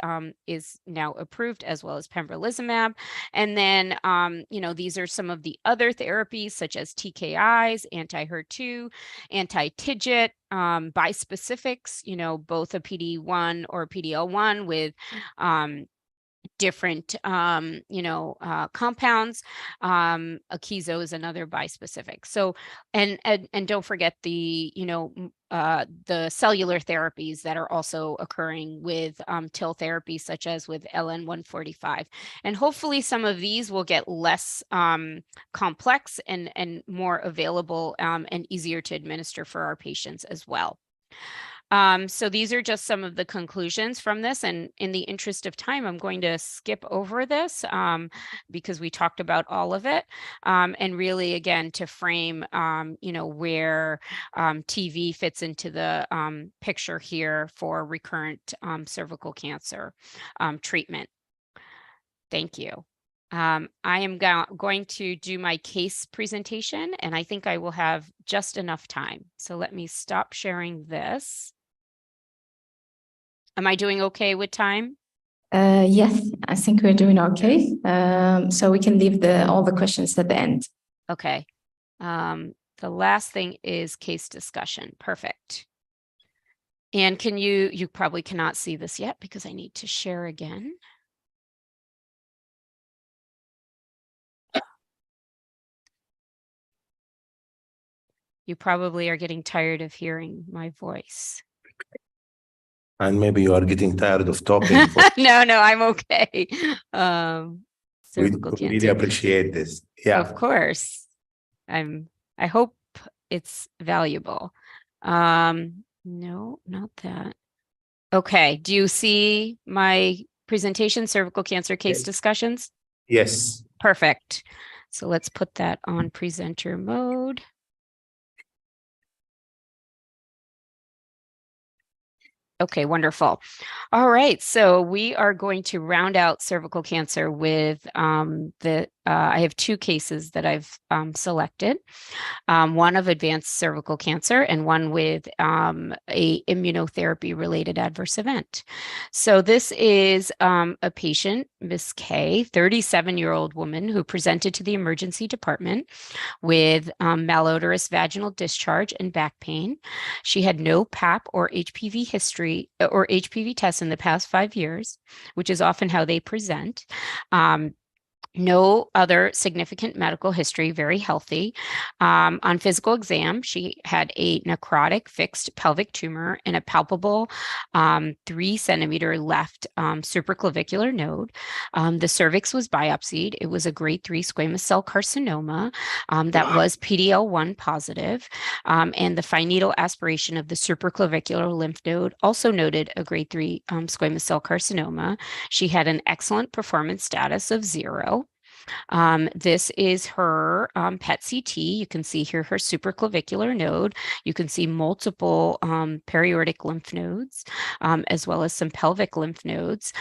is now approved, as well as pembrolizumab. And then, these are some of the other therapies such as TKIs, anti-HER2, anti-TIGIT, bispecifics, both a PD-1 or PD-L1 with different compounds. Akeso is another bispecific. So and don't forget the the cellular therapies that are also occurring with TIL therapies, such as with LN-145. And hopefully some of these will get less complex and more available and easier to administer for our patients as well. So these are just some of the conclusions from this. And in the interest of time, I'm going to skip over this because we talked about all of it. And really, again, to frame, where TV fits into the picture here for recurrent cervical cancer treatment. Thank you. I am going to do my case presentation, and I think I will have just enough time. So let me stop sharing this. Am I doing okay with time? Yes, I think we're doing okay. So we can leave all the questions at the end. Okay. The last thing is case discussion. Perfect. And you probably cannot see this yet because I need to share again. You probably are getting tired of hearing my voice. And maybe you are getting tired of talking. No, I'm okay. We really appreciate this. Yeah. Of course. I hope it's valuable. No, not that. Okay. Do you see my presentation, cervical cancer case discussions? Yes. Perfect. So let's put that on presenter mode. Okay, wonderful. All right, so we are going to round out cervical cancer with I have two cases that I've selected, one of advanced cervical cancer and one with a immunotherapy related adverse event. So this is a patient, Miss K, 37-year-old woman who presented to the emergency department with malodorous vaginal discharge and back pain. She had no PAP or HPV history or HPV tests in the past 5 years, which is often how they present. No other significant medical history, very healthy. On physical exam, she had a necrotic fixed pelvic tumor and a palpable 3-centimeter left supraclavicular node. The cervix was biopsied. It was a grade 3 squamous cell carcinoma that was PD-L1 positive. And the fine needle aspiration of the supraclavicular lymph node also noted a grade 3 squamous cell carcinoma. She had an excellent performance status of 0. This is her PET CT. You can see here her supraclavicular node. You can see multiple periaortic lymph nodes, as well as some pelvic lymph nodes.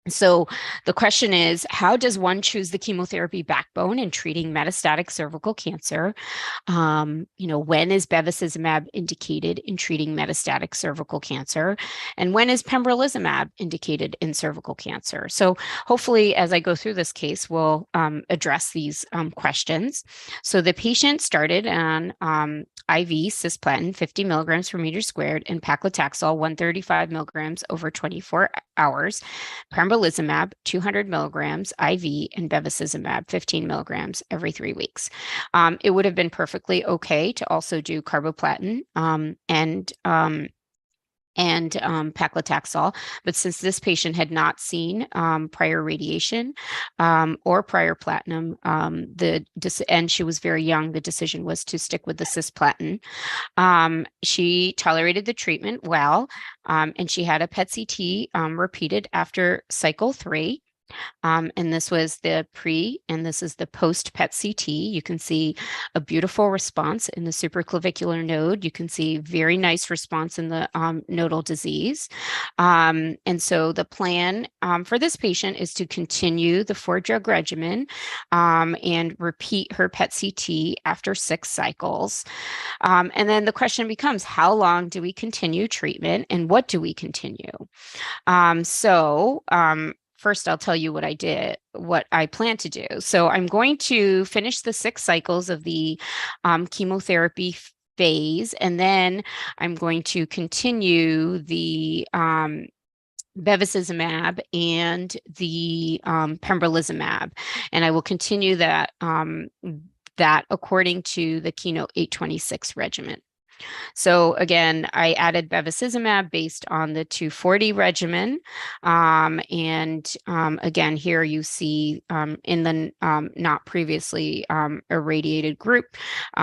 So the question is, how does one choose the chemotherapy backbone in treating metastatic cervical cancer? When is bevacizumab indicated in treating metastatic cervical cancer? And when is pembrolizumab indicated in cervical cancer? So hopefully, as I go through this case, we'll address these questions. So the patient started on IV cisplatin, 50 milligrams per meter squared, and paclitaxel, 135 milligrams over 24 hours. Pembrolizumab, 200 milligrams IV, and bevacizumab, 15 milligrams every 3 weeks. It would have been perfectly okay to also do carboplatin and paclitaxel. But since this patient had not seen prior radiation or prior platinum, and she was very young, the decision was to stick with the cisplatin. She tolerated the treatment well, and she had a PET CT repeated after cycle 3. And this was the pre, and this is the post PET CT. You can see a beautiful response in the supraclavicular node. You can see very nice response in the nodal disease. And so the plan for this patient is to continue the 4-drug regimen and repeat her PET CT after 6 cycles. And then the question becomes, how long do we continue treatment and what do we continue? First, I'll tell you what I plan to do. So I'm going to finish the 6 cycles of the chemotherapy phase, and then I'm going to continue the bevacizumab and the pembrolizumab, and I will continue that according to the Keynote 826 regimen. So again, I added bevacizumab based on the 240 regimen. Again, here you see in the not previously irradiated group,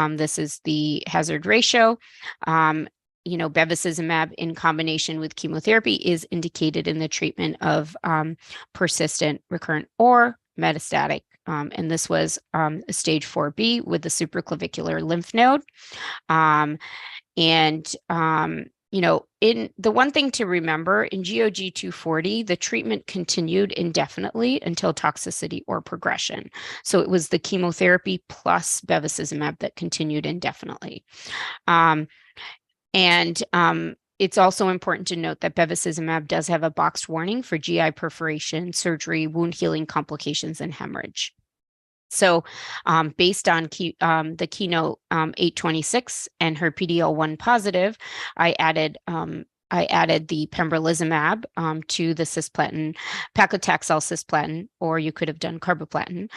this is the hazard ratio. Bevacizumab in combination with chemotherapy is indicated in the treatment of persistent, recurrent, or metastatic. And this was a stage 4B with the supraclavicular lymph node. In the one thing to remember in GOG 240, the treatment continued indefinitely until toxicity or progression. So it was the chemotherapy plus bevacizumab that continued indefinitely. It's also important to note that bevacizumab does have a boxed warning for GI perforation, surgery, wound healing complications, and hemorrhage. So based on the Keynote 826 and her PD-L1 positive, I added the pembrolizumab to the cisplatin, paclitaxel cisplatin, or you could have done carboplatin,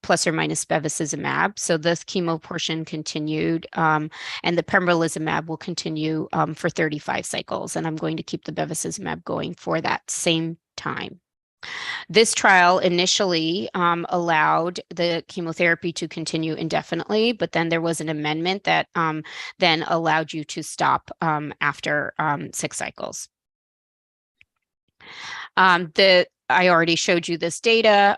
plus or minus bevacizumab. So this chemo portion continued, and the pembrolizumab will continue for 35 cycles, and I'm going to keep the bevacizumab going for that same time. This trial initially allowed the chemotherapy to continue indefinitely, but then there was an amendment that then allowed you to stop after 6 cycles. I already showed you this data,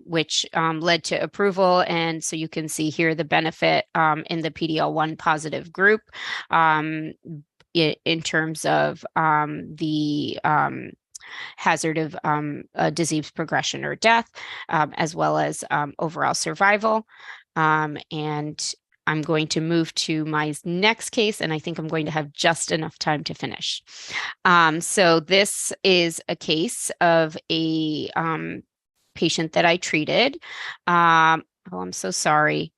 which led to approval. And so you can see here the benefit in the PD-L1 positive group in terms of the hazard of disease progression or death, as well as overall survival. And I'm going to move to my next case, and I think I'm going to have just enough time to finish. So this is a case of a patient that I treated. Oh, I'm so sorry.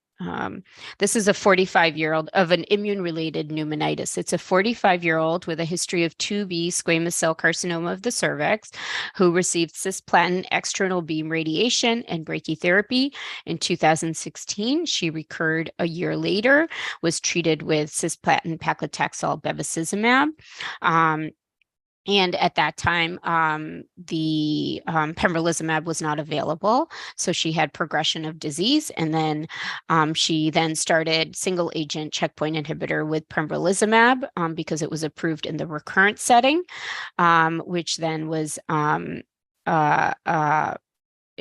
This is a 45-year-old of an immune-related pneumonitis. It's a 45-year-old with a history of 2B squamous cell carcinoma of the cervix who received cisplatin external beam radiation and brachytherapy in 2016. She recurred a year later, was treated with cisplatin paclitaxel bevacizumab. And at that time, the pembrolizumab was not available. So she had progression of disease. And then she then started single agent checkpoint inhibitor with pembrolizumab because it was approved in the recurrent setting, which then was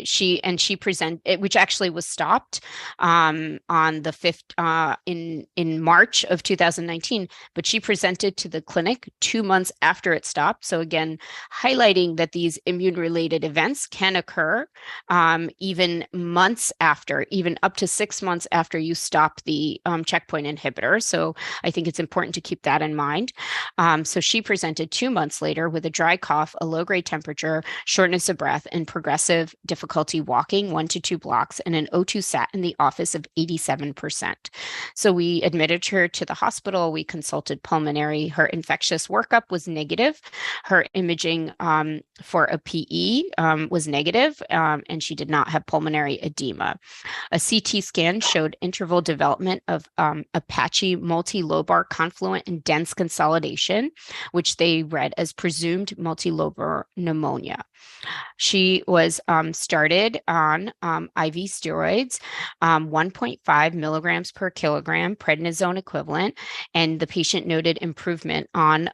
she presented, which actually was stopped on the 5th in March of 2019, but she presented to the clinic 2 months after it stopped. So again, highlighting that these immune-related events can occur even months after, even up to 6 months after you stop the checkpoint inhibitor. So I think it's important to keep that in mind. So she presented 2 months later with a dry cough, a low-grade temperature, shortness of breath, and progressive difficulty walking 1 to 2 blocks, and an O2 sat in the office of 87%. So we admitted her to the hospital. We consulted pulmonary. Her infectious workup was negative. Her imaging for a PE was negative, and she did not have pulmonary edema. A CT scan showed interval development of Apache multilobar confluent and dense consolidation, which they read as presumed multilobar pneumonia. She was started on IV steroids, 1.5 milligrams per kilogram, prednisone equivalent, and the patient noted improvement on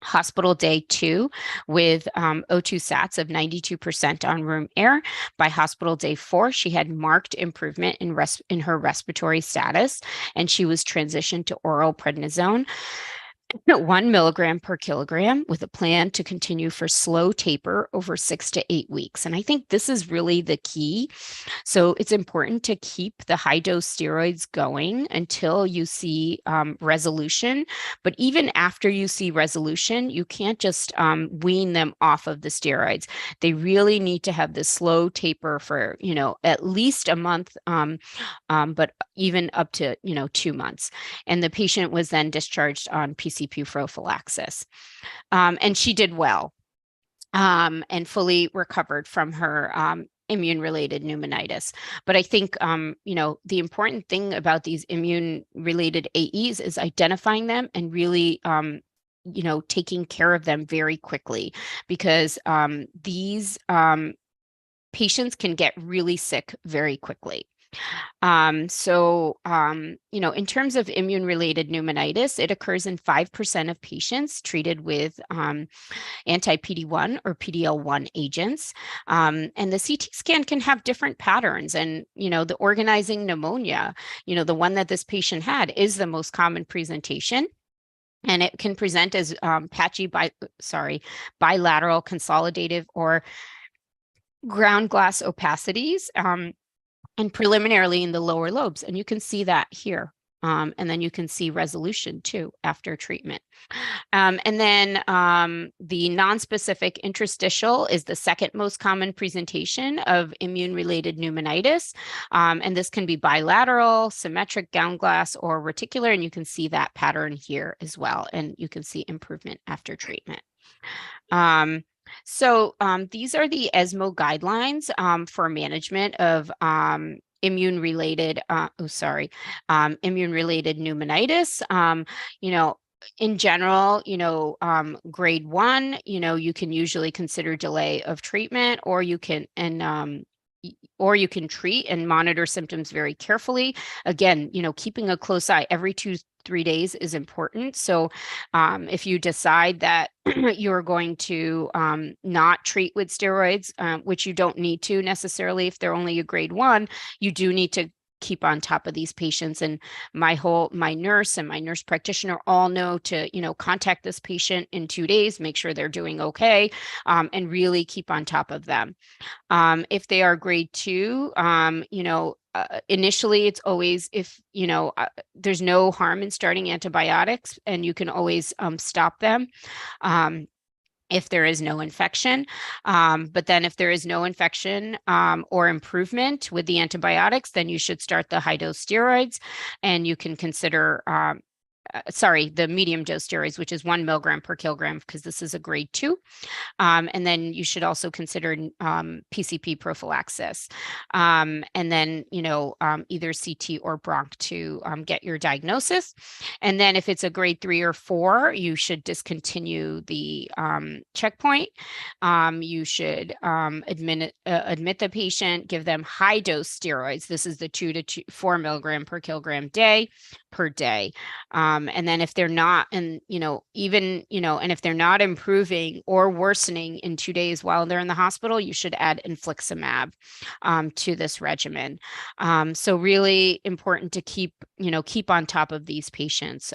Hospital day 2 with O2 sats of 92% on room air. By hospital day 4, she had marked improvement in her respiratory status, and she was transitioned to oral prednisone. 1 milligram per kilogram with a plan to continue for slow taper over 6 to 8 weeks. And I think this is really the key. So it's important to keep the high dose steroids going until you see resolution. But even after you see resolution, you can't just wean them off of the steroids. They really need to have this slow taper for, at least a month, but even up to, 2 months. And the patient was then discharged on PCP prophylaxis. And she did well and fully recovered from her immune-related pneumonitis. But I think, the important thing about these immune-related AEs is identifying them and really, taking care of them very quickly, because these patients can get really sick very quickly. In terms of immune-related pneumonitis, it occurs in 5% of patients treated with anti-PD-1 or PD-L1 agents. And the CT scan can have different patterns. And, the organizing pneumonia, the one that this patient had, is the most common presentation. And it can present as patchy bilateral consolidative or ground glass opacities. And preliminarily in the lower lobes. And you can see that here. And then you can see resolution too after treatment. And then the nonspecific interstitial is the second most common presentation of immune-related pneumonitis. And this can be bilateral, symmetric gown glass, or reticular. And you can see that pattern here as well. And you can see improvement after treatment. These are the ESMO guidelines for management of immune-related pneumonitis. In general, grade 1, you can usually consider delay of treatment, or you can treat and monitor symptoms very carefully. Again, keeping a close eye every 2-3 days is important. So if you decide that you're going to not treat with steroids, which you don't need to necessarily if they're only a grade 1, you do need to keep on top of these patients. And my nurse and my nurse practitioner all know to, contact this patient in 2 days, make sure they're doing okay, and really keep on top of them. If they are grade 2, initially it's always, if, there's no harm in starting antibiotics, and you can always stop them if there is no infection. But then if there is no infection or improvement with the antibiotics, then you should start the high dose steroids, and you can consider the medium dose steroids, which is 1 milligram per kilogram, because this is a grade 2. And then you should also consider PCP prophylaxis. And then, either CT or bronch to get your diagnosis. And then if it's a grade 3 or 4, you should discontinue the checkpoint. You should admit the patient, give them high dose steroids. This is the 2 to 4 milligram per kilogram per day. And then if they're not, and, and if they're not improving or worsening in 2 days while they're in the hospital, you should add infliximab to this regimen. So really important to keep on top of these patients.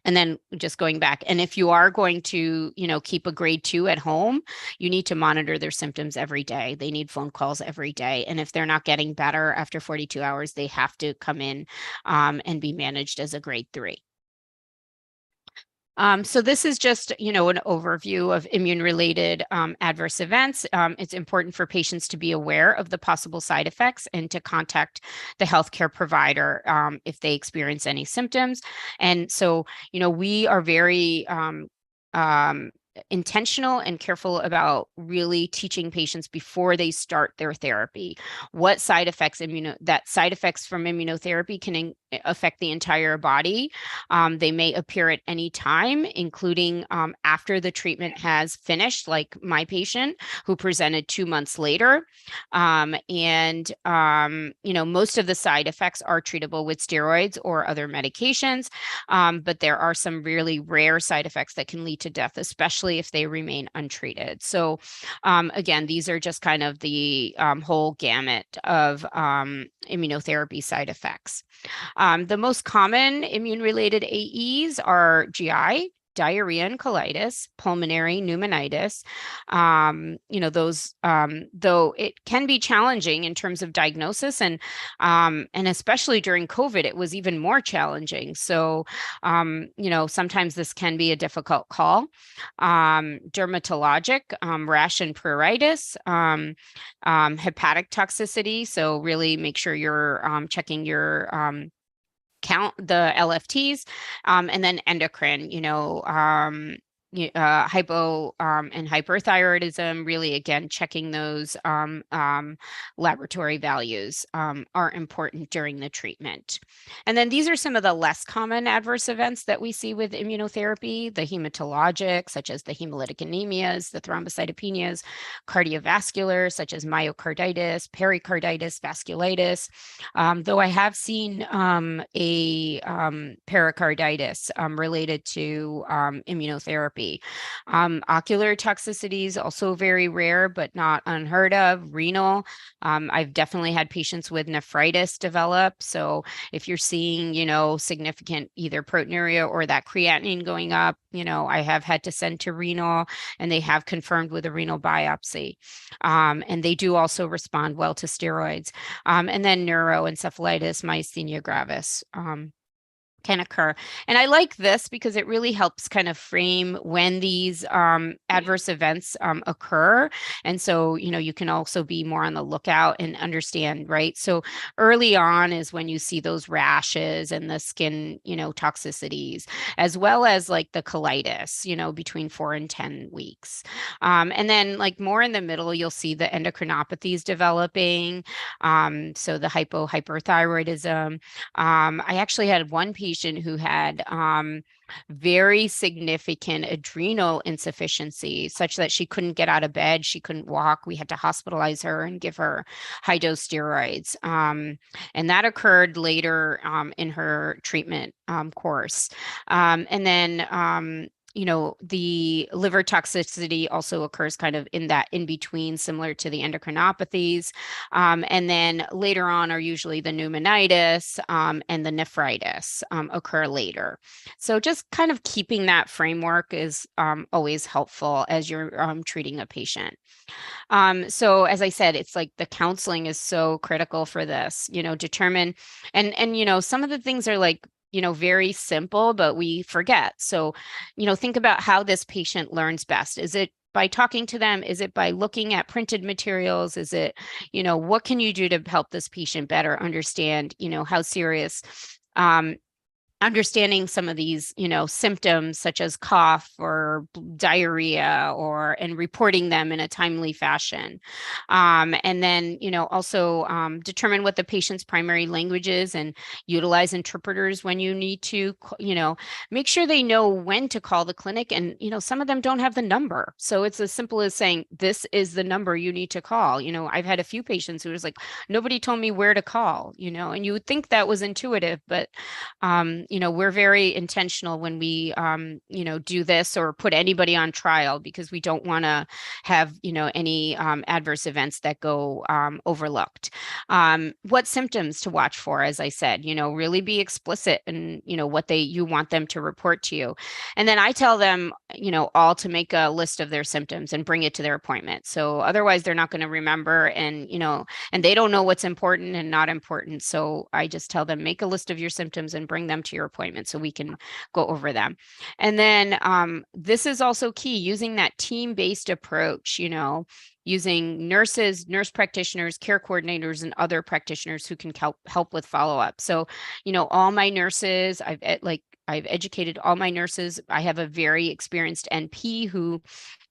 And then just going back, and if you are going to, keep a grade 2 at home, you need to monitor their symptoms every day. They need phone calls every day. And if they're not getting better after 42 hours, they have to come in and be managed as a grade 3. So this is just, an overview of immune-related adverse events. It's important for patients to be aware of the possible side effects and to contact the healthcare provider if they experience any symptoms. And so, we are very intentional and careful about really teaching patients before they start their therapy what side effects from immunotherapy can affect the entire body. They may appear at any time, including after the treatment has finished, like my patient who presented 2 months later. Most of the side effects are treatable with steroids or other medications, but there are some really rare side effects that can lead to death, especially if they remain untreated. So again, these are just kind of the whole gamut of immunotherapy side effects. The most common immune-related AEs are GI, diarrhea and colitis, pulmonary pneumonitis. Though it can be challenging in terms of diagnosis, and especially during COVID, it was even more challenging. So, sometimes this can be a difficult call. Dermatologic, rash and pruritus, hepatic toxicity. So really make sure you're checking your count, the LFTs, and then endocrine, hypo and hyperthyroidism, really, again, checking those laboratory values are important during the treatment. And then these are some of the less common adverse events that we see with immunotherapy: the hematologic, such as the hemolytic anemias, the thrombocytopenias; cardiovascular, such as myocarditis, pericarditis, vasculitis, though I have seen a pericarditis related to immunotherapy. Ocular toxicities, also very rare, but not unheard of. Renal, I've definitely had patients with nephritis develop. So if you're seeing, significant either proteinuria or that creatinine going up, I have had to send to renal, and they have confirmed with a renal biopsy. And they do also respond well to steroids. And then neuroencephalitis, myasthenia gravis can occur. And I like this because it really helps kind of frame when these adverse events occur. And so, you can also be more on the lookout and understand, right? So early on is when you see those rashes and the skin, toxicities, as well as like the colitis, between 4 and 10 weeks. And then like more in the middle, you'll see the endocrinopathies developing. So the hyperthyroidism. I actually had one patient who had very significant adrenal insufficiency, such that she couldn't get out of bed, she couldn't walk. We had to hospitalize her and give her high-dose steroids. And that occurred later in her treatment course. And then the liver toxicity also occurs kind of in that in between, similar to the endocrinopathies. And then later on are usually the pneumonitis and the nephritis occur later. So just kind of keeping that framework is always helpful as you're treating a patient. So as I said, it's like the counseling is so critical for this, determine, and some of the things are like, very simple, but we forget. So, think about how this patient learns best. Is it by talking to them? Is it by looking at printed materials? Is it, what can you do to help this patient better understand, how serious, understanding some of these, symptoms such as cough or diarrhea, and reporting them in a timely fashion. And then, also determine what the patient's primary language is and utilize interpreters when you need to, make sure they know when to call the clinic. And, some of them don't have the number. So it's as simple as saying, this is the number you need to call. I've had a few patients who was like, nobody told me where to call, and you would think that was intuitive, but we're very intentional when we, do this or put anybody on trial, because we don't want to have, any adverse events that go overlooked. What symptoms to watch for, as I said, really be explicit in, what you want them to report to you. And then I tell them, all to make a list of their symptoms and bring it to their appointment. So otherwise they're not going to remember, and, and they don't know what's important and not important. So I just tell them, make a list of your symptoms and bring them to your appointment so we can go over them. And then this is also key, using that team-based approach, using nurses, nurse practitioners, care coordinators, and other practitioners who can help with follow-up. So, all my nurses, I've educated all my nurses. I have a very experienced NP who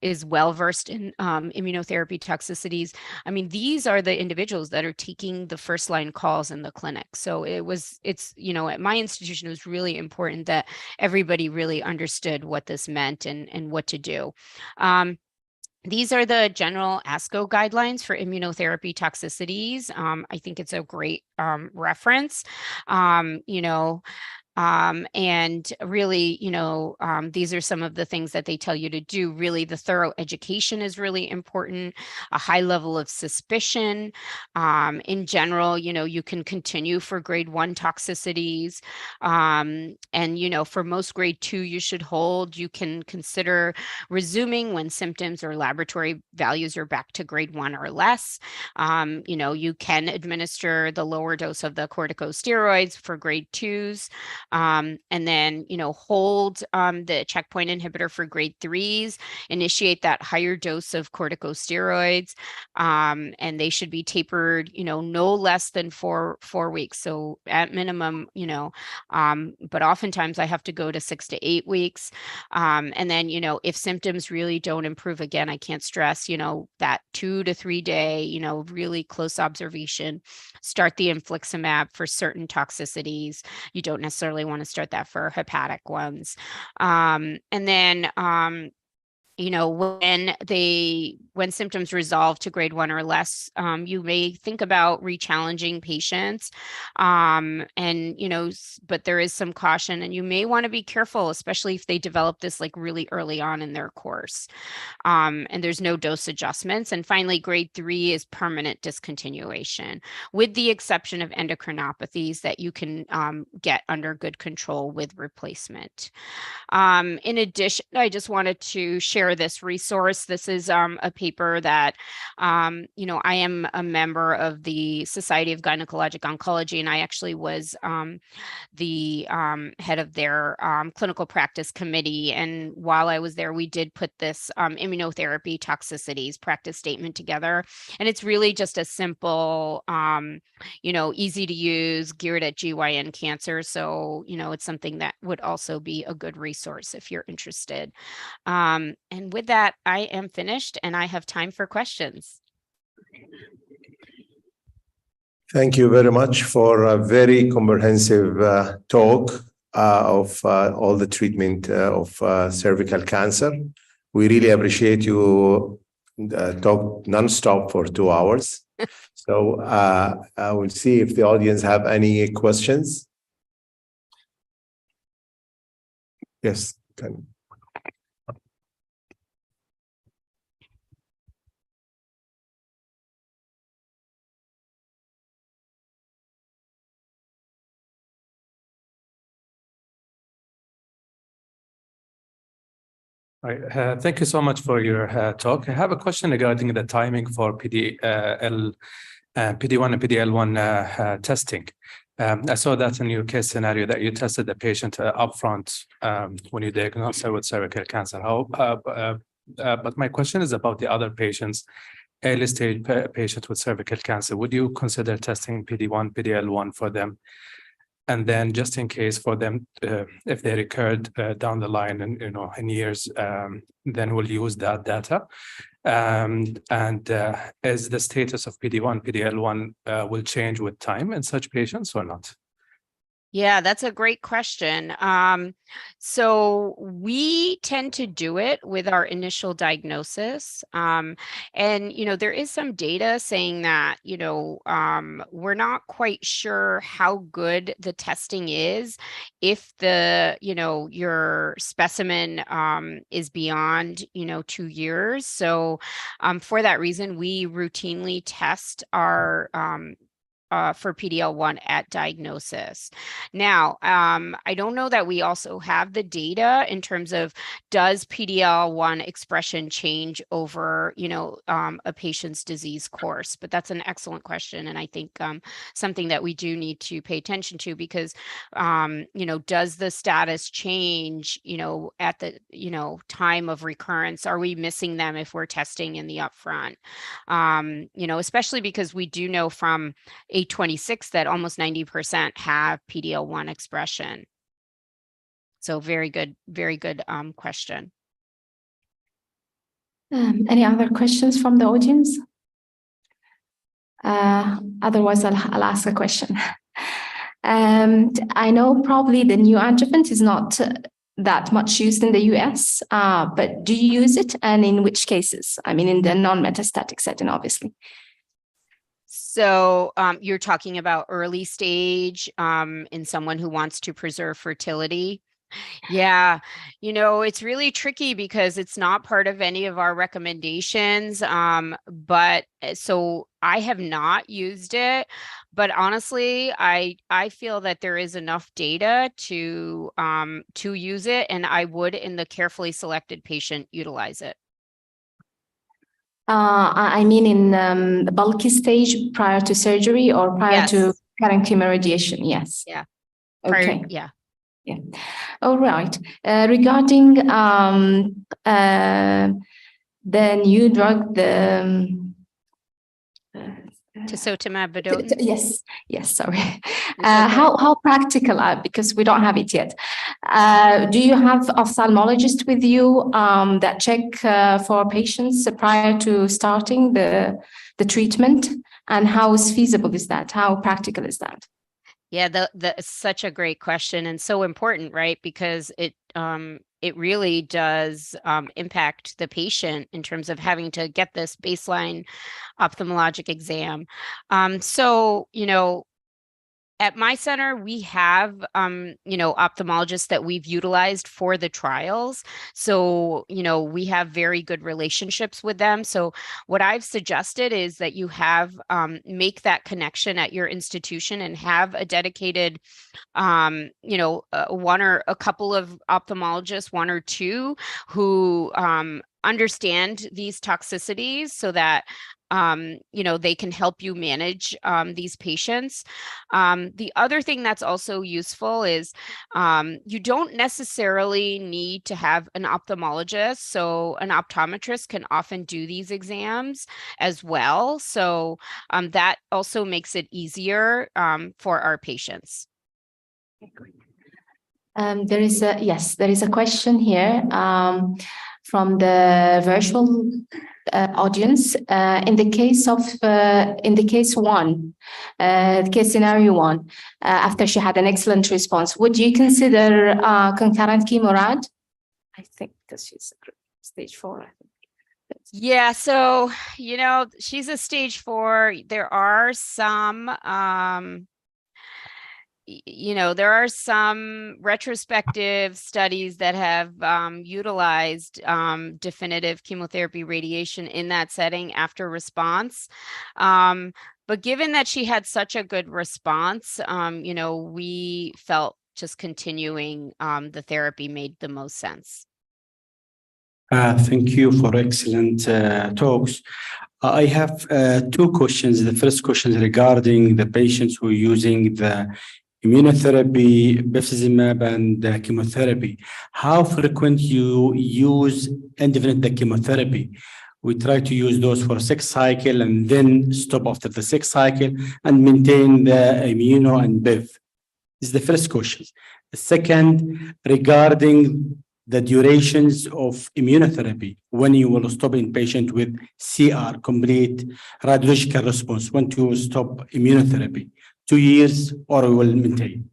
is well-versed in immunotherapy toxicities. I mean, these are the individuals that are taking the first line calls in the clinic. So it's, you know, at my institution, it was really important that everybody really understood what this meant and what to do. These are the general ASCO guidelines for immunotherapy toxicities. I think it's a great reference. You know, and really, you know, these are some of the things that they tell you to do. Really, the thorough education is really important, a high level of suspicion. In general, you know, you can continue for grade 1 toxicities. And, you know, for most grade 2, you should hold. You can consider resuming when symptoms or laboratory values are back to grade 1 or less. You know, you can administer the lower dose of the corticosteroids for grade 2s. And then, you know, hold the checkpoint inhibitor for grade 3s, initiate that higher dose of corticosteroids, and they should be tapered, you know, no less than four weeks. So at minimum, you know, but oftentimes I have to go to 6 to 8 weeks. And then, you know, if symptoms really don't improve, again, I can't stress, you know, that 2 to 3 day, you know, really close observation, start the infliximab for certain toxicities. You don't necessarily want to start that for hepatic ones. And then, you know, when symptoms resolve to grade 1 or less, you may think about re-challenging patients. And, you know, but there is some caution, and you may want to be careful, especially if they develop this like really early on in their course. And there's no dose adjustments. And finally, grade 3 is permanent discontinuation, with the exception of endocrinopathies that you can get under good control with replacement. In addition, I just wanted to share this resource. This is a paper that, you know, I am a member of the Society of Gynecologic Oncology, and I actually was the head of their clinical practice committee. And while I was there, we did put this immunotherapy toxicities practice statement together. And it's really just a simple, you know, easy to use, geared at GYN cancer. So, you know, it's something that would also be a good resource if you're interested. And with that, I am finished and I have time for questions. Thank you very much for a very comprehensive talk of all the treatment of cervical cancer. We really appreciate you talk nonstop for 2 hours. So I will see if the audience have any questions. Yes. Thank you so much for your talk. I have a question regarding the timing for PD-1 and PD-L1 testing. I saw that in your case scenario that you tested the patient upfront when you diagnosed her with cervical cancer. But my question is about the other patients, early stage patients with cervical cancer. Would you consider testing PD-1, PD-L1 for them? And then just in case for them, if they recurred down the line and, you know, in years, then we'll use that data. Is the status of PD-1, PD-L1 will change with time in such patients or not? Yeah, that's a great question. So we tend to do it with our initial diagnosis. And, you know, there is some data saying that, you know, we're not quite sure how good the testing is if the, you know, your specimen is beyond, you know, 2 years. So for that reason, we routinely test our for PD-L1 at diagnosis. Now, I don't know that we also have the data in terms of does PD-L1 expression change over, you know, a patient's disease course, but that's an excellent question. And I think something that we do need to pay attention to because, you know, does the status change, you know, at the, you know, time of recurrence? Are we missing them if we're testing in the upfront? You know, especially because we do know from 826 that almost 90% have PD-L1 expression. So very good question. Any other questions from the audience? Otherwise, I'll ask a question. I know probably the neoadjuvant is not that much used in the US, but do you use it, and in which cases? I mean, in the non-metastatic setting, obviously. So you're talking about early stage in someone who wants to preserve fertility. Yeah, it's really tricky because it's not part of any of our recommendations. But so I have not used it, but honestly, I feel that there is enough data to use it, and I would, in the carefully selected patient, utilize it. I mean, in the bulky stage prior to surgery or prior to current chemoradiation. Yes. Yeah. Okay. Yeah. Yeah. All right. Regarding the new drug, the tisotumab vedotin. Yes. Sorry. How practical? Because we don't have it yet. Do you have ophthalmologist with you that check for patients prior to starting the treatment? And how feasible is that? How practical is that? Yeah, such a great question, and so important, right? Because it really does impact the patient in terms of having to get this baseline ophthalmologic exam. So, at my center, we have, ophthalmologists that we've utilized for the trials. So, we have very good relationships with them. So what I've suggested is that you have, make that connection at your institution and have a dedicated, one or a couple of ophthalmologists, one or two, who understand these toxicities so that they can help you manage these patients. The other thing that's also useful is you don't necessarily need to have an ophthalmologist. So an optometrist can often do these exams as well. So that also makes it easier for our patients. There is a question here from the virtual audience. In the case scenario one, after she had an excellent response, would you consider concurrent chemorad? I think because she's stage 4. I think. Yeah, so she's a stage 4. There are some there are some retrospective studies that have utilized definitive chemotherapy radiation in that setting after response. But given that she had such a good response, we felt just continuing the therapy made the most sense. Thank you for excellent talks. I have 2 questions. The first question is regarding the patients who are using the immunotherapy, bevacizumab, and the chemotherapy. How frequent you use independent the chemotherapy? We try to use those for 6 cycle and then stop after the 6th cycle and maintain the immuno and bev. This is the first question. The second, regarding the durations of immunotherapy, when you will stop in patient with CR, complete radiological response, when to stop immunotherapy, 2 years or we will maintain?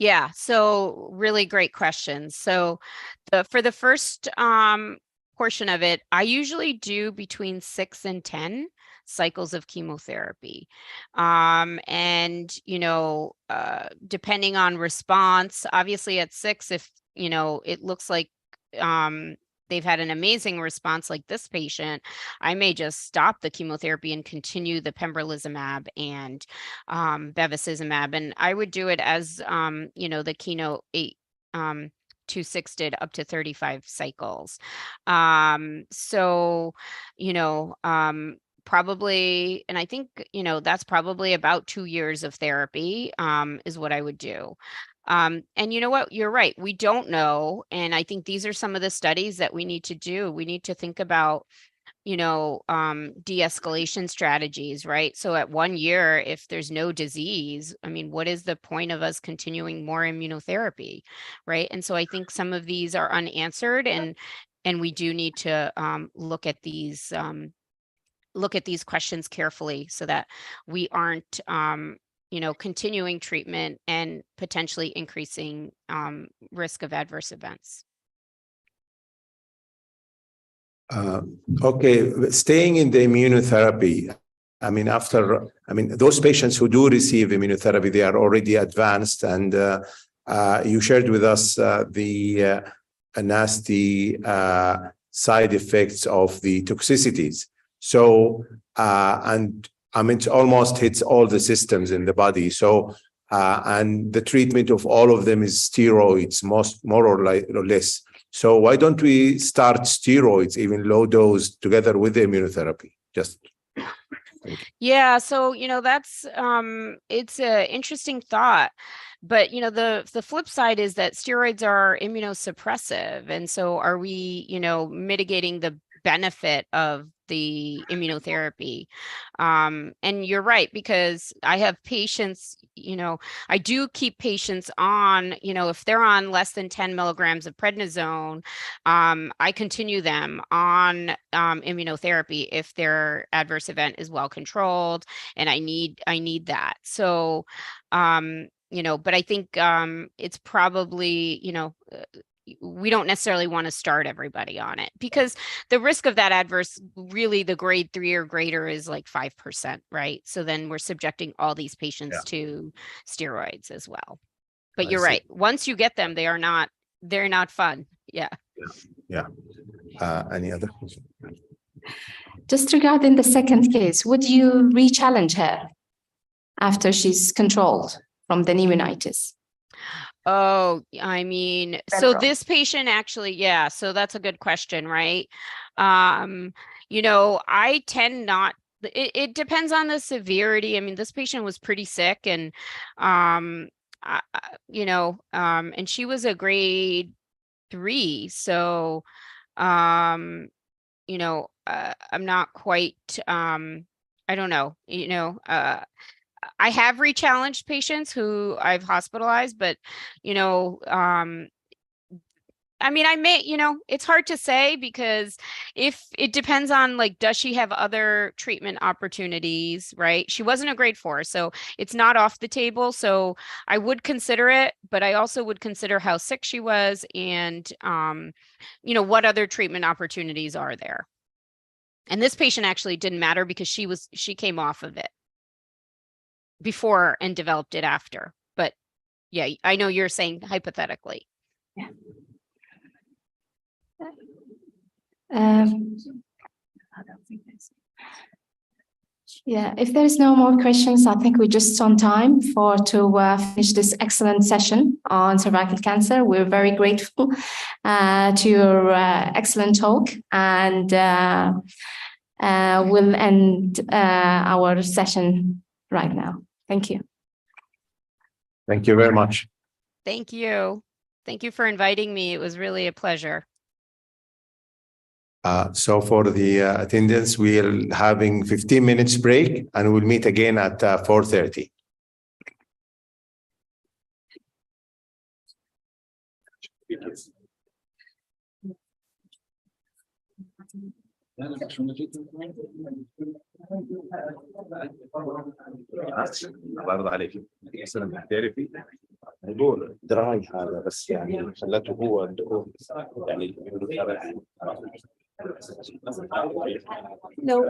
Yeah, so really great questions. So for the first portion of it, I usually do between 6 and 10 cycles of chemotherapy. And, depending on response, obviously at 6, if, it looks like they've had an amazing response like this patient, I may just stop the chemotherapy and continue the pembrolizumab and bevacizumab. And I would do it as, the Keynote 826 did, up to 35 cycles. Probably, and I think, that's probably about 2 years of therapy is what I would do. And you know what, you're right, we don't know. And I think these are some of the studies that we need to do. We need to think about de-escalation strategies, right? So at 1 year, if there's no disease, I mean, what is the point of us continuing more immunotherapy, right? And so I think some of these are unanswered, and we do need to look at these questions carefully so that we aren't continuing treatment and potentially increasing risk of adverse events. Okay, staying in the immunotherapy, those patients who do receive immunotherapy, they are already advanced, and you shared with us the nasty side effects of the toxicities. So, it almost hits all the systems in the body. So, and the treatment of all of them is steroids, more or less. So why don't we start steroids, even low dose, together with the immunotherapy? Yeah, so that's it's an interesting thought, but the flip side is that steroids are immunosuppressive, and so are we mitigating the benefit of the immunotherapy? And you're right, because I have patients, I do keep patients on, if they're on less than 10 milligrams of prednisone, I continue them on immunotherapy if their adverse event is well controlled, and I need that. So, but I think it's probably, we don't necessarily want to start everybody on it, because the risk of that adverse, really the grade 3 or greater, is like 5%, right? So then we're subjecting all these patients to steroids as well. But you're right. Once you get them, they're not fun. Yeah. Any other questions? Just regarding the second case, would you re-challenge her after she's controlled from the pneumonitis? Oh, I mean, so this patient actually, yeah, so that's a good question, right? I tend not, it depends on the severity. I mean, this patient was pretty sick, and, and she was a grade 3. So, I'm not quite, I don't know, I have re-challenged patients who I've hospitalized, but, I may, it's hard to say, because if it depends on, like, does she have other treatment opportunities, right? She wasn't a grade 4, so it's not off the table. So I would consider it, but I also would consider how sick she was, and, what other treatment opportunities are there. And this patient actually didn't matter, because she came off of it before and developed it after. But yeah, I know you're saying hypothetically. Yeah. If there's no more questions, I think we're just on time to finish this excellent session on cervical cancer. We're very grateful to your excellent talk, and we'll end our session right now. Thank you. Thank you very much. Thank you. Thank you for inviting me. It was really a pleasure. So for the attendance, we're having 15 minutes break, and we'll meet again at 4:30. بعرض عليك مثلا تعرفي موضوع دراي هذا، بس يعني خلته هو يعني لو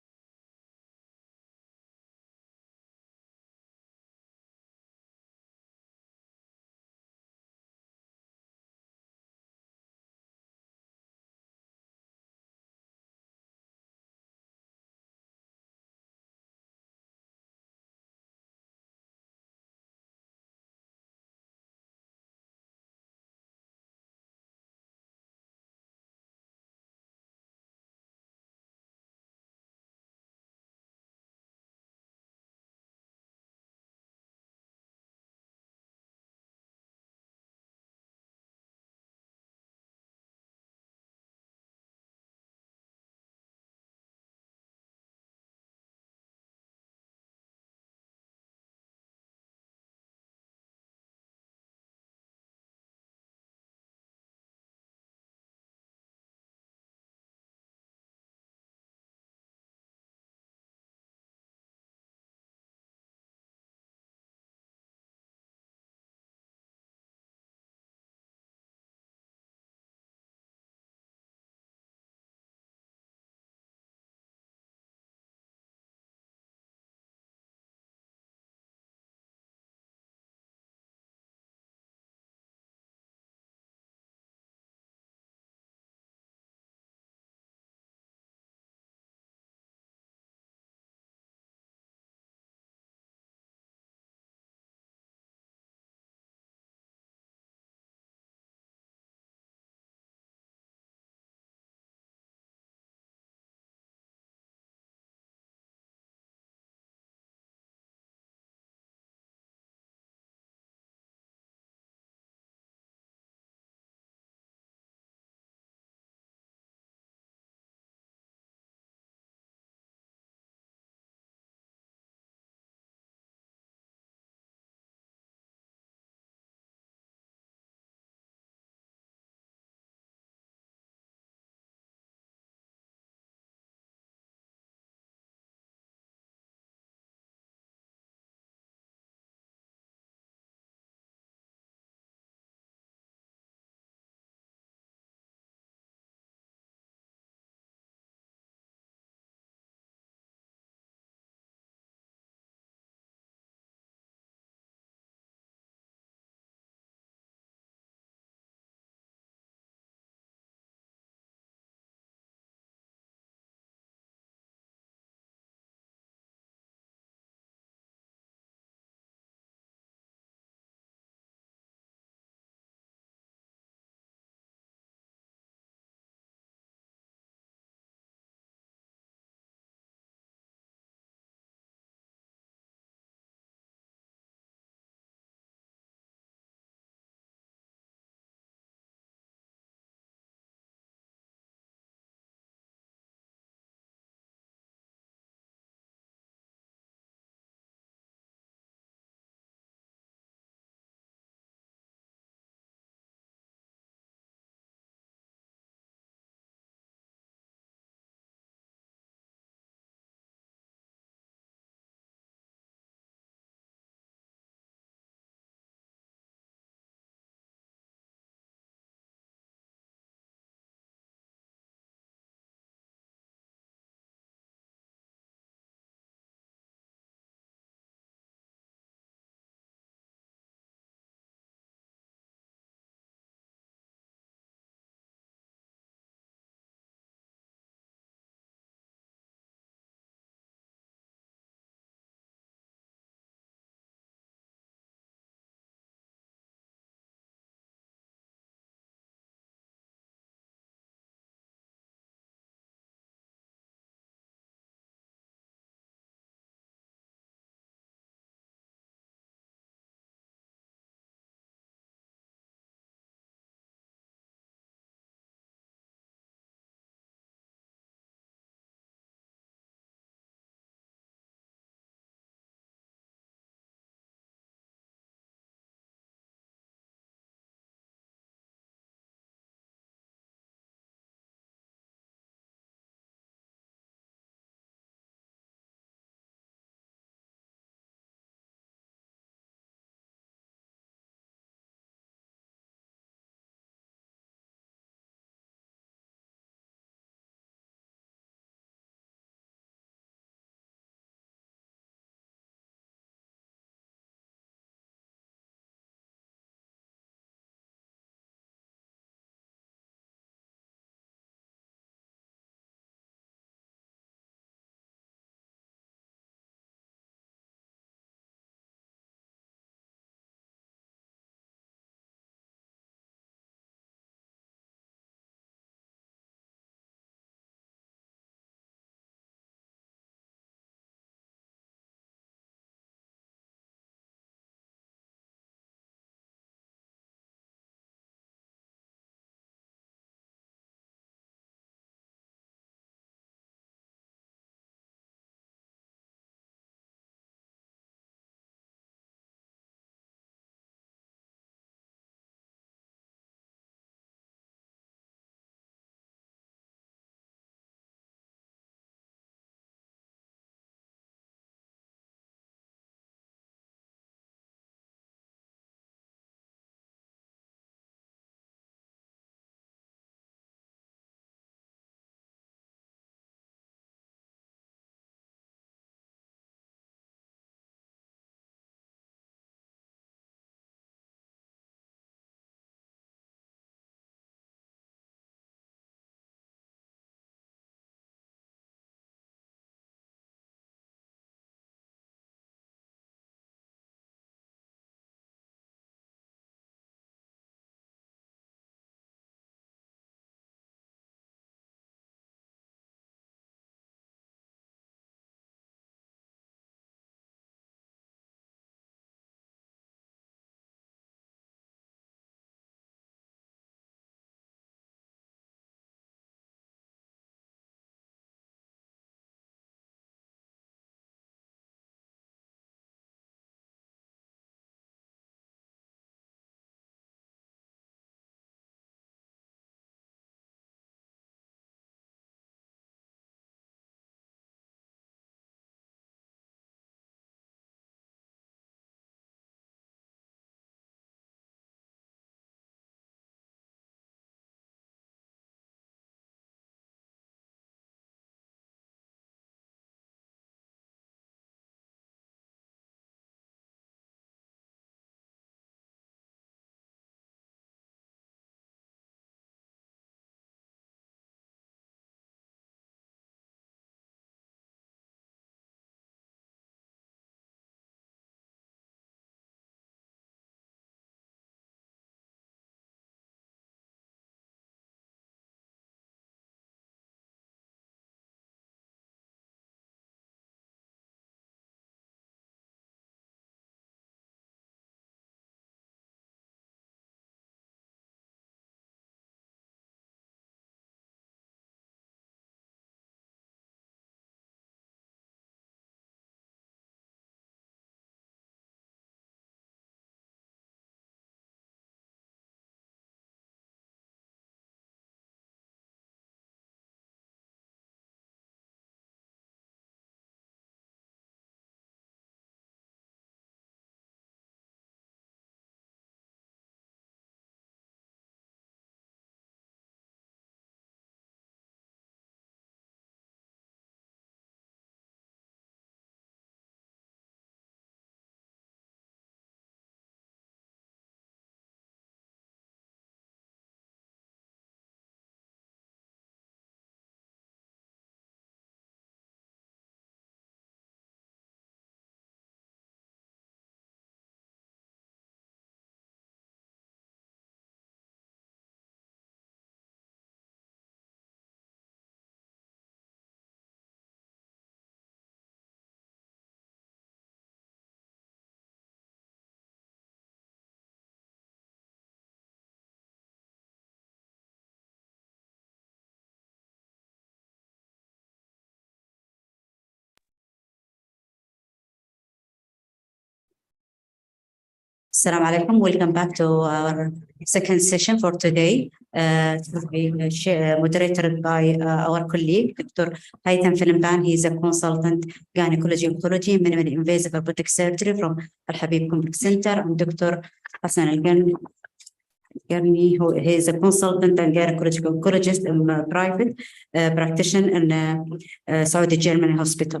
Assalamu alaikum. Welcome back to our second session for today. It will be moderated by our colleague, Dr. Haytham Filimban. He is a consultant gynecology oncology, minimally invasive robotic surgery from Al Habib Complex Center, and Dr. Hassan Al-Garni, who he is a consultant and gynecological oncologist and private practitioner in Saudi Germany Hospital.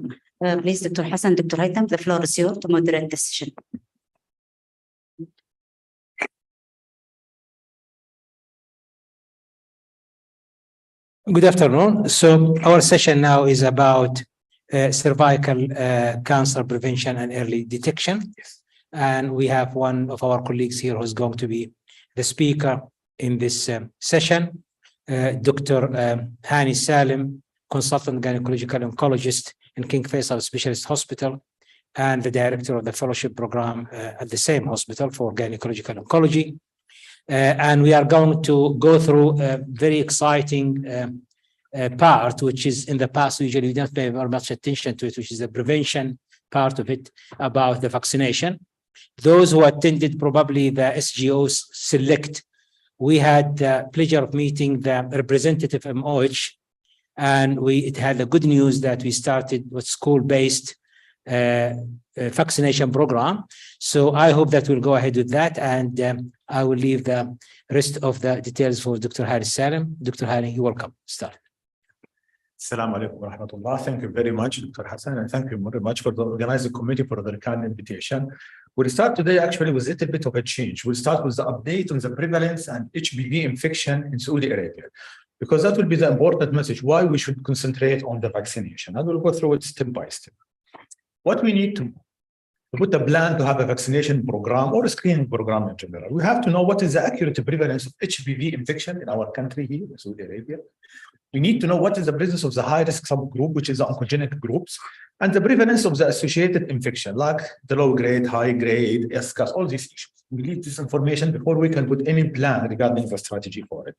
Please, Dr. Hassan, Dr. Haytham, the floor is yours to moderate the session. Good afternoon. So our session now is about cervical cancer prevention and early detection. And we have one of our colleagues here who's going to be the speaker in this session, Dr. Hani Salim, consultant gynecological oncologist in King Faisal Specialist Hospital, and the director of the fellowship program at the same hospital for gynecological oncology. And we are going to go through a very exciting part, which is in the past, usually we don't pay very much attention to it, which is the prevention part of it, about the vaccination. Those who attended probably the SGOs select, we had the pleasure of meeting the representative MOH, and it had the good news that we started with school-based vaccination program. So I hope that we'll go ahead with that, and I will leave the rest of the details for Dr. Hani Salim. Dr. Hani, you're welcome. Start. Assalamu alaikum wa rahmatullah. Thank you very much, Dr. Hassan, and thank you very much for the organizing committee for the kind invitation. We'll start today actually with a little bit of a change. We'll start with the update on the prevalence and HPV infection in Saudi Arabia, because that will be the important message, why we should concentrate on the vaccination. And we'll go through it step by step. What we need to put a plan to have a vaccination program or a screening program in general. We have to know what is the accurate prevalence of HPV infection in our country here in Saudi Arabia. We need to know what is the presence of the high-risk subgroup, which is the oncogenic groups, and the prevalence of the associated infection, like the low-grade, high-grade, SCAS, all these issues. We need this information before we can put any plan regarding the strategy for it.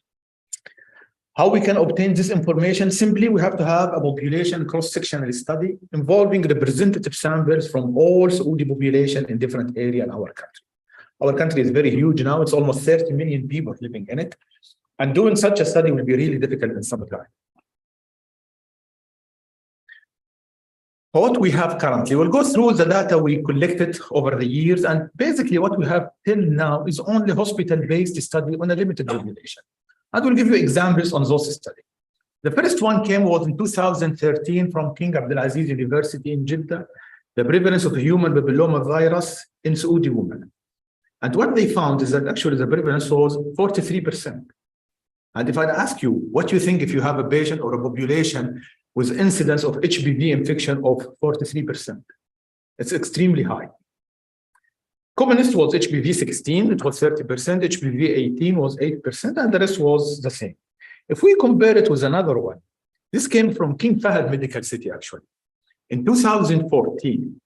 How we can obtain this information? Simply, we have to have a population cross-sectional study involving representative samples from all Saudi population in different areas in our country. Our country is very huge now. It's almost 30 million people living in it. And doing such a study will be really difficult in some time. What we have currently, we'll go through the data we collected over the years. And basically what we have till now is only hospital-based study on a limited population. I will give you examples on those studies. The first one was in 2013 from King Abdulaziz University in Jeddah, the prevalence of human papilloma virus in Saudi women. And what they found is that actually the prevalence was 43%. And if I ask you, what you think if you have a patient or a population with incidence of HPV infection of 43%? It's extremely high. Commonest was HPV 16, it was 30%, HPV 18 was 8%, and the rest was the same. If we compare it with another one, this came from King Fahd Medical City actually, in 2014.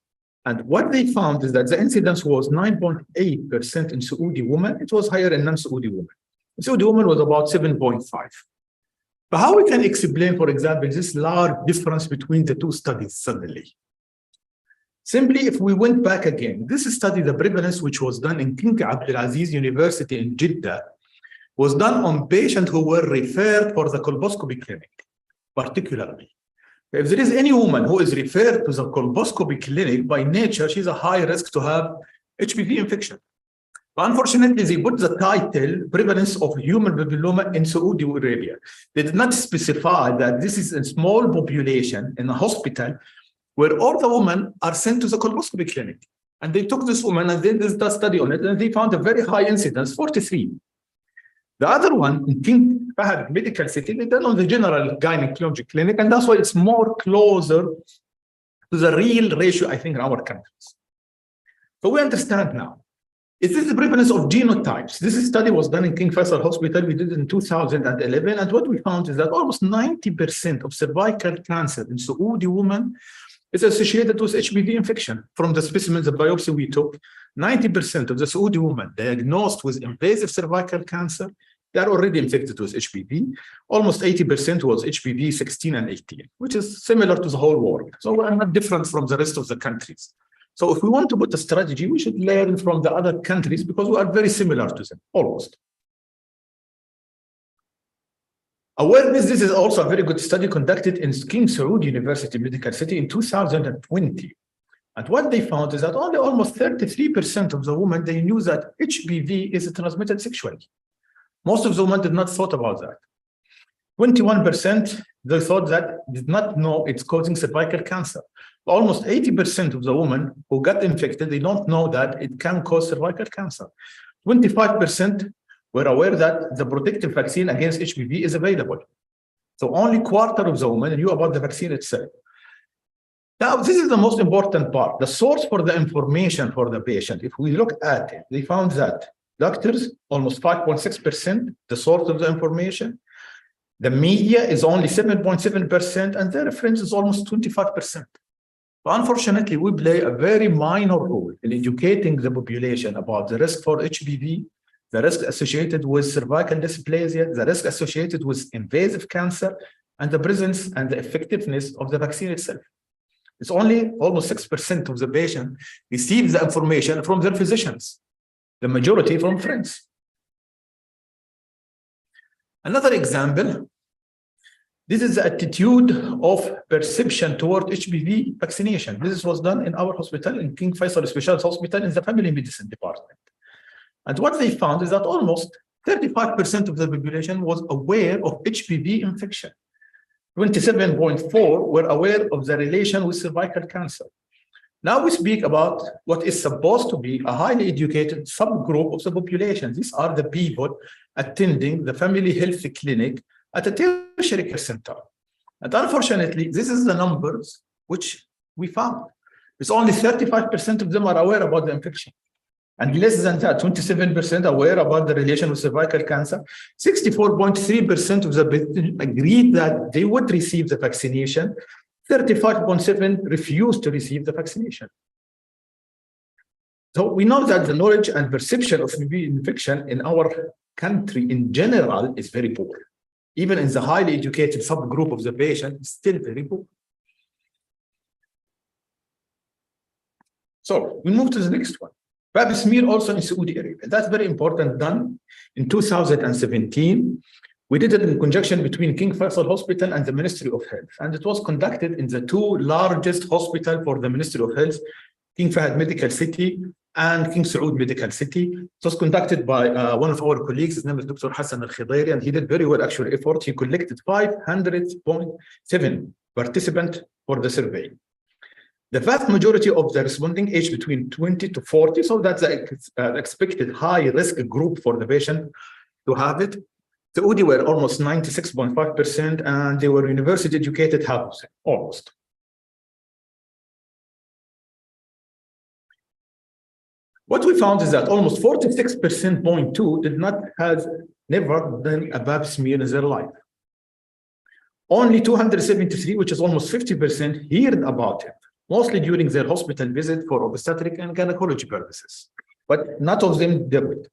And what they found is that the incidence was 9.8% in Saudi women. It was higher in non-Saudi women. Saudi women was about 7.5. But how we can explain, for example, this large difference between the two studies suddenly? Simply, if we went back again, this study, the prevalence which was done in King Abdulaziz University in Jeddah, was done on patients who were referred for the colposcopy clinic, particularly. If there is any woman who is referred to the colposcopy clinic, by nature, she's a high risk to have HPV infection. But unfortunately, they put the title, prevalence of human papilloma in Saudi Arabia. They did not specify that this is a small population in a hospital where all the women are sent to the colposcopy clinic. And they took this woman and they did a study on it, and they found a very high incidence, 43. The other one, in King Fahd Medical City, they done on the general gynecology clinic, and that's why it's more closer to the real ratio, I think, in our countries. So we understand now. Is this the prevalence of genotypes? This study was done in King Faisal Hospital. We did it in 2011. And what we found is that almost 90% of cervical cancer in Saudi women is associated with HPV infection. From the specimens, the biopsy we took, 90% of the Saudi women diagnosed with invasive cervical cancer, they are already infected with HPV. Almost 80% was HPV 16 and 18, which is similar to the whole world. So we're not different from the rest of the countries. So if we want to put a strategy, we should learn from the other countries because we are very similar to them, almost. Awareness, this is also a very good study conducted in King Saud University Medical City in 2020. And what they found is that only almost 33% of the women, they knew that HPV is transmitted sexually. Most of the women did not thought about that. 21%, they thought that did not know it's causing cervical cancer. Almost 80% of the women who got infected, they don't know that it can cause cervical cancer. 25% were aware that the protective vaccine against HPV is available. So only quarter of the women knew about the vaccine itself. Now, this is the most important part, the source for the information for the patient. If we look at it, they found that doctors, almost 5.6%, the source of the information. The media is only 7.7%, and their friends is almost 25%. But unfortunately, we play a very minor role in educating the population about the risk for HPV, the risk associated with cervical dysplasia, the risk associated with invasive cancer, and the presence and the effectiveness of the vaccine itself. It's only almost 6% of the patient receive the information from their physicians, the majority from friends. Another example, this is the attitude of perception toward HPV vaccination. This was done in our hospital, in King Faisal Specialist Hospital, in the family medicine department. And what they found is that almost 35% of the population was aware of HPV infection. 27.4% were aware of the relation with cervical cancer. Now we speak about what is supposed to be a highly educated subgroup of the population. These are the people attending the family health clinic at a tertiary care center. And unfortunately, this is the numbers which we found. It's only 35% of them are aware about the infection. And less than that, 27% aware about the relation with cervical cancer. 64.3% of the patients agreed that they would receive the vaccination. 35.7% refused to receive the vaccination. So we know that the knowledge and perception of HPV infection in our country in general is very poor. Even in the highly educated subgroup of the patient, it's still very poor. So we move to the next one. Pap smear also in Saudi Arabia. That's very important, done in 2017. We did it in conjunction between King Faisal Hospital and the Ministry of Health. And it was conducted in the two largest hospitals for the Ministry of Health, King Fahd Medical City and King Saud Medical City. It was conducted by one of our colleagues. His name is Dr. Hassan Al-Khidairi, and he did very well actual effort. He collected 500.7 participants for the survey. The vast majority of the responding age between 20 to 40, so that's the expected high risk group for the patient to have it. The Saudi were almost 96.5%, and they were university educated, half of them, almost. What we found is that almost 46.2% did not have never done a Pap smear in their life. Only 273, which is almost 50%, heard about it, mostly during their hospital visit for obstetric and gynecology purposes. But not of them did it.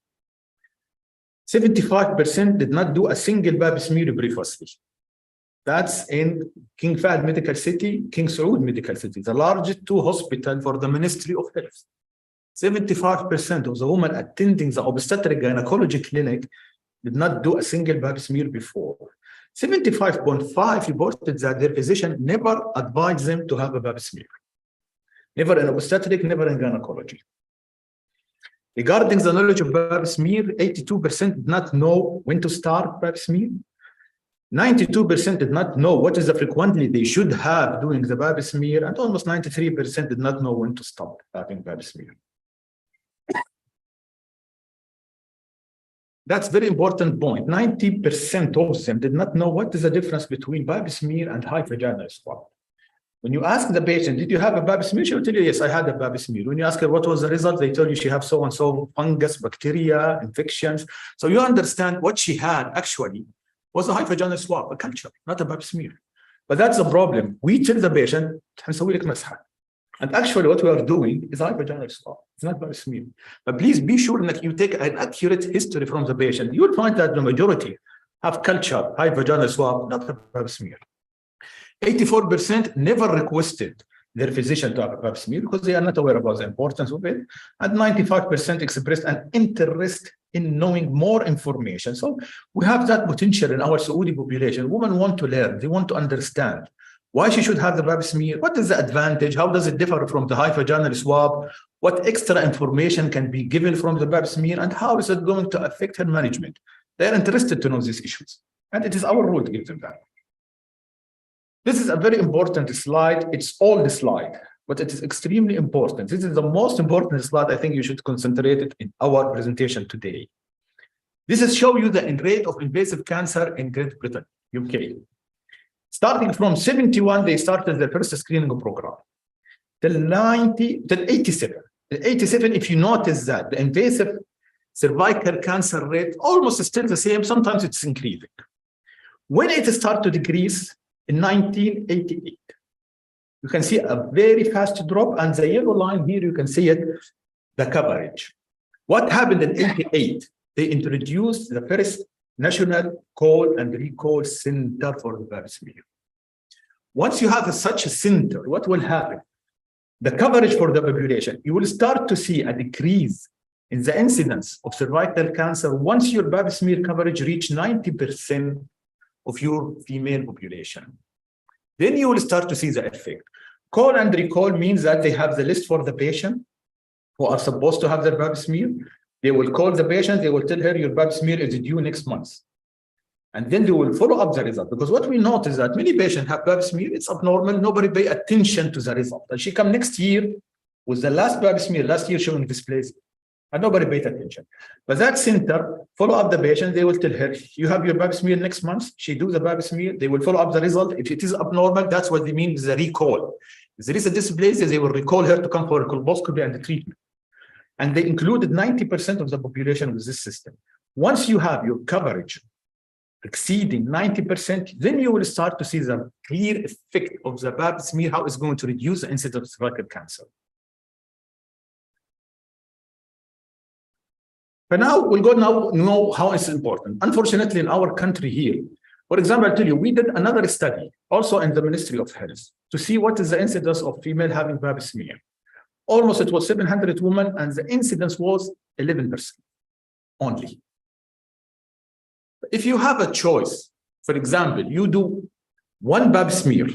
75% did not do a single Pap smear previously. That's in King Fahd Medical City, King Saud Medical City, the largest two hospitals for the Ministry of Health. 75% of the women attending the obstetric gynecology clinic did not do a single Pap smear before. 75.5% reported that their physician never advised them to have a Pap smear. Never in obstetric, never in gynecology. Regarding the knowledge of Pap smear, 82% did not know when to start Pap smear. 92% did not know what is the frequently they should have doing the Pap smear, and almost 93% did not know when to stop having Pap smear. That's very important point. 90% of them did not know what is the difference between Pap smear and high vaginal swab. When you ask the patient, did you have a Pap smear? She will tell you, yes, I had a Pap smear. When you ask her what was the result, they tell you she have so-and-so fungus, bacteria, infections. So you understand what she had actually was a high vaginal swab, a culture, not a Pap smear. But that's the problem. We tell the patient, and actually what we are doing is high vaginal swab. It's not Pap smear. But please be sure that you take an accurate history from the patient. You will find that the majority have culture, high vaginal swab, not a Pap smear. 84% never requested their physician to have a pap smear because they are not aware about the importance of it. And 95% expressed an interest in knowing more information. So we have that potential in our Saudi population. Women want to learn, they want to understand why she should have the pap smear, what is the advantage, how does it differ from the vaginal swab, what extra information can be given from the pap smear, and how is it going to affect her management. They are interested to know these issues, and it is our role to give them that. This is a very important slide. It's all the slide, but it is extremely important. This is the most important slide. I think you should concentrate it in our presentation today. This is show you the rate of invasive cancer in Great Britain, UK. Starting from 71, they started the first screening program. Till 87. 87, if you notice that the invasive cervical cancer rate almost still the same, sometimes it's increasing. When it started to decrease, in 1988, you can see a very fast drop, and the yellow line here, you can see it, the coverage. What happened in 88? They introduced the first national call and recall center for the pap smear. Once you have such a center, what will happen? The coverage for the population, you will start to see a decrease in the incidence of cervical cancer once your pap smear coverage reach 90% of your female population. Then you will start to see the effect. Call and recall means that they have the list for the patient who are supposed to have their pap smear. They will call the patient, they will tell her your pap smear is due next month. And then they will follow up the result. Because what we notice is that many patients have pap smear, it's abnormal, nobody pay attention to the result. And she come next year with the last pap smear, last year showing dysplasia. And nobody paid attention. But that center follow up the patient. They will tell her, you have your pap smear next month. She do the pap smear. They will follow up the result. If it is abnormal, that's what they mean is a recall. If there is a dysplasia, they will recall her to come for a colposcopy and the treatment. And they included 90% of the population with this system. Once you have your coverage exceeding 90%, then you will start to see the clear effect of the pap smear, how it's going to reduce the incidence of cervical cancer. But now we'll go now know how it's important. Unfortunately, in our country here, for example, I'll tell you, we did another study also in the Ministry of Health to see what is the incidence of female having pap smear. Almost it was 700 women, and the incidence was 11% only. If you have a choice, for example, you do one pap smear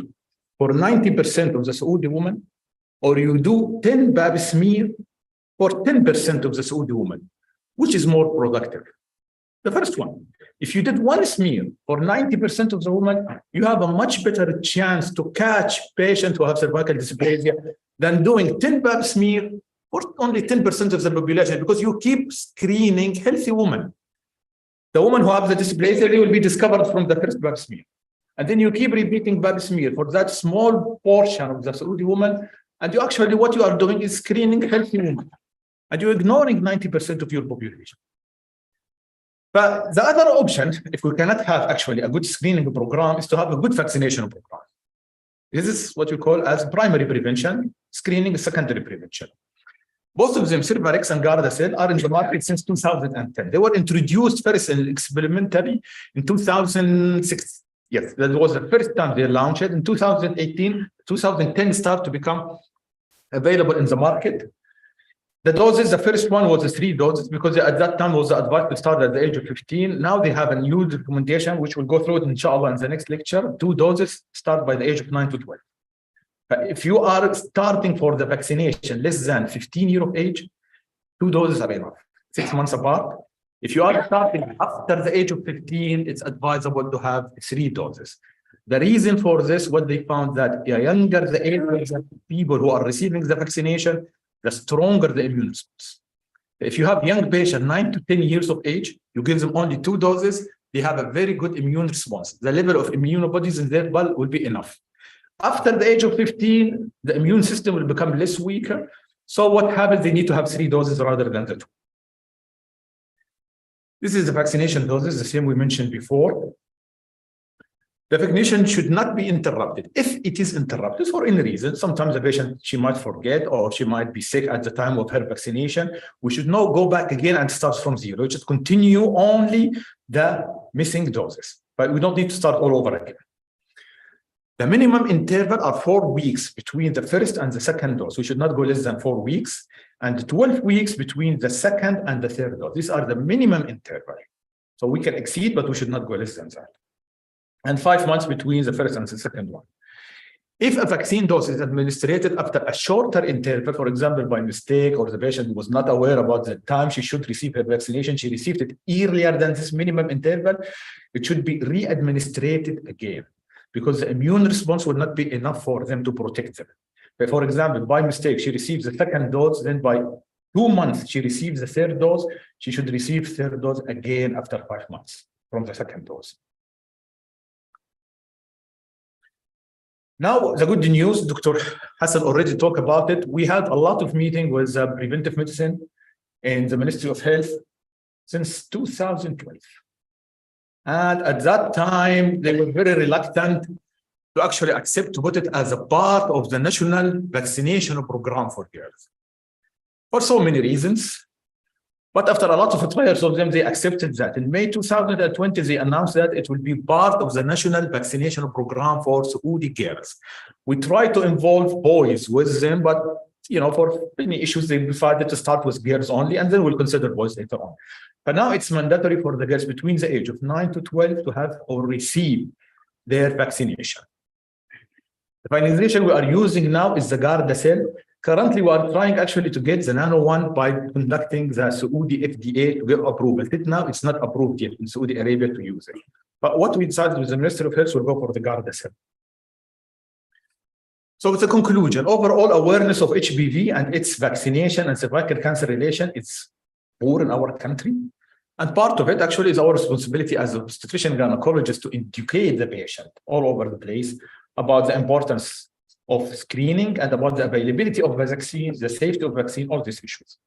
for 90% of the Saudi women, or you do 10 pap smear for 10% of the Saudi women, which is more productive? The first one. If you did one smear for 90% of the women, you have a much better chance to catch patients who have cervical dysplasia than doing 10 pap smear for only 10% of the population, because you keep screening healthy women. The women who have the dysplasia, they will be discovered from the first pap smear. And then you keep repeating pap smear for that small portion of the Saudi woman. And you actually, what you are doing is screening healthy women. And you're ignoring 90% of your population. But the other option, if we cannot have actually a good screening program, is to have a good vaccination program. This is what we call as primary prevention, screening is secondary prevention. Both of them, Cervarix and Gardasil, are in the market since 2010. They were introduced first experimentally in 2006. Yes, that was the first time they launched it. In 2018, 2010 started to become available in the market. The doses, the first one was the 3 doses, because at that time was the advice to start at the age of 15. Now they have a new recommendation, which we'll go through it, inshallah, in the next lecture. 2 doses start by the age of 9 to 12. But if you are starting for the vaccination less than 15 years of age, 2 doses are enough, 6 months apart. If you are starting after the age of 15, it's advisable to have 3 doses. The reason for this, what they found that the younger the age of the people who are receiving the vaccination, the stronger the immune response. If you have young patient 9 to 10 years of age, you give them only 2 doses, they have a very good immune response. The level of immunobodies in their blood will be enough. After the age of 15, the immune system will become less weaker. So what happens? They need to have 3 doses rather than the 2. This is the vaccination doses, the same we mentioned before. The vaccination should not be interrupted. If it is interrupted for any reason, sometimes the patient, she might forget or she might be sick at the time of her vaccination, we should not go back again and start from 0. We should continue only the missing doses, but we don't need to start all over again. The minimum interval are 4 weeks between the first and the second dose. We should not go less than 4 weeks, and 12 weeks between the second and the third dose. These are the minimum interval. So we can exceed, but we should not go less than that. And 5 months between the first and the second one. If a vaccine dose is administered after a shorter interval, for example, by mistake, or the patient was not aware about the time she should receive her vaccination, she received it earlier than this minimum interval, it should be re-administered again, because the immune response will not be enough for them to protect them. But for example, by mistake, she receives the second dose, then by 2 months, she receives the third dose, she should receive third dose again after 5 months from the second dose. Now, the good news, Dr. Hassan already talked about it. We had a lot of meetings with preventive medicine and the Ministry of Health since 2012. And at that time, they were very reluctant to actually accept to put it as a part of the national vaccination program for girls, for so many reasons. But after a lot of trials of them, they accepted that. In May 2020, they announced that it will be part of the national vaccination program for Saudi girls. We tried to involve boys with them, but for many issues, they decided to start with girls only, and then we'll consider boys later on. But now it's mandatory for the girls between the age of 9 to 12 to have or receive their vaccination. The vaccination we are using now is the Gardasil. Currently, we are trying actually to get the Nano one by conducting the Saudi FDA to get approval. Now it's not approved yet in Saudi Arabia to use it. But what we decided with the Ministry of Health will go for the Gardasil. So it's a conclusion. Overall awareness of HPV and its vaccination and cervical cancer relation is poor in our country. And part of it actually is our responsibility as a obstetrician gynecologist to educate the patient all over the place about the importance of screening and about the availability of vaccines, the safety of vaccine, all these issues.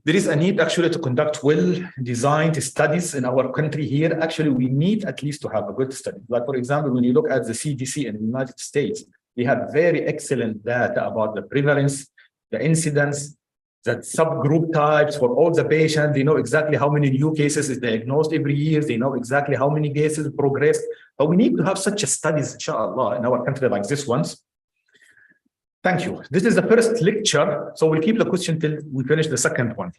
There is a need actually to conduct well-designed studies in our country here. Actually, we need at least to have a good study. Like, for example, when you look at the CDC in the United States, we have very excellent data about the prevalence, the incidence, the subgroup types for all the patients. They know exactly how many new cases is diagnosed every year. They know exactly how many cases progress. But we need to have such studies, inshallah, in our country like this ones. Thank you. This is the first lecture, so we'll keep the question till we finish the second one.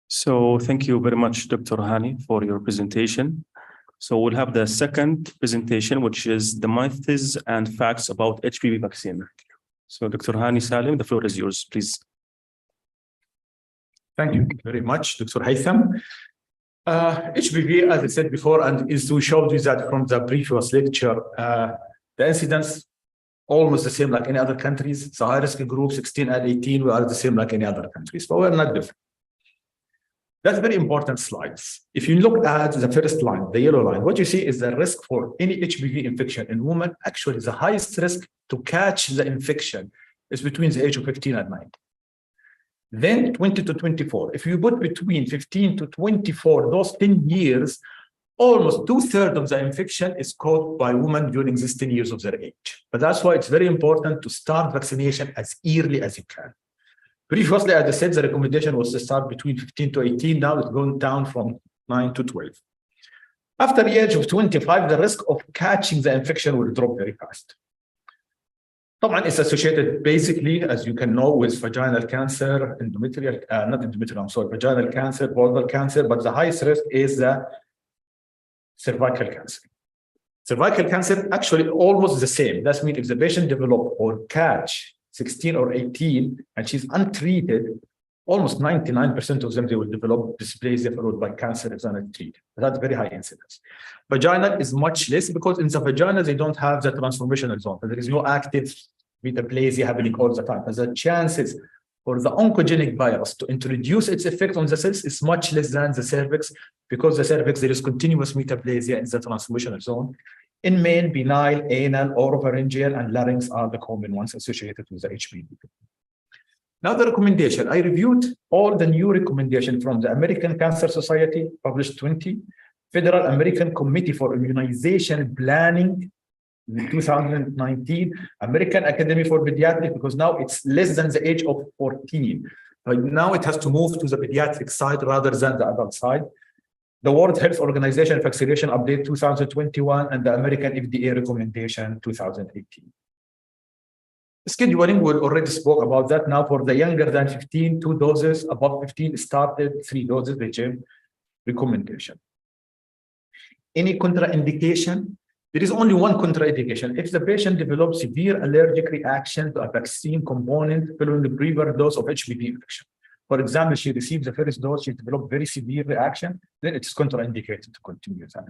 So thank you very much, Dr. Hani, for your presentation. So we'll have the second presentation, which is the myths and facts about HPV vaccine. So Dr. Hani Salim, the floor is yours, please. Thank you very much, Dr. Haytham. HPV, as I said before, and is we showed you that from the previous lecture, the incidence almost the same like any other countries. So high-risk group 16 and 18, we are the same like any other countries, but we're not different. That's very important slides. If you look at the first line, the yellow line, what you see is the risk for any HPV infection in women. Actually, the highest risk to catch the infection is between the age of 15 and 19. Then 20 to 24. If you put between 15 to 24, those 10 years, almost 2/3 of the infection is caught by women during these 10 years of their age. But that's why it's very important to start vaccination as early as you can. Previously, as I said, the recommendation was to start between 15 to 18. Now it's going down from 9 to 12. After the age of 25, the risk of catching the infection will drop very fast. It's associated basically, as you can know, with vaginal cancer, vaginal cancer, vulval cancer, but the highest risk is the cervical cancer. Cervical cancer actually almost the same. That means if the patient develop or catch 16 or 18 and she's untreated, almost 99% of them, they will develop dysplasia followed by cancer if they're not treated. That's very high incidence. Vaginal is much less because in the vagina, they don't have the transformational zone. There is no active metaplasia happening all the time. The chances for the oncogenic virus to introduce its effect on the cells is much less than the cervix, because the cervix, there is continuous metaplasia in the transformational zone. In male, benign, anal, oropharyngeal, and larynx are the common ones associated with the HPV. Now the recommendation. I reviewed all the new recommendations from the American Cancer Society, published 20, Federal American Committee for Immunization Planning, in 2019, American Academy for Pediatrics, because now it's less than the age of 14. But now it has to move to the pediatric side rather than the adult side. The World Health Organization vaccination update 2021 and the American FDA recommendation 2018. Scheduling, we already spoke about that. Now for the younger than 15, 2 doses, above 15 started, 3 doses, regime recommendation. Any contraindication? There is only one contraindication. If the patient develops severe allergic reaction to a vaccine component following the previous dose of HPV infection. For example, she received the first dose, she developed very severe reaction, then it's contraindicated to continue that.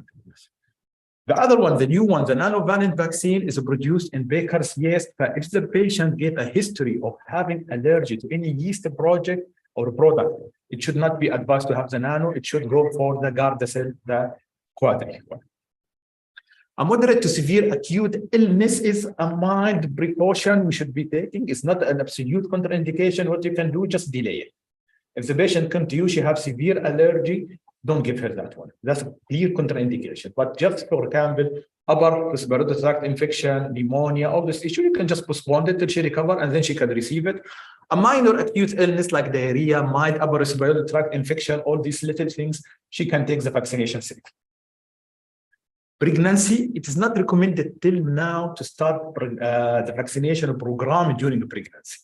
The other one, the new one, the nanovalent vaccine is produced in baker's yeast. But if the patient get a history of having allergy to any yeast project or product, it should not be advised to have the nano. It should go for the Gardasil, the quadric one. A moderate to severe acute illness is a mild precaution we should be taking. It's not an absolute contraindication. What you can do, just delay it. If the patient comes to you, she has severe allergy, don't give her that one. That's a clear contraindication. But just for example, upper respiratory tract infection, pneumonia, all this issue, you can just postpone it till she recovers and then she can receive it. A minor acute illness like diarrhea, mild upper respiratory tract infection, all these little things, she can take the vaccination safely. Pregnancy, it is not recommended till now to start the vaccination program during the pregnancy.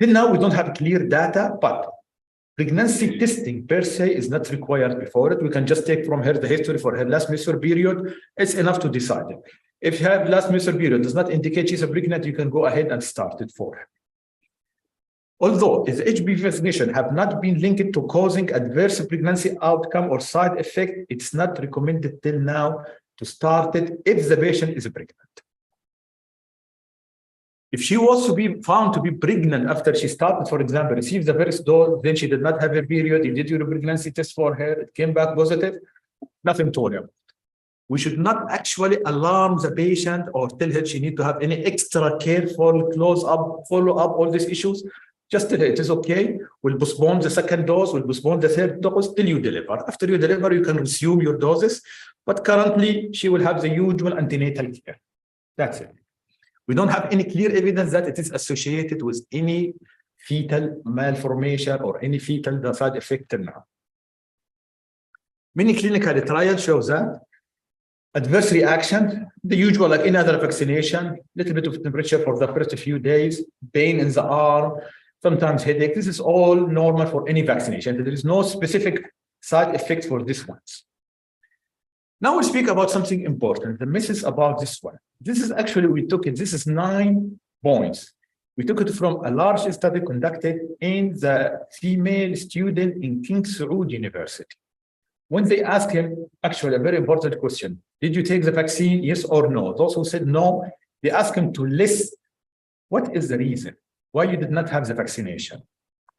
Till now, we don't have clear data, but pregnancy testing per se is not required before it. We can just take from her the history for her last menstrual period. It's enough to decide it. If her last menstrual period does not indicate she's pregnant, you can go ahead and start it for her. Although the HPV vaccination have not been linked to causing adverse pregnancy outcome or side effect, it's not recommended till now to start it if the patient is pregnant. If she was to be found to be pregnant after she started, for example, received the first dose, then she did not have a period, you did your pregnancy test for her, it came back positive, nothing to worry about. We should not actually alarm the patient or tell her she needs to have any extra careful, close up, follow up, all these issues. Just tell her it is okay. We'll postpone the second dose, we'll postpone the third dose till you deliver. After you deliver, you can resume your doses. But currently, she will have the usual antenatal care. That's it. We don't have any clear evidence that it is associated with any fetal malformation or any fetal side effect till now. Many clinical trials show that adverse reaction, the usual like any other vaccination, little bit of temperature for the first few days, pain in the arm, sometimes headache. This is all normal for any vaccination. There is no specific side effects for this ones. Now we'll speak about something important, the message about this one. This is actually, we took it, this is 9 points. We took it from a large study conducted in the female student in King Saud University. When they asked him, actually a very important question, did you take the vaccine, yes or no? Those who said no, they asked him to list what is the reason why you did not have the vaccination.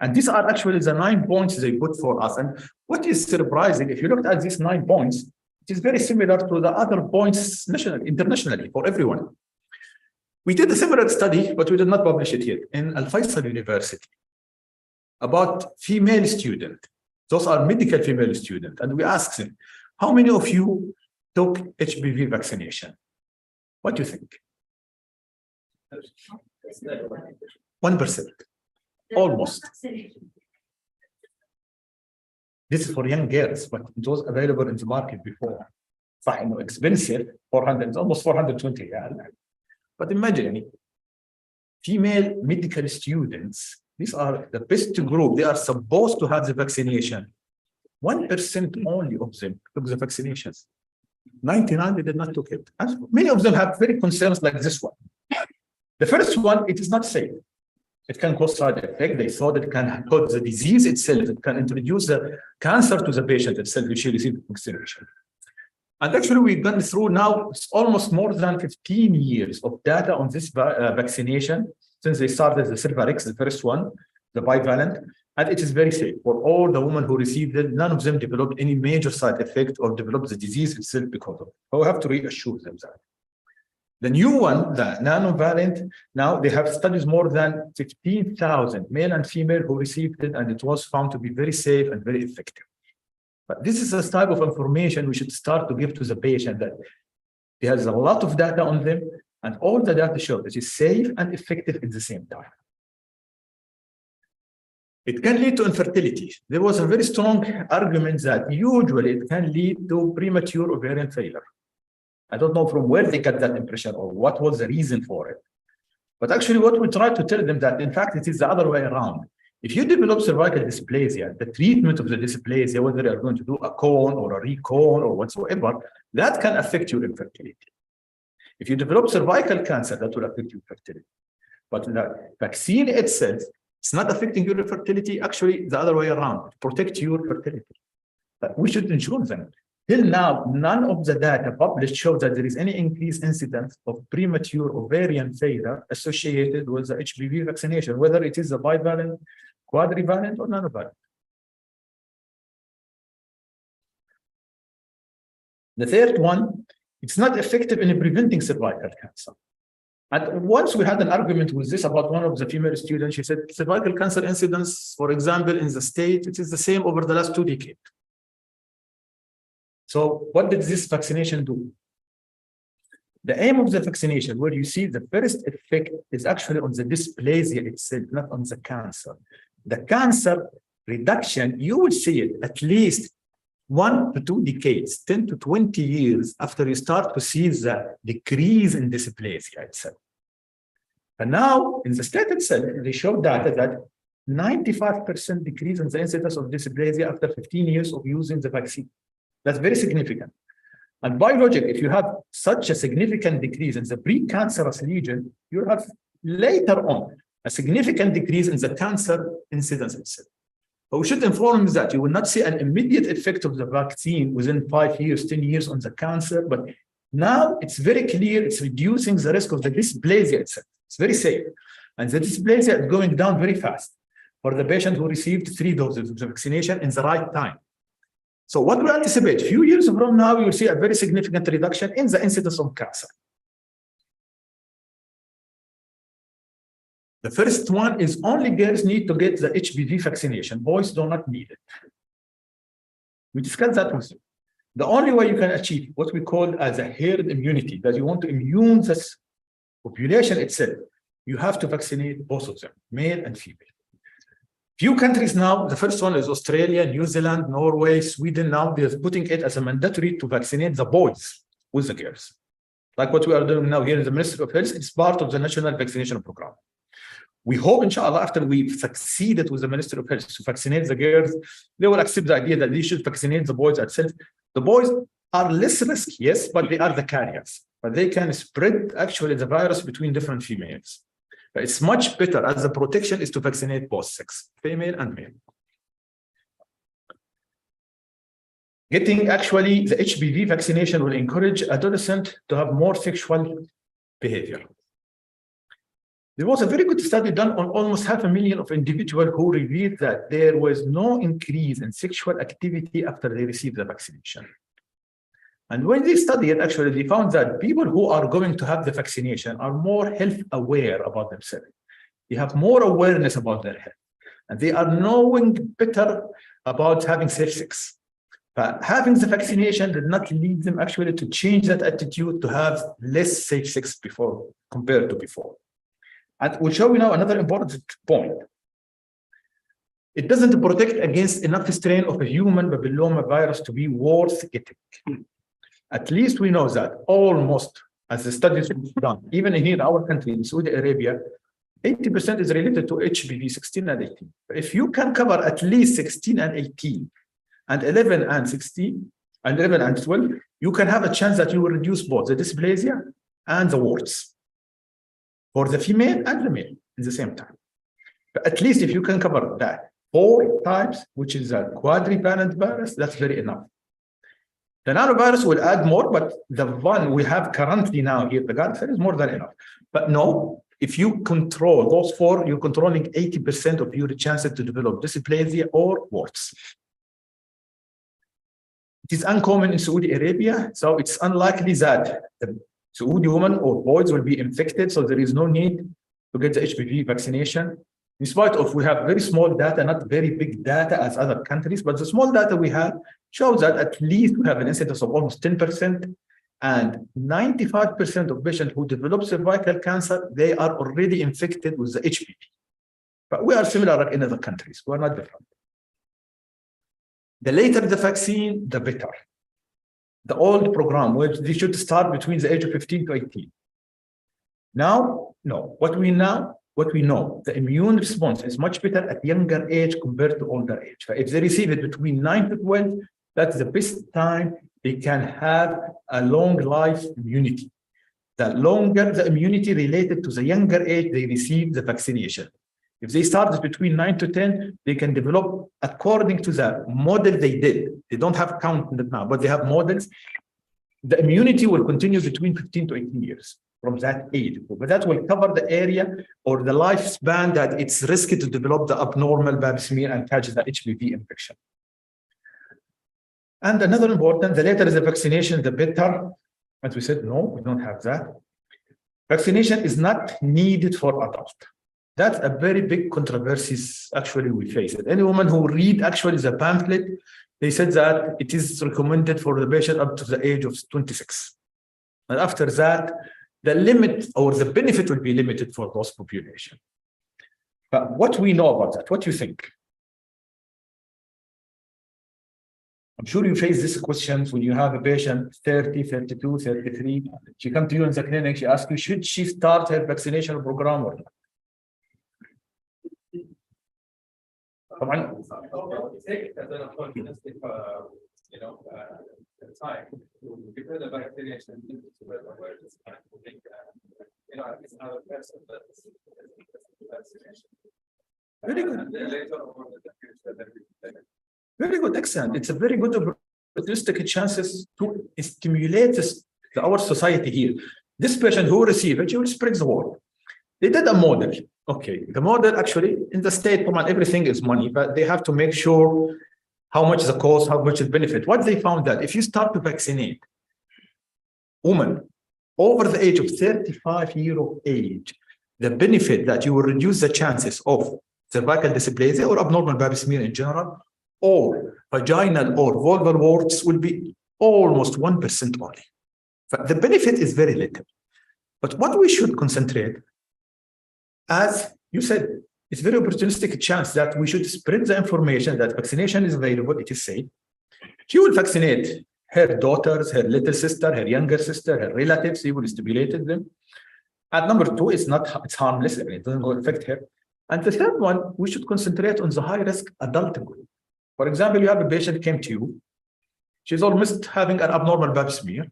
And these are actually the 9 points they put for us. And what is surprising, if you looked at these 9 points, it is very similar to the other points internationally for everyone. We did a similar study, but we did not publish it yet, in Al Faisal University about female students. Those are medical female students. And we asked them, how many of you took HPV vaccination? What do you think? 1%, almost. This is for young girls, but it was available in the market before. Fine, expensive, 400, it's almost 420. Yeah. But imagine, female medical students, these are the best group. They are supposed to have the vaccination. 1% only of them took the vaccinations. 99, they did not take it. And many of them have very concerns like this one. The first one, it is not safe. It can cause side effect. They thought it can cause the disease itself. It can introduce the cancer to the patient itself if she received vaccination. And actually, we've gone through now, it's almost more than 15 years of data on this vaccination since they started the Cervarix, the first one, the bivalent, and it is very safe. For all the women who received it, none of them developed any major side effect or developed the disease itself because of it. So we have to reassure them that. The new one, the nanovalent, now they have studies more than 15,000 male and female who received it, and it was found to be very safe and very effective. But this is a type of information we should start to give to the patient that It has a lot of data on them, and all the data show that it's safe and effective at the same time. It can lead to infertility. There was a very strong argument that usually it can lead to premature ovarian failure. I don't know from where they got that impression or what was the reason for it. But actually what we try to tell them that in fact it is the other way around. If you develop cervical dysplasia, the treatment of the dysplasia, whether you're going to do a cone or a recone or whatsoever, that can affect your infertility. If you develop cervical cancer, that will affect your fertility. But the vaccine itself, it's not affecting your fertility, actually the other way around, protect your fertility. But we should ensure them. Till now, none of the data published shows that there is any increased incidence of premature ovarian failure associated with the HPV vaccination, whether it is a bivalent, quadrivalent, or monovalent. The third one, it's not effective in preventing cervical cancer. And once we had an argument with this about one of the female students, she said cervical cancer incidence, for example, in the state, it is the same over the last 2 decades. So what did this vaccination do? The aim of the vaccination, where you see the first effect is actually on the dysplasia itself, not on the cancer. The cancer reduction, you will see it at least 1 to 2 decades, 10 to 20 years after you start to see the decrease in dysplasia itself. And now in the state itself, they show data that 95% decrease in the incidence of dysplasia after 15 years of using the vaccine. That's very significant. And biologic, if you have such a significant decrease in the precancerous lesion, you have later on a significant decrease in the cancer incidence itself. But we should inform you that you will not see an immediate effect of the vaccine within 5 years, 10 years on the cancer, but now it's very clear it's reducing the risk of the dysplasia itself. It's very safe. And the dysplasia is going down very fast for the patient who received 3 doses of the vaccination in the right time. So what we anticipate, a few years from now, you will see a very significant reduction in the incidence of cancer. The first one is only girls need to get the HPV vaccination. Boys do not need it. We discussed that with you. The only way you can achieve what we call as a herd immunity, that you want to immune this population itself, you have to vaccinate both of them, male and female. Few countries now, the first one is Australia, New Zealand, Norway, Sweden. Now they're putting it as a mandatory to vaccinate the boys with the girls. Like what we are doing now here in the Ministry of Health, it's part of the national vaccination program. We hope, inshallah, after we've succeeded with the Ministry of Health to vaccinate the girls, they will accept the idea that they should vaccinate the boys itself. The boys are less risky, yes, but they are the carriers. But they can spread actually the virus between different females. But it's much better as the protection is to vaccinate both sex, female and male. Getting actually the HPV vaccination will encourage adolescents to have more sexual behavior. There was a very good study done on almost 500,000 of individuals who revealed that there was no increase in sexual activity after they received the vaccination. And when they studied, actually, they found that people who are going to have the vaccination are more health aware about themselves. They have more awareness about their health. And they are knowing better about having safe sex. But having the vaccination did not lead them actually to change that attitude to have less safe sex before compared to before. And we'll show you now another important point. It doesn't protect against enough strain of a human papilloma virus to be worth getting. At least we know that almost, as the studies we've done, even here in our country, in Saudi Arabia, 80% is related to HPV 16 and 18. If you can cover at least 16 and 18, and 11 and 16, and 11 and 12, you can have a chance that you will reduce both the dysplasia and the warts for the female and the male at the same time. But at least if you can cover that 4 times, which is a quadrivalent virus, that's very enough. The nanovirus will add more, but the one we have currently now here, the Godfair, is more than enough. But no, if you control those 4, you're controlling 80% of your chances to develop dysplasia or warts. It is uncommon in Saudi Arabia, so it's unlikely that the Saudi women or boys will be infected, so there is no need to get the HPV vaccination. In spite of we have very small data, not very big data as other countries, but the small data we have shows that at least we have an incidence of almost 10%, And 95% of patients who develop cervical cancer, they are already infected with the HPV. But we are similar like in other countries. We're not different. The later the vaccine, the better. The old program, which they should start between the age of 15 to 18. Now, no. What we know, the immune response is much better at younger age compared to older age. If they receive it between 9 to 12, that's the best time they can have a long life immunity. The longer the immunity related to the younger age they receive the vaccination. If they start between 9 to 10, they can develop according to the model they did. They don't have count now, but they have models. The immunity will continue between 15 to 18 years from that age. But that will cover the area or the lifespan that it's risky to develop the abnormal Pap smear and catch the HPV infection. And another important, the later is the vaccination, the better. As we said, no, we don't have that. Vaccination is not needed for adults. That's a very big controversy actually we face it. Any woman who read actually the pamphlet, they said that it is recommended for the patient up to the age of 26. And after that, the limit or the benefit will be limited for those population. But what we know about that, what do you think? I'm sure you face these questions when you have a patient 30, 32, 33. She comes to you in the clinic, she asks you, should she start her vaccination program or not? طبعا very good. Very good, excellent. It's a very good opportunistic chances to stimulate our society here. This patient who received it, you will spread the word. They did a model. Okay, the model actually in the state, come on, everything is money, but they have to make sure how much is the cost, how much is the benefit. What they found that if you start to vaccinate women over the age of 35 years of age, the benefit that you will reduce the chances of cervical dysplasia or abnormal Pap smear in general, or vaginal or vulval warts will be almost 1% only. But the benefit is very little. But what we should concentrate, as you said, it's very opportunistic chance that we should spread the information that vaccination is available, it is safe. She will vaccinate her daughters, her little sister, her younger sister, her relatives, he will stimulate them. And number two, it's harmless, it doesn't affect her. And the third one, we should concentrate on the high-risk adult group. For example, you have a patient came to you, she's almost having an abnormal Pap smear.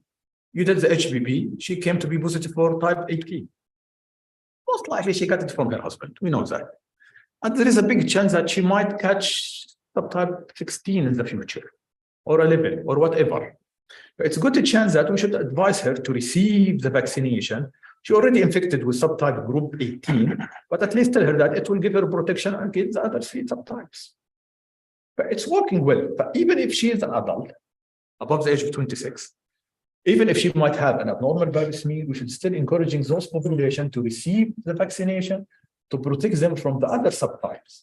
You did the HPV, she came to be positive for type 18. Most likely she got it from her husband, we know that. And there is a big chance that she might catch subtype 16 in the future, or 11, or whatever. It's a good chance that we should advise her to receive the vaccination. She already infected with subtype group 18, but at least tell her that it will give her protection against the other 3 subtypes. But it's working well. But even if she is an adult, above the age of 26, even if she might have an abnormal Pap smear, we should still encouraging those population to receive the vaccination to protect them from the other subtypes,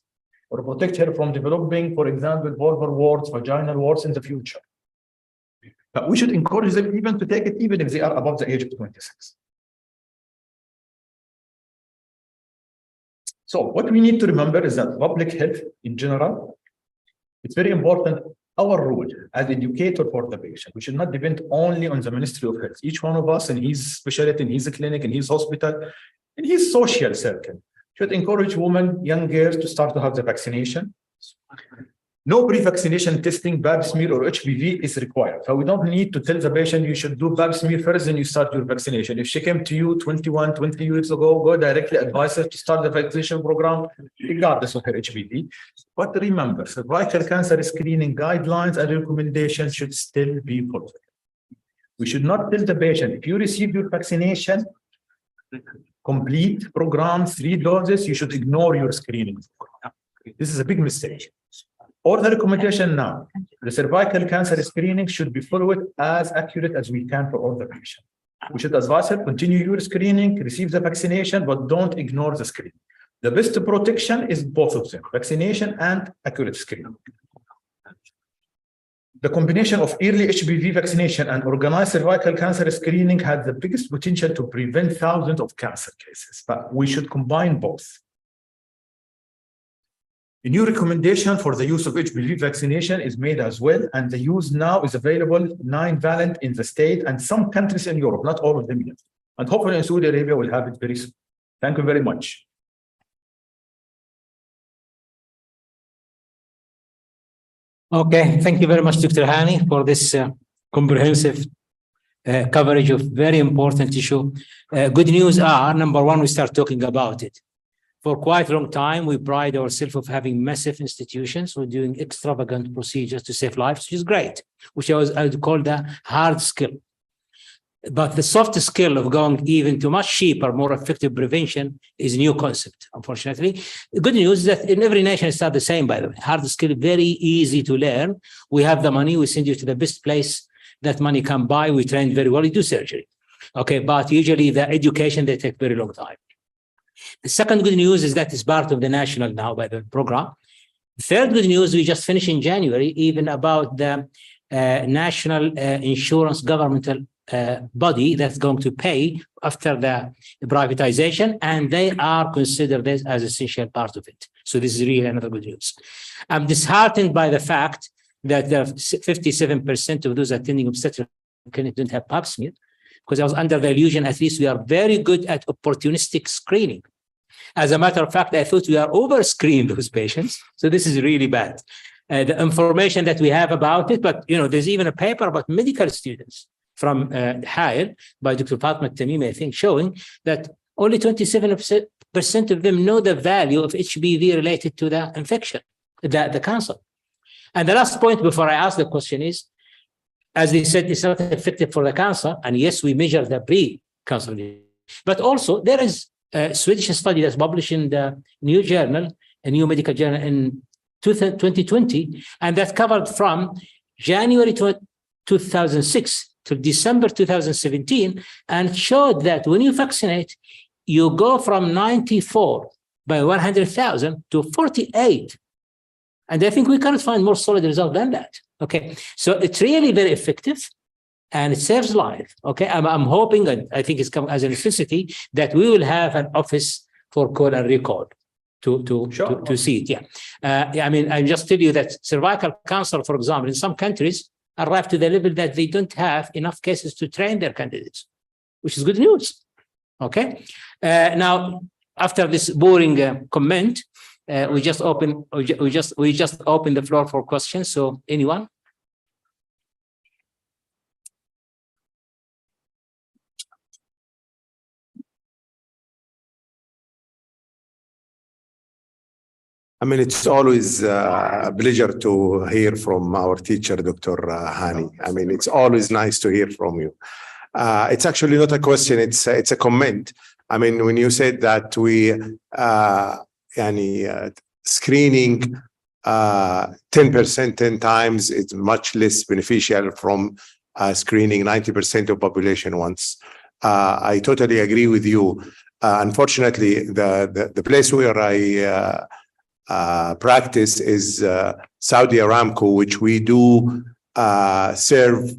or protect her from developing, for example, vulvar warts, vaginal warts in the future. But we should encourage them even to take it, even if they are above the age of 26. So what we need to remember is that public health in general, it's very important. Our role as educator for the patient, we should not depend only on the Ministry of Health. Each one of us in his specialty, in his clinic, in his hospital, in his social circle, should encourage women, young girls to start to have the vaccination. No pre-vaccination testing, Pap smear or HPV is required. So we don't need to tell the patient you should do Pap smear first, then you start your vaccination. If she came to you 21, 20 years ago, go directly advise her to start the vaccination program, regardless of her HPV. But remember, cervical cancer screening guidelines and recommendations should still be followed. We should not tell the patient, if you receive your vaccination, complete program, 3 doses, you should ignore your screening. This is a big mistake. Or the recommendation now, the cervical cancer screening should be followed as accurate as we can for all the patients. We should advise her, continue your screening, receive the vaccination, but don't ignore the screening. The best protection is both of them, vaccination and accurate screening. the combination of early HPV vaccination and organized cervical cancer screening had the biggest potential to prevent thousands of cancer cases, but we should combine both. A new recommendation for the use of HPV vaccination is made as well, and the use now is available 9-valent in the state and some countries in Europe, not all of them yet. And hopefully in Saudi Arabia will have it very soon. Thank you very much. Okay, thank you very much, Dr. Hani, for this comprehensive coverage of very important issue. Good news are, number one, we start talking about it. For quite a long time, we pride ourselves of having massive institutions who are doing extravagant procedures to save lives, which is great, which I would call the hard skill. But the soft skill of going even to much cheaper, more effective prevention is a new concept, unfortunately. The good news is that in every nation it's not the same, by the way. Hard skill, very easy to learn. We have the money, we send you to the best place that money can buy. We train very well, you do surgery. Okay, but usually the education, they take very long time. The second good news is that it's part of the national now by the program. The third good news, we just finished in January, even about the national insurance governmental body that's going to pay after the privatization, and they are considered this as an essential part of it. So this is really another good news. I'm disheartened by the fact that there are 57% of those attending obstetric clinic don't have pap smear, because I was under the illusion at least we are very good at opportunistic screening. As a matter of fact, I thought we are over-screened those patients. So this is really bad. The information that we have about it, but there's even a paper about medical students from Higher by Dr. Fatma Tamimi, I think, showing that only 27% of them know the value of HPV related to the infection, the cancer. And the last point before I ask the question is, as they said, it's not effective for the cancer. And yes, we measure the pre-cancer. But also there is a Swedish study that's published in the new journal, a new medical journal in 2020, and that covered from January 2006 to December 2017, and showed that when you vaccinate, you go from 94 by 100,000 to 48. And I think we cannot find more solid result than that. Okay, so it's really very effective and it saves life. Okay, I'm hoping, and I think it's come as a necessity, that we will have an office for call and recall to see it. I mean, I just tell you that cervical cancer, for example, in some countries arrive to the level that they don't have enough cases to train their candidates, which is good news. Okay, now after this boring comment, we just open the floor for questions. So anyone? I mean, it's always a pleasure to hear from our teacher, Dr. Hani. I mean, it's always nice to hear from you. It's actually not a question, it's a comment. I mean, when you said that we screening 10%, 10 times, it's much less beneficial from screening 90% of population once. I totally agree with you. Unfortunately, the place where I practice is Saudi Aramco, which we do serve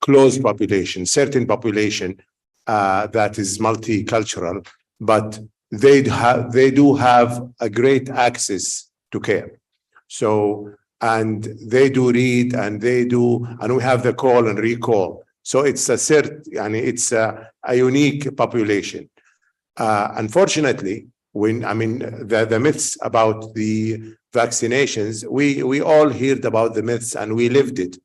closed population, certain population that is multicultural, but they do have a great access to care. So, and they do read and we have the call and recall. So it's it's a unique population. Unfortunately, the myths about the vaccinations, we all heard about the myths and we lived it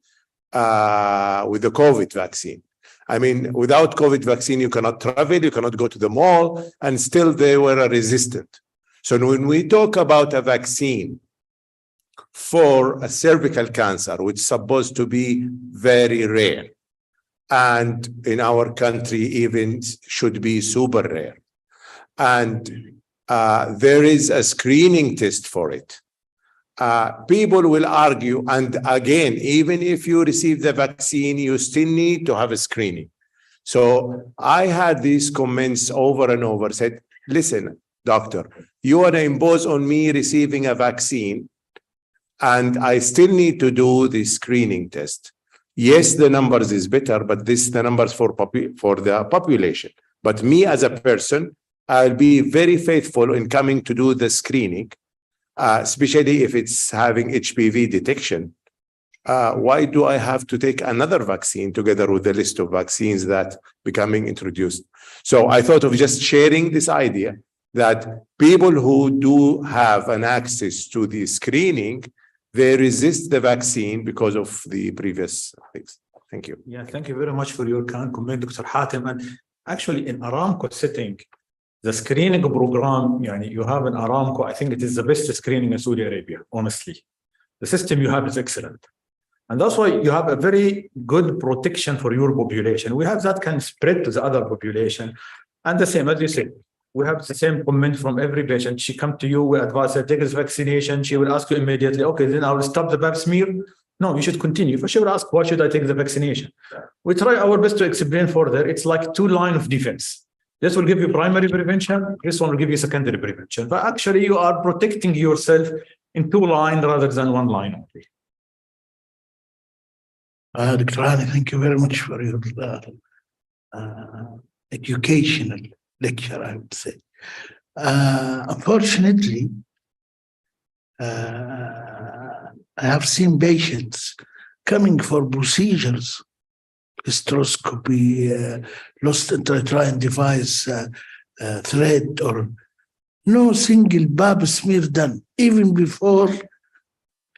with the COVID vaccine. I mean, without COVID vaccine, you cannot travel, you cannot go to the mall, and still they were resistant. So when we talk about a vaccine for a cervical cancer, which is supposed to be very rare, and in our country even should be super rare, and there is a screening test for it. People will argue, and again, even if you receive the vaccine, you still need to have a screening. So I had these comments over and over, said, listen, doctor, you want to impose on me receiving a vaccine and I still need to do the screening test. Yes, the numbers is better, but this is the numbers for the population. But me as a person, I'll be very faithful in coming to do the screening, especially if it's having HPV detection. Why do I have to take another vaccine together with the list of vaccines that becoming introduced? So I thought of just sharing this idea that people who do have an access to the screening, they resist the vaccine because of the previous things. Thank you. Yeah, thank you very much for your kind comment, Dr. Hatem. And actually, in Aramco setting, the screening program, you have an Aramco, I think it is the best screening in Saudi Arabia, honestly. The system you have is excellent. And that's why you have a very good protection for your population. We have that can spread to the other population. And the same, as you said, we have the same comment from every patient. She come to you, we advise her, take this vaccination. She will ask you immediately, okay, then I will stop the pap smear. No, you should continue. But she will ask, why should I take the vaccination? We try our best to explain further. It's like 2 lines of defense. This will give you primary prevention. This one will give you secondary prevention. But actually, you are protecting yourself in 2 lines rather than 1 line only. Dr. Hani, thank you very much for your educational lecture, I would say. Unfortunately, I have seen patients coming for procedures, hysteroscopy, lost intrauterine device thread, or no single pap smear done, even before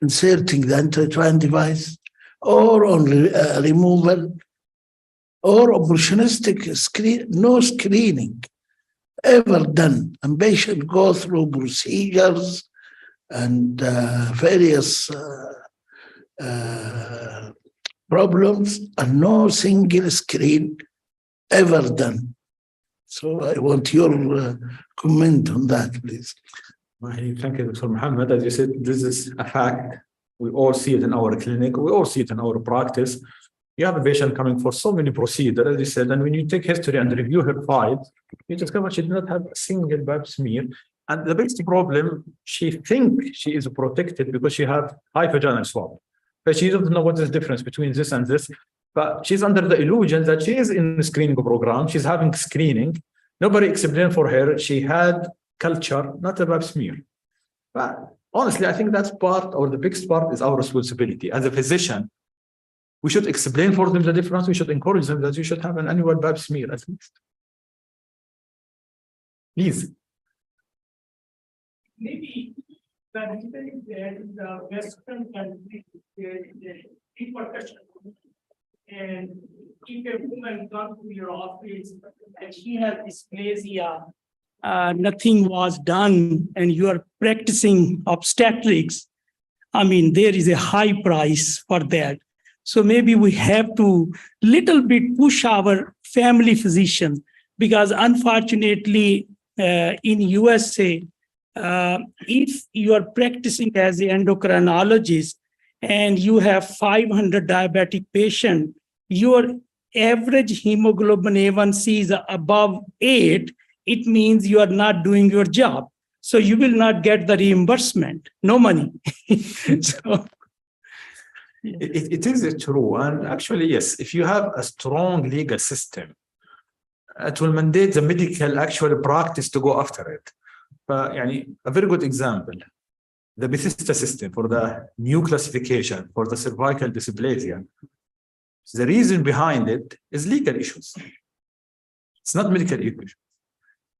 inserting the intrauterine device, or on removal, or opportunistic screen, no screening ever done. And patient go through procedures and various problems, and no single screen ever done. So I want your comment on that, please. Thank you, Dr. Muhammad. As you said, this is a fact. We all see it in our clinic. We all see it in our practice. You have a patient coming for so many procedures, as you said, and when you take history and review her file, you discover she did not have a single pap smear. And the biggest problem, she thinks she is protected because she has high vaginal swab. But she doesn't know what is the difference between this and this. But she's under the illusion that she is in the screening program. She's having screening. Nobody explained for her. She had culture, not a pap smear. But honestly, I think that's part, or the biggest part, is our responsibility. As a physician, we should explain for them the difference. We should encourage them that you should have an annual pap smear at least. Please. Maybe particularly there in the Western countries, there is a repercussion. And if a woman comes to your office and she has dysplasia, nothing was done, and you are practicing obstetrics, I mean, there is a high price for that. So maybe we have to little bit push our family physician, because unfortunately in USA, if you are practicing as an endocrinologist and you have 500 diabetic patients, your average hemoglobin A1C is above 8, it means you are not doing your job. So you will not get the reimbursement, no money. So, it is true. And actually, yes, if you have a strong legal system, it will mandate the medical actual practice to go after it. A very good example, the Bethesda system for the new classification for the cervical dysplasia. The reason behind it is legal issues. It's not medical issues.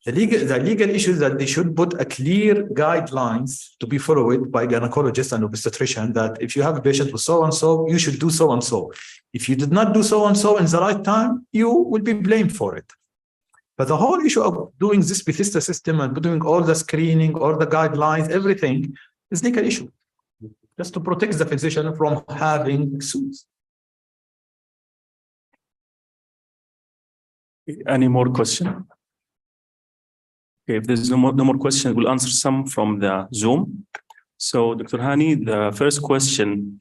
The legal issues that they should put a clear guidelines to be followed by gynecologists and obstetrician, that if you have a patient with so-and-so, you should do so-and-so. If you did not do so-and-so in the right time, you will be blamed for it. But the whole issue of doing this Bethesda system and doing all the screening, all the guidelines, everything is legal issue. Just to protect the physician from having suits. Any more questions? Okay, if there's no more questions, we'll answer some from the Zoom. So, Dr. Hani, the first question,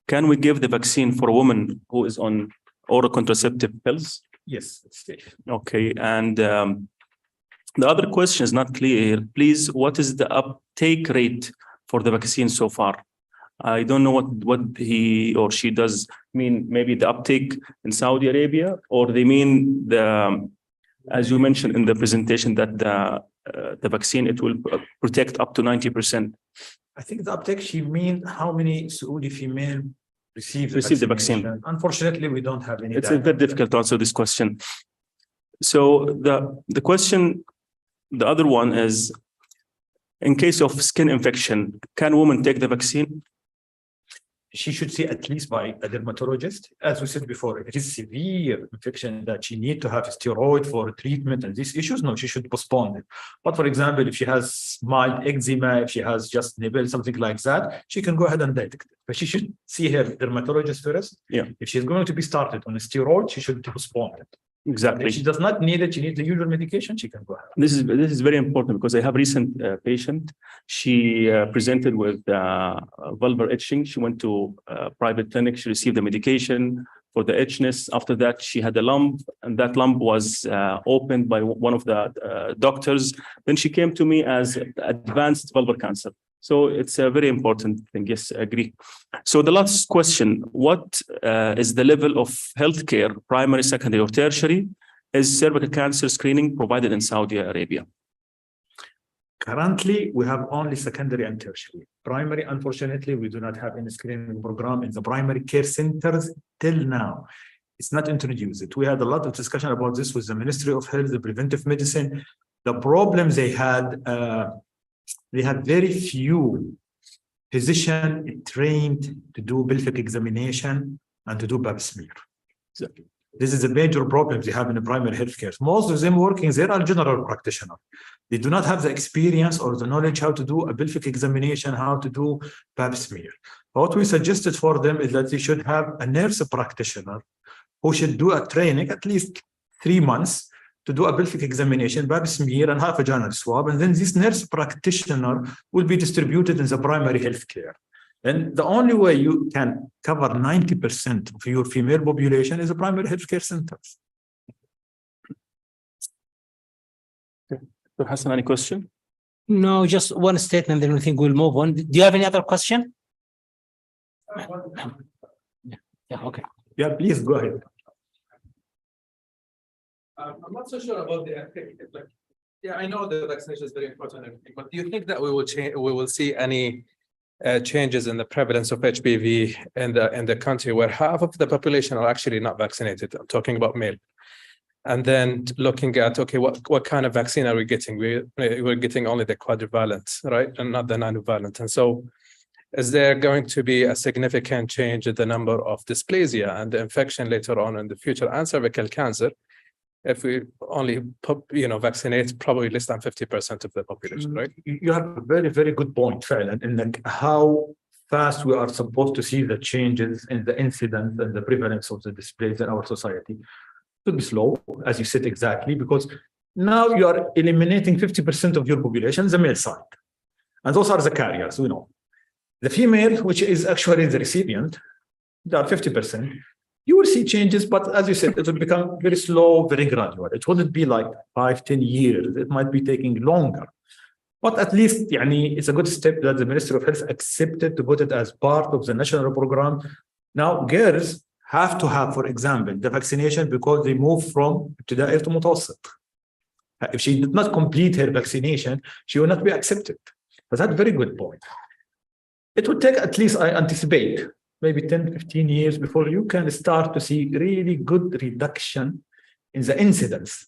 can we give the vaccine for a woman who is on oral contraceptive pills? Yes, it's safe. Okay, and the other question is not clear. Please, what is the uptake rate for the vaccine so far? I don't know what he or she does mean, maybe the uptake in Saudi Arabia, or they mean the, as you mentioned in the presentation, that the vaccine, it will protect up to 90%. I think the uptake, she means how many Saudi female receive the vaccine. Unfortunately, we don't have any It's data. very difficult to answer this question. So the question, the other one is, in case of skin infection, can women take the vaccine? She should see at least by a dermatologist. As we said before, if it is severe infection that she need to have steroid for treatment and these issues, no, she should postpone it. But for example, if she has mild eczema, if she has just nipple, something like that, she can go ahead and detect it. But she should see her dermatologist first. Yeah. If she's going to be started on a steroid, she should postpone it. Exactly. If she does not need it, she needs the usual medication, she can go ahead. This is very important because I have a recent patient. She presented with vulvar itching. She went to a private clinic. She received the medication for the itchiness. After that, she had a lump, and that lump was opened by one of the doctors. Then she came to me as advanced vulvar cancer. So it's a very important thing. Yes, I agree. So the last question, what is the level of healthcare, primary, secondary, or tertiary, is cervical cancer screening provided in Saudi Arabia? Currently, we have only secondary and tertiary. Primary, unfortunately, we do not have any screening program in the primary care centers till now. It's not introduced. We had a lot of discussion about this with the Ministry of Health, the preventive medicine. The problems they had very few physicians trained to do pelvic examination and to do pap smear. Exactly. This is a major problem they have in the primary healthcare. Most of them working, they are general practitioners. They do not have the experience or the knowledge how to do a pelvic examination, how to do pap smear. What we suggested for them is that they should have a nurse practitioner who should do a training at least 3 months to do a pelvic examination, pap smear, and half vaginal swab. And then this nurse practitioner will be distributed in the primary health care. And the only way you can cover 90% of your female population is the primary health care centers. Okay. So Hassan, any question? No, just one statement, then I think we'll move on. Do you have any other question? Yeah, okay. Yeah, please go ahead. I'm not so sure about the effect. Like, yeah, I know the vaccination is very important and everything, but do you think that we will change? We will see any changes in the prevalence of HPV in the country where half of the population are actually not vaccinated? I'm talking about male. And then looking at, okay, what kind of vaccine are we getting? We're getting only the quadrivalent, right, and not the nanovalent. And so, is there going to be a significant change in the number of dysplasia and the infection later on in the future and cervical cancer if we only vaccinate probably less than 50% of the population, right? You have a very, very good point, Fa'lan, in how fast we are supposed to see the changes in the incidence and the prevalence of the dysplasia in our society. It will be slow, as you said exactly, because now you are eliminating 50% of your population, the male side. And those are the carriers, we know. The female, which is actually the recipient, they are 50%. You will see changes, but as you said, it will become very slow, very gradual. It wouldn't be like 5-10 years. It might be taking longer. But at least it's a good step that the Ministry of Health accepted to put it as part of the national program. Now, girls have to have, for example, the vaccination because they move from ابتدائي to متوسط. If she did not complete her vaccination, she will not be accepted. But that's a very good point. It would take at least, I anticipate, maybe 10-15 years before you can start to see really good reduction in the incidence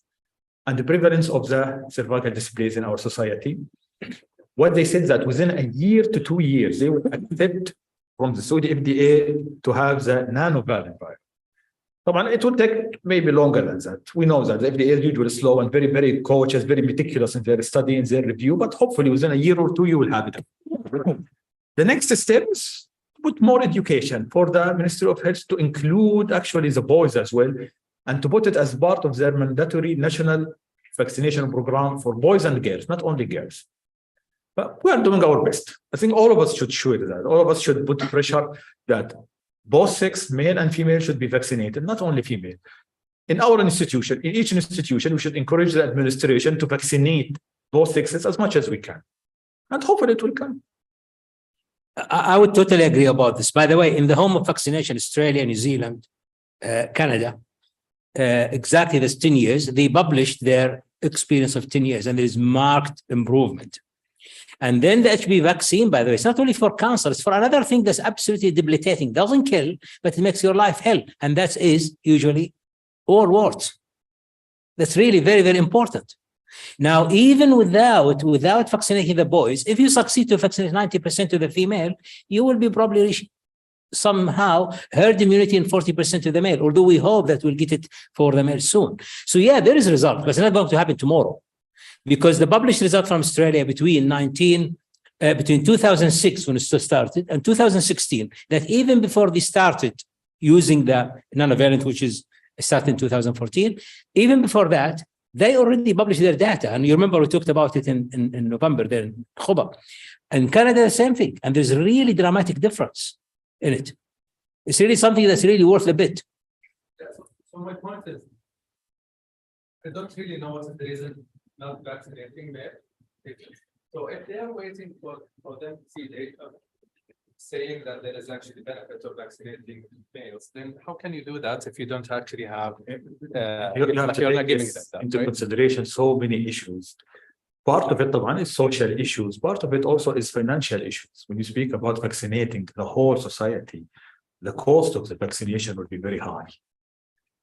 and the prevalence of the cervical dysplasia in our society. What they said that within a year to 2 years, they would accept from the Saudi FDA to have the nanovalent virus. It will take maybe longer than that. We know that the FDA is usually slow and very, very cautious, very meticulous in their study, in their review, but hopefully within a year or 2, you will have it. The next step is put more education for the Ministry of Health to include actually the boys as well, and to put it as part of their mandatory national vaccination program for boys and girls, not only girls. But we are doing our best. I think all of us should show that. All of us should put pressure that both sex, male and female, should be vaccinated, not only female. In our institution, in each institution, we should encourage the administration to vaccinate both sexes as much as we can. And hopefully it will come. I would totally agree about this. By the way, in the home of vaccination, Australia, New Zealand, Canada, exactly this 10 years, they published their experience of 10 years, and there is marked improvement. And then the HPV vaccine, by the way, it's not only for cancer, it's for another thing that's absolutely debilitating. Doesn't kill, but it makes your life hell. And that is usually all warts. That's really very, very important. Now, even without vaccinating the boys, if you succeed to vaccinate 90% of the female, you will be probably reach somehow herd immunity in 40% of the male, although we hope that we'll get it for the male soon. So yeah, there is a result, but it's not going to happen tomorrow. Because the published result from Australia between 2006 when it started and 2016, that even before they started using the nanovalent, which is started in 2014, even before that, they already published their data. And you remember we talked about it in November there in Khuba. And Canada, the same thing. And there's a really dramatic difference in it. It's really something that's really worth a bit. So my point is, I don't really know what's the reason not vaccinating there. So if they are waiting for them to see data saying that there is actually benefit of vaccinating males, then how can you do that if you don't actually have you have to take this into consideration so many issues. Part of it is social issues. Part of it also is financial issues. When you speak about vaccinating the whole society, the cost of the vaccination will be very high.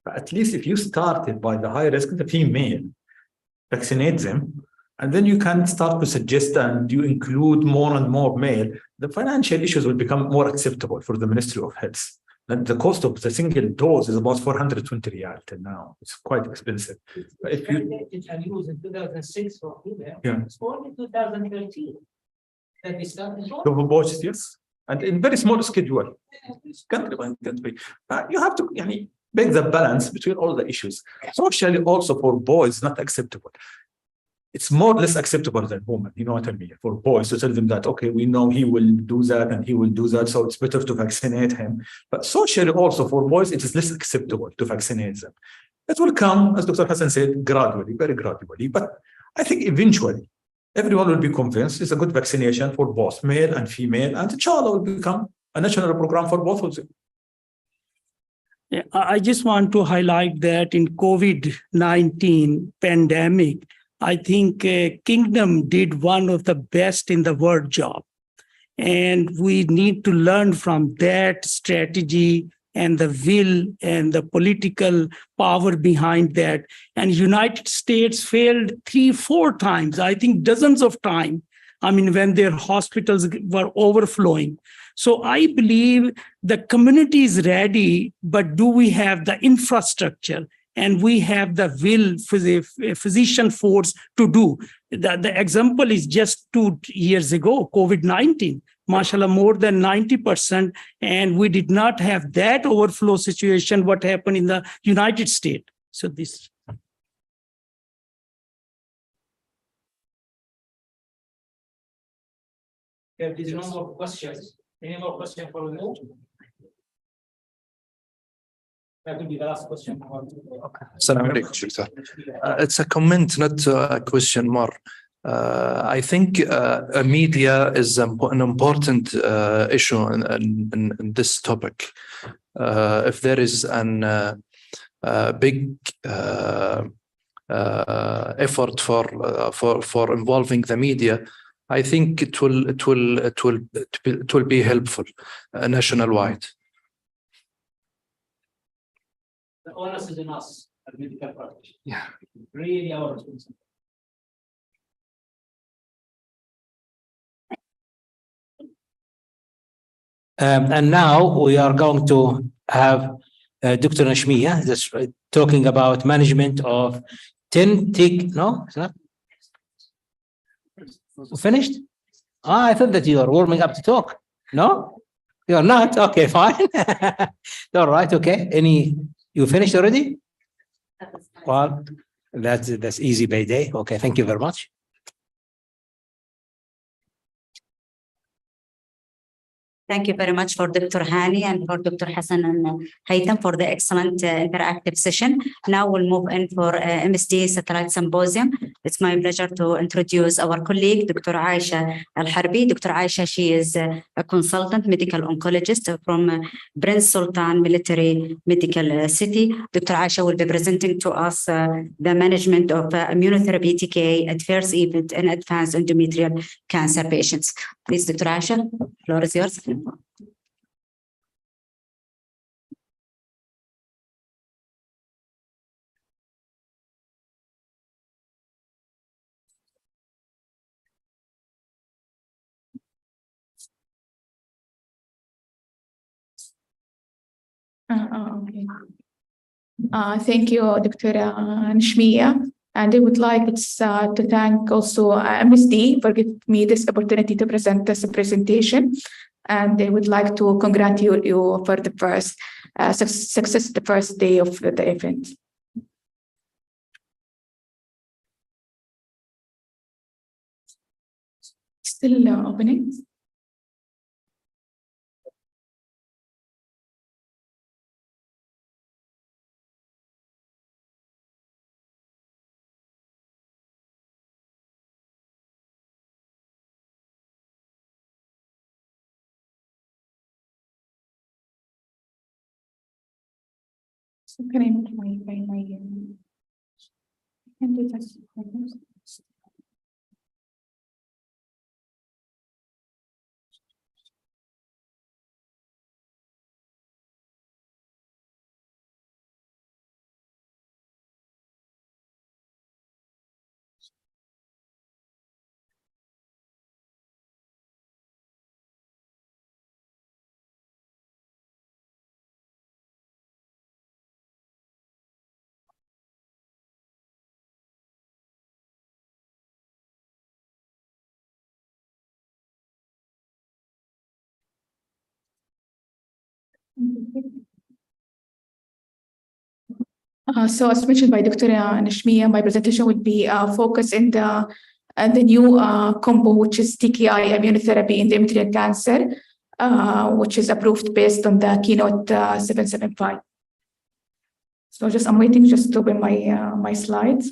But at least if you started by the high risk, the female, vaccinate them, and then you can start to suggest and you include more and more male, the financial issues will become more acceptable for the Ministry of Health. And the cost of the single dose is about 420 riyal till now. It's quite expensive. But if you and used in 2006 for female, Yeah. it's only 2013 that we started. for boys, yes, and in very small schedule, country by country. You have to make the balance between all the issues. Socially, also for boys, not acceptable. It's more or less acceptable than women. You know what I mean? For boys to tell them that, okay, we know he will do that and he will do that, so it's better to vaccinate him. But socially, also for boys, it is less acceptable to vaccinate them. It will come, as Dr. Hassan said, gradually, very gradually. But I think eventually, everyone will be convinced it's a good vaccination for both male and female, and inshallah will become a national program for both of them. Yeah, I just want to highlight that in COVID-19 pandemic, I think Kingdom did one of the best in the world job. And we need to learn from that strategy and the will and the political power behind that. And United States failed 3-4 times, I think dozens of times. I mean, when their hospitals were overflowing. So I believe the community is ready, but do we have the infrastructure? And we have the will for the physician force to do. The example is just 2 years ago, COVID-19, mashallah, more than 90%. And we did not have that overflow situation, what happened in the United States. So this. If there's no more questions, any more questions for the group? That will be the last question. Assalamu alaikum, Doctor. It's a comment, not a question more. I think media is an important issue in this topic. If there is an big effort for involving the media, I think it will be helpful nationwide. The onus is in us as medical practitioners. Yeah. Really our responsibility. And now we are going to have Dr. Nashmiya that's talking about management of 10 tick. No, is that finished? I thought that you are warming up to talk. No, you're not. Okay, fine. All right. Okay. You finished already? Well, that's easy by day. Okay. Thank you very much. Thank you very much for Dr. Hani and for Dr. Hassan and Haytham for the excellent interactive session. Now we'll move in for MSD Satellite Symposium. It's my pleasure to introduce our colleague, Dr. Aisha Al-Harbi. Dr. Aisha, she is a consultant medical oncologist from Prince Sultan Military Medical City. Dr. Aisha will be presenting to us the management of immunotherapy TKA at first event in advanced endometrial cancer patients. Please, Dr. Aisha, floor is yours. Okay. Thank you, Dr. Nishmiya. And I would like to thank also MSD for giving me this opportunity to present this presentation. And I would like to congratulate you for the first success, the first day of the event. Still opening? So can I make my can do this? So as mentioned by Dr. Nishmiya, my presentation would be focused in the new combo, which is TKI immunotherapy in endometrial cancer, which is approved based on the keynote 775. So I'm waiting just to open my slides.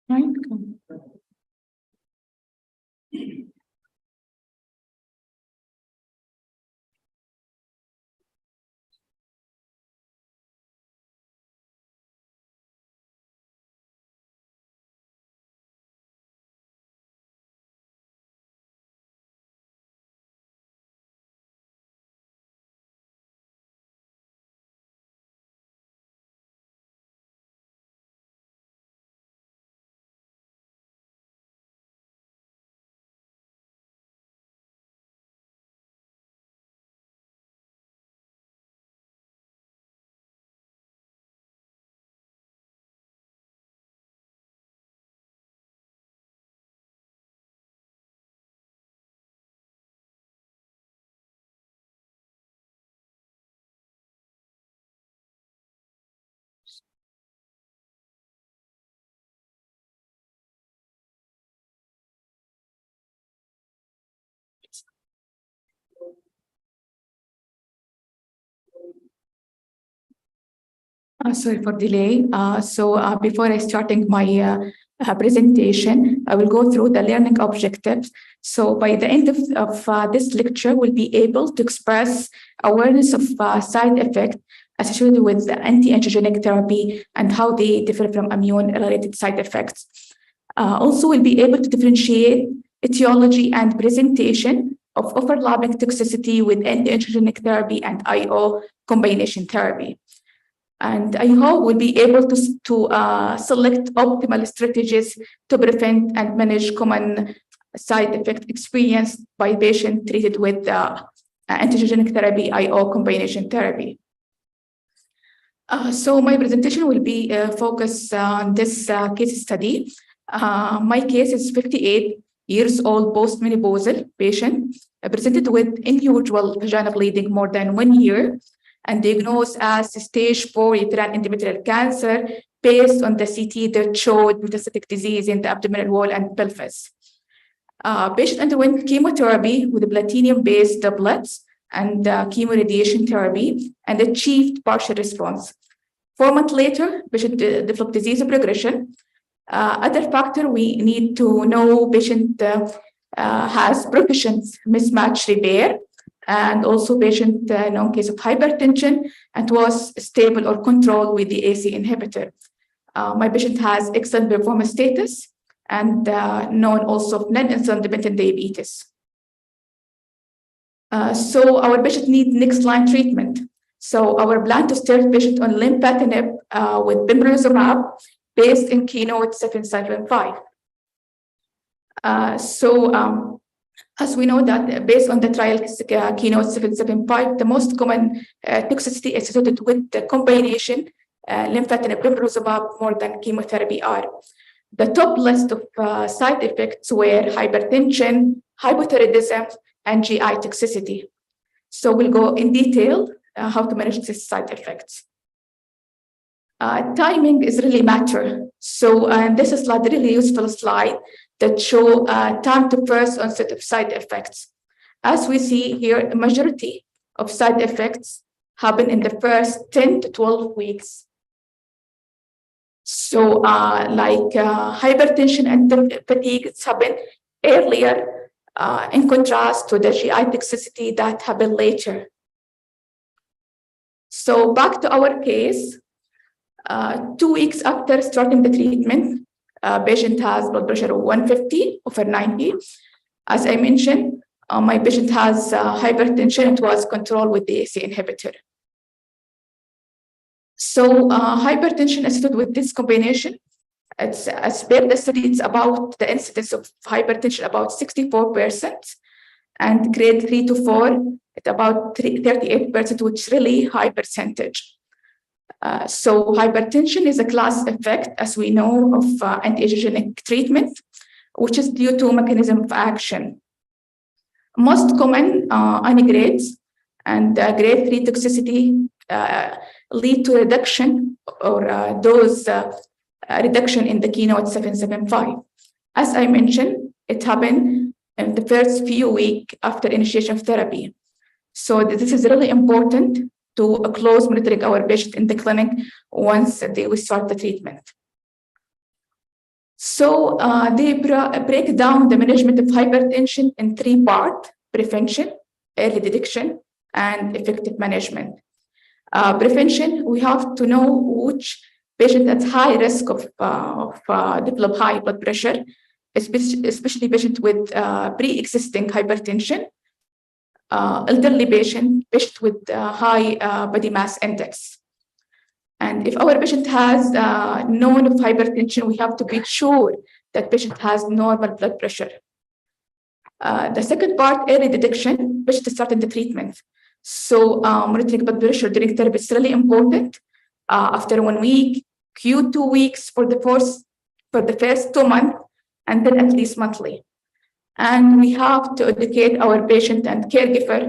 Right. Sorry for delay. Before I starting my presentation, I will go through the learning objectives. So by the end of this lecture, we'll be able to express awareness of side effects associated with the anti-angiogenic therapy and how they differ from immune-related side effects. Also, we'll be able to differentiate etiology and presentation of overlapping toxicity with anti-angiogenic therapy and IO combination therapy. And I hope we'll be able to select optimal strategies to prevent and manage common side effect experienced by patient treated with antiangiogenic therapy, IO combination therapy. So my presentation will be focused on this case study. My case is 58 years old postmenopausal patient presented with unusual vaginal bleeding more than 1 year and diagnosed as stage 4 uterine endometrial cancer based on the CT that showed metastatic disease in the abdominal wall and pelvis. Patient underwent chemotherapy with platinum-based doublets and chemoradiation therapy and achieved partial response. 4 months later, patient developed disease progression. Other factor we need to know, patient has proficient mismatch repair, and also patient known case of hypertension and was stable or controlled with the AC inhibitor. My patient has excellent performance status and known also of non-insulin dependent diabetes. So our patient needs next line treatment. So our plan to start patient on lymphatinib with pembrolizumab based in Keynote 775. As we know that based on the trial Keynote 775, the most common toxicity associated with the combination lymphatinib pembrolizumab more than chemotherapy are. The top list of side effects were hypertension, hypothyroidism, and GI toxicity. So we'll go in detail how to manage these side effects. Timing is really matter. So this is a really useful slide that show time to first onset of side effects. As we see here, the majority of side effects happen in the first 10 to 12 weeks. So hypertension and fatigue happen earlier in contrast to the GI toxicity that happen later. So back to our case, 2 weeks after starting the treatment, patient has blood pressure of 150/90. As I mentioned, my patient has hypertension and was controlled with the AC inhibitor. So hypertension associated with this combination, it's as per the study, it's about the incidence of hypertension about 64%, and grade 3 to 4 at about 38%, which is really high percentage. So hypertension is a class effect, as we know, of anti-angiogenic treatment, which is due to mechanism of action. Most common grades and grade 3 toxicity lead to reduction or dose reduction in the Keynote 775. As I mentioned, it happened in the first few weeks after initiation of therapy. So this is really important to close monitoring our patient in the clinic once we start the treatment. So they break down the management of hypertension in 3 parts: prevention, early detection, and effective management. Prevention, we have to know which patient at high risk of develop high blood pressure, especially patient with pre-existing hypertension, elderly patient with high body mass index. And if our patient has known of hypertension, we have to be sure that patient has normal blood pressure. The second part, early detection, patient starting the treatment. So monitoring blood pressure during therapy is really important. After 1 week, Q2 weeks for the first 2 months, and then at least monthly. And we have to educate our patient and caregiver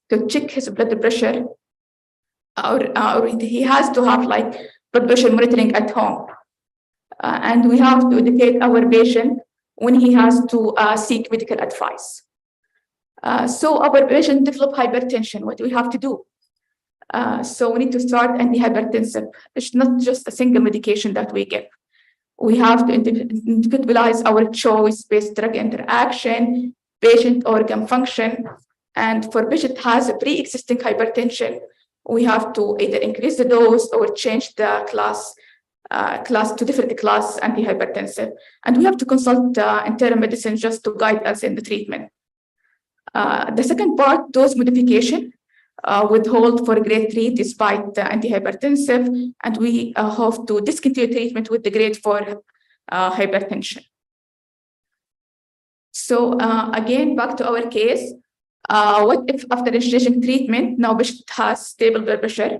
to check his blood pressure, or he has to have blood pressure monitoring at home. And we have to educate our patient when he has to seek medical advice. So our patient develop hypertension, what do we have to do? So we need to start antihypertensive. It's not just a single medication that we give. We have to individualize our choice-based drug interaction, patient organ function, and for patient has a pre-existing hypertension, we have to either increase the dose or change the class to different class antihypertensive. And we have to consult internal medicine just to guide us in the treatment. The second part, dose modification, withhold for grade 3 despite the antihypertensive, and we have to discontinue treatment with the grade 4 hypertension. So again, back to our case, what if after initiation treatment, now patient has stable blood pressure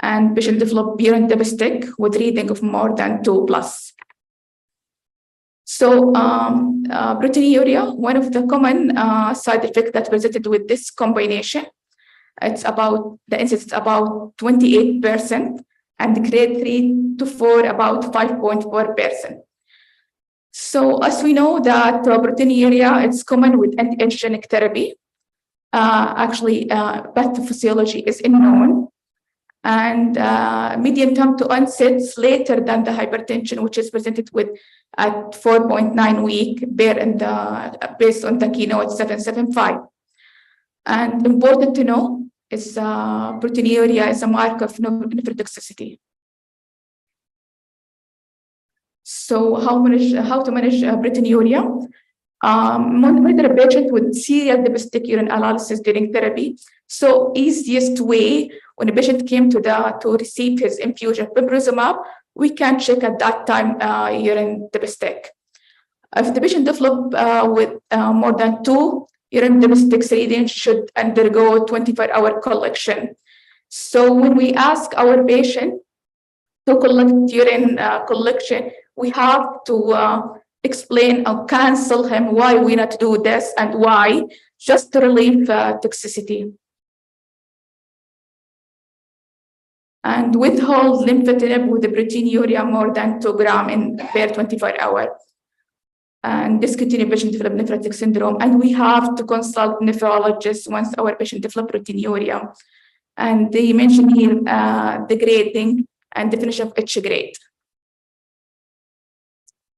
and patient develop urine dipstick with reading of more than 2+. So proteinuria, one of the common side effects that presented with this combination, it's about, the incidence about 28%, and grade 3 to 4 about 5.4%. So as we know that proteinuria, it's common with anti-angiogenic therapy. Actually, pathophysiology is unknown, and median time to onset is later than the hypertension, which is presented with at 4.9 weeks based on the keynote 775. And important to know is proteinuria is a marker of nephrotoxicity. So how to manage proteinuria? Monitor a patient with serial dipstick urine analysis during therapy. So easiest way, when a patient came to receive his infusion of pembrolizumab, we can check at that time urine dipstick. If the patient develop with more than 2 urine dipsticks, reading should undergo 24-hour collection. So when we ask our patient to collect urine collection, we have to explain or cancel him why we not do this and why, just to relieve toxicity. And withhold lymphadeneb with the proteinuria more than 2 grams per 24 hours. And discontinue patient develop nephrotic syndrome. And we have to consult nephrologists once our patient develop proteinuria. And they mention here the grading and definition of each grade.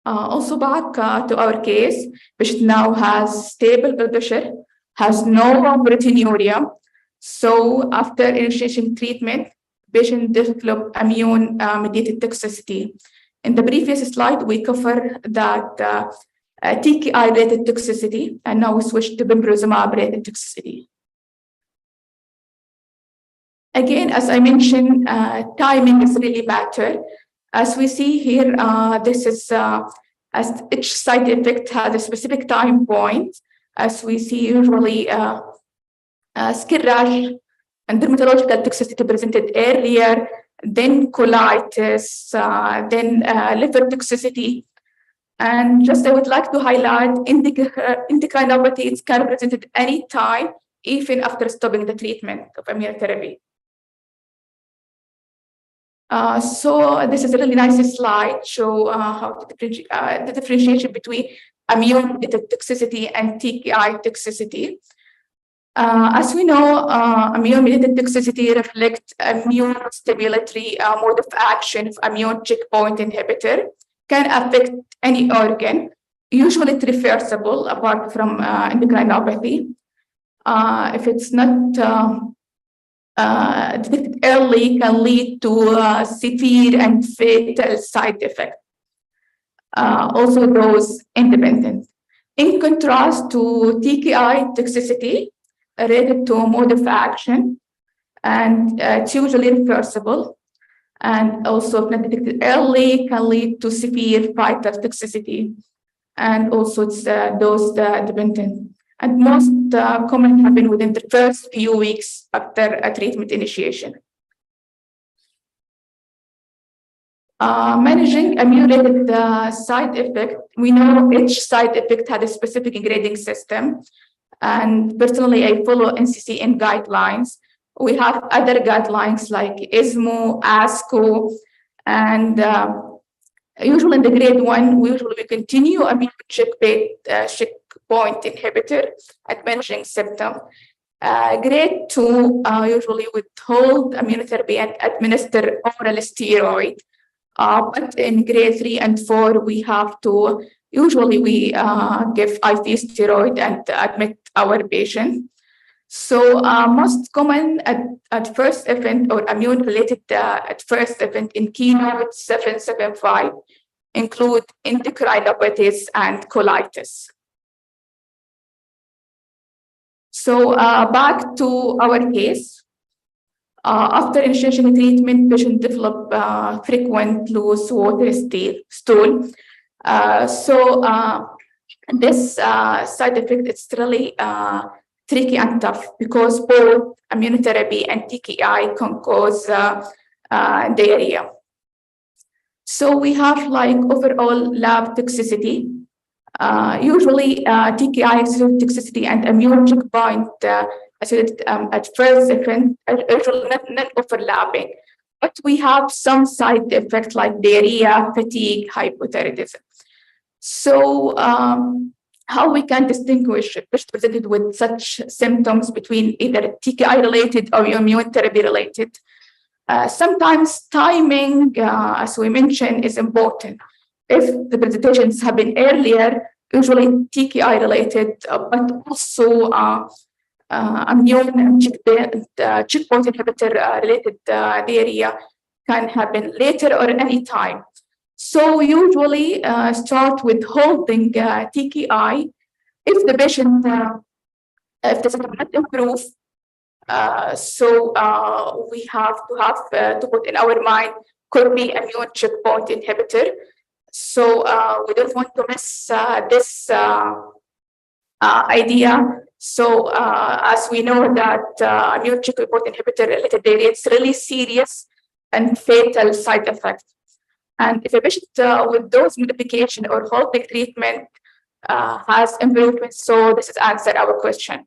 Also back to our case, patient now has stable blood pressure, has no proteinuria. So after initiation treatment, patient develop immune-mediated toxicity. In the previous slide, we covered that TKI-related toxicity, and now we switch to pembrolizumab-related toxicity. Again, as I mentioned, timing is really matter. As we see here, this is as each side effect has a specific time point. As we see, usually skin rash and dermatological toxicity presented earlier, then colitis, then liver toxicity. And just I would like to highlight endocrinopathy. It can be presented any time, even after stopping the treatment of immunotherapy. So this is a really nice slide, show how to the differentiation between immune-mediated toxicity and TKI toxicity. As we know, immune-mediated toxicity reflects immune stimulatory mode of action of immune checkpoint inhibitor, can affect any organ. Usually it's reversible apart from endocrinopathy. If it's not detected early, can lead to severe and fatal side effects. Also dose independent. In contrast to TKI toxicity related to mode of action, and it's usually reversible, and also if not detected early, can lead to severe vital toxicity, and also it's dose dependent. And most common happen within the first few weeks after a treatment initiation. Managing immune-related side effect, we know each side effect had a specific grading system. And personally, I follow NCCN guidelines. We have other guidelines like ESMO, ASCO, and usually in the grade 1, we continue immune checkpoint inhibitor at managing symptom. Grade 2 usually withhold immunotherapy and administer oral steroid. But in grade 3 and 4, we have to, usually we give IV steroid and admit our patient. So most common adverse event or immune-related adverse event in keynote 775 include endocrinopathies and colitis. So back to our case. After initiation treatment, patient develop frequent loose water stool. this side effect, it's really tricky and tough because both immunotherapy and TKI can cause diarrhea. So we have like overall lab toxicity. Usually TKI toxicity and immune checkpoint at first event are usually not overlapping, but we have some side effects like diarrhea, fatigue, hypothyroidism. So how we can distinguish patients presented with such symptoms between either TKI related or immune therapy related? Sometimes timing, as we mentioned, is important. If the presentations have been earlier, usually TKI related, but also immune checkpoint inhibitor related diarrhea can happen later or any time. So usually start with holding TKI if the patient, if the symptom not improve. So we have to put in our mind could be immune checkpoint inhibitor. So we don't want to miss this idea. So as we know that immune checkpoint inhibitor related diarrhea, it's really serious and fatal side effect. And if a patient with dose modification or holding treatment has improvement, so this is answer our question.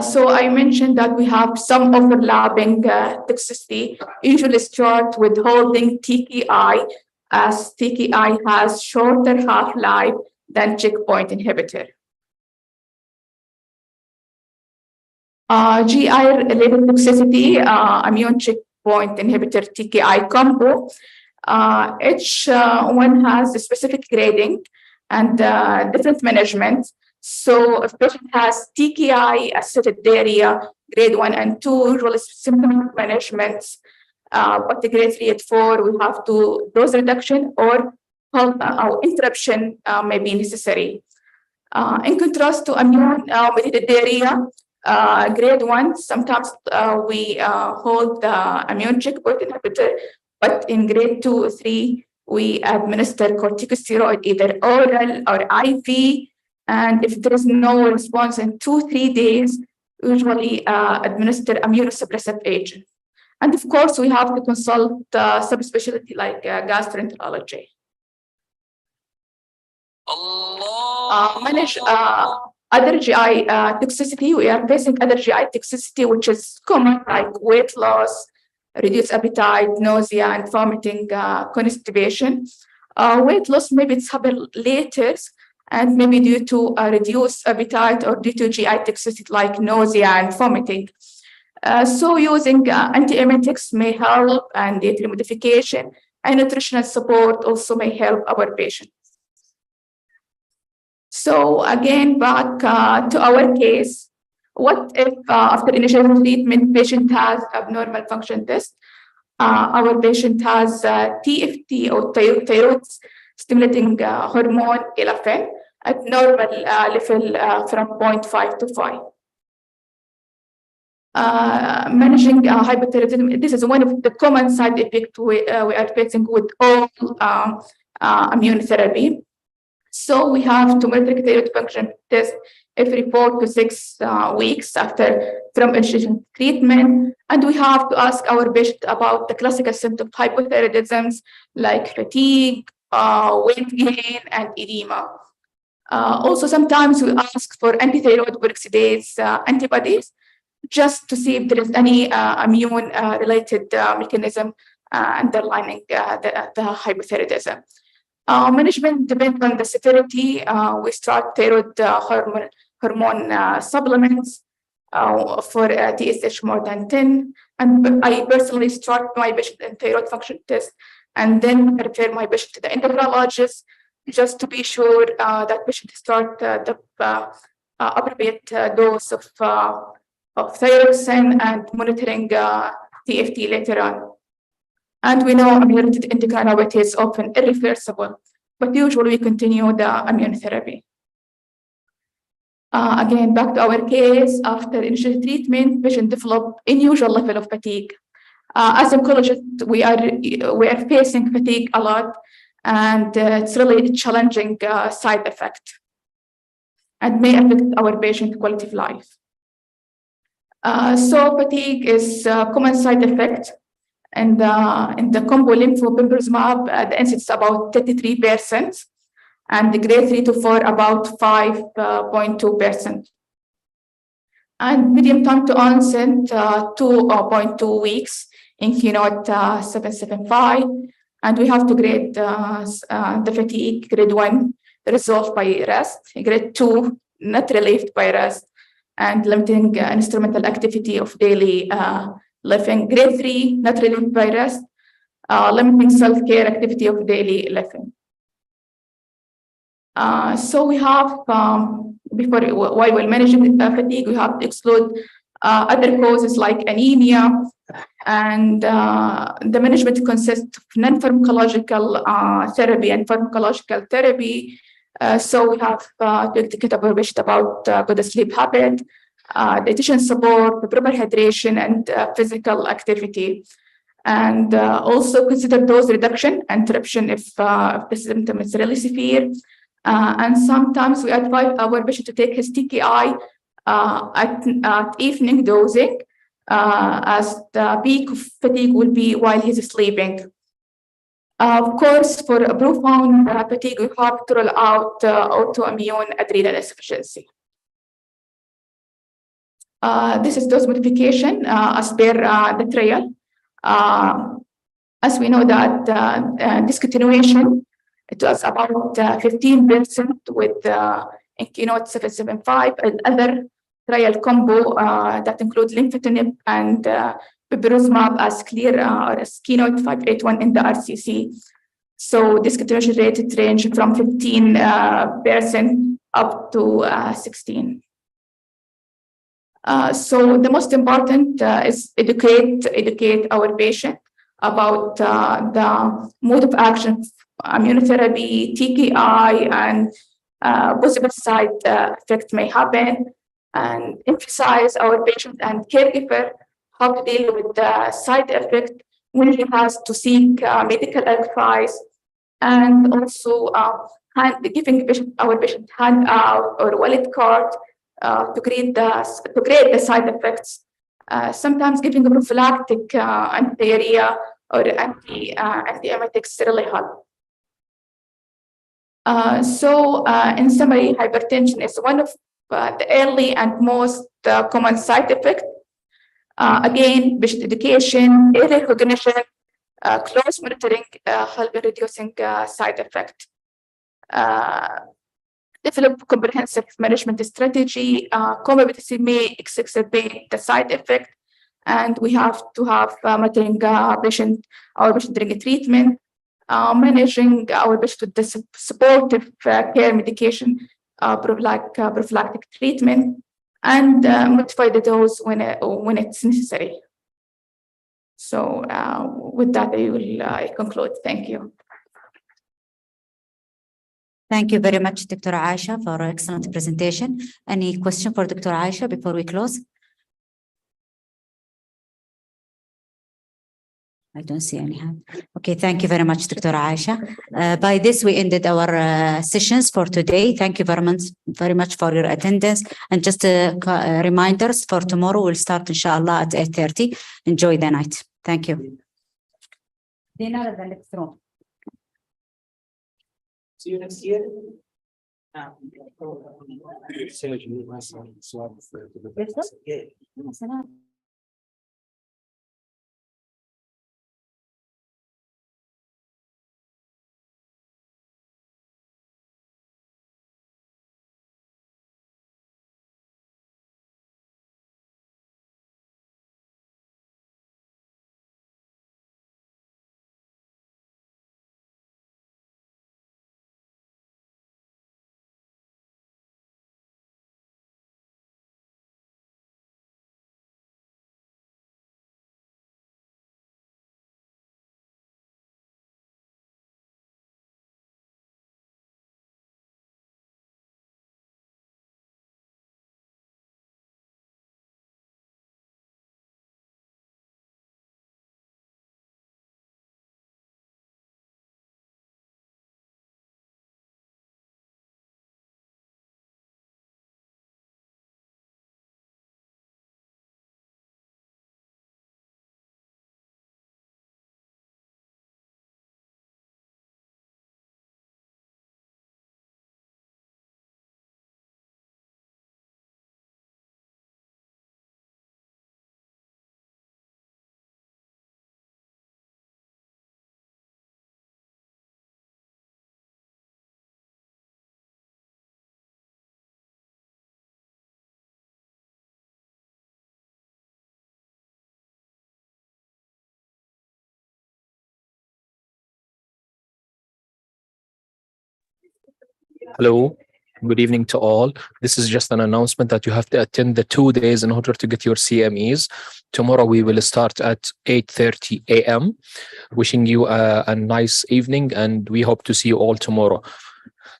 So I mentioned that we have some overlapping toxicity. Usually start with holding TKI, as TKI has shorter half-life than checkpoint inhibitor. GI-related toxicity, immune checkpoint inhibitor TKI combo. Each one has a specific grading and different management. So if patient has TKI-associated diarrhea, grade 1 and 2, usually symptom management, but the grade 3 and 4, we have to dose reduction or interruption may be necessary. In contrast to immune-mediated diarrhea, grade 1, sometimes we hold the immune checkpoint inhibitor, but in grade 2 or 3, we administer corticosteroid, either oral or IV. And if there is no response in 2-3 days, usually administer immunosuppressive agent. And of course, we have to consult subspecialty like gastroenterology. Manage other GI toxicity. We are facing other GI toxicity, which is common, like weight loss, reduced appetite, nausea, and vomiting, constipation. Weight loss, maybe it's happened later, and maybe due to reduced appetite or due to GI toxicity like nausea and vomiting. So using antiemetics may help, and dietary modification and nutritional support also may help our patients. So again, back to our case, what if after initial treatment, patient has abnormal function test? Our patient has TFT or thyroid stimulating hormone elafin at normal level from 0.5 to 5. Managing hypothyroidism, this is one of the common side effects we are facing with all immunotherapy. So we have to monitor thyroid function test every 4 to 6 weeks from initiation treatment. And we have to ask our patient about the classical symptoms of hypothyroidism like fatigue, weight gain, and edema. Also, sometimes we ask for antithyroid peroxidase antibodies just to see if there is any immune-related mechanism underlining the hypothyroidism. Management depends on the severity. We start thyroid hormone supplements for TSH more than 10. And I personally start my patient in thyroid function test and then refer my patient to the endocrinologist just to be sure that patient start the appropriate dose of thyroxine and monitoring TFT later on. And we know immune-related endocrinopathy is often irreversible, but usually we continue the immunotherapy. Again, back to our case, after initial treatment, patient develop unusual level of fatigue. As oncologists, we are facing fatigue a lot, and it's really a challenging side effect and may affect our patient quality of life. So fatigue is a common side effect, and in the combo lympho-pembrolizumab, the incidence is about 33%, and the grade 3 to 4 about 5.2%. And median time to onset 2.2 weeks in Keynote 775, and we have to grade the fatigue. Grade 1 resolved by rest, grade 2 not relieved by rest, and limiting instrumental activity of daily living. Grade 3 not relieved by rest, limiting self-care activity of daily living. So we have, while we're managing fatigue, we have to exclude other causes like anemia, and the management consists of non-pharmacological therapy and pharmacological therapy. So we have to educate our patient about good sleep habit, dietitian support, proper hydration, and physical activity. And also consider dose reduction and interruption if the symptom is really severe. And sometimes we advise our patient to take his TKI at evening dosing, as the peak of fatigue will be while he's sleeping. Of course, for a profound fatigue, we have to rule out autoimmune adrenal insufficiency. This is dose modification as per the trial. As we know that discontinuation, it was about 15% with in Keynote 775, and other trial combo that include lymphotinib and pembrolizumab as clear or as Keynote 581 in the RCC. So discontinuation rate range from 15% up to 16%. So the most important is educate our patient about the mode of action, immunotherapy, TKI, and possible side effect may happen, and emphasize our patient and caregiver how to deal with the side effect when he has to seek medical advice, and also giving our patient handout or wallet card to grade the side effects. Sometimes giving a prophylactic anti-diarrhea or anti-emetics really help. So in summary, hypertension is one of the early and most common side effects. Again, patient education, early recognition, close monitoring help in reducing side effect. Develop comprehensive management strategy. Comorbidity may exacerbate the side effect, and we have to have monitoring our patient during treatment, managing our patient with the supportive care medication, prophylactic treatment, and modify the dose when it's necessary. So with that, I will conclude. Thank you. Thank you very much, Dr. Aisha, for an excellent presentation. Any question for Dr. Aisha before we close? I don't see any hand. Okay, thank you very much, Dr. Aisha. By this, we ended our sessions for today. Thank you very much for your attendance. And just reminders for tomorrow, we'll start, inshallah, at 8:30. Enjoy the night. Thank you. Dinner in the next room. See you next year. Hello, good evening to all. This is just an announcement that you have to attend the 2 days in order to get your CMEs. Tomorrow we will start at 8:30 a.m. Wishing you a nice evening, and we hope to see you all tomorrow.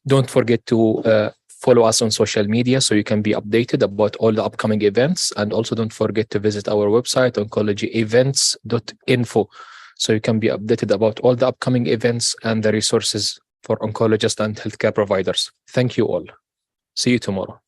Don't forget to follow us on social media so you can be updated about all the upcoming events. And also don't forget to visit our website, oncologyevents.info, so you can be updated about all the upcoming events and the resources for oncologists and healthcare providers. Thank you all. See you tomorrow.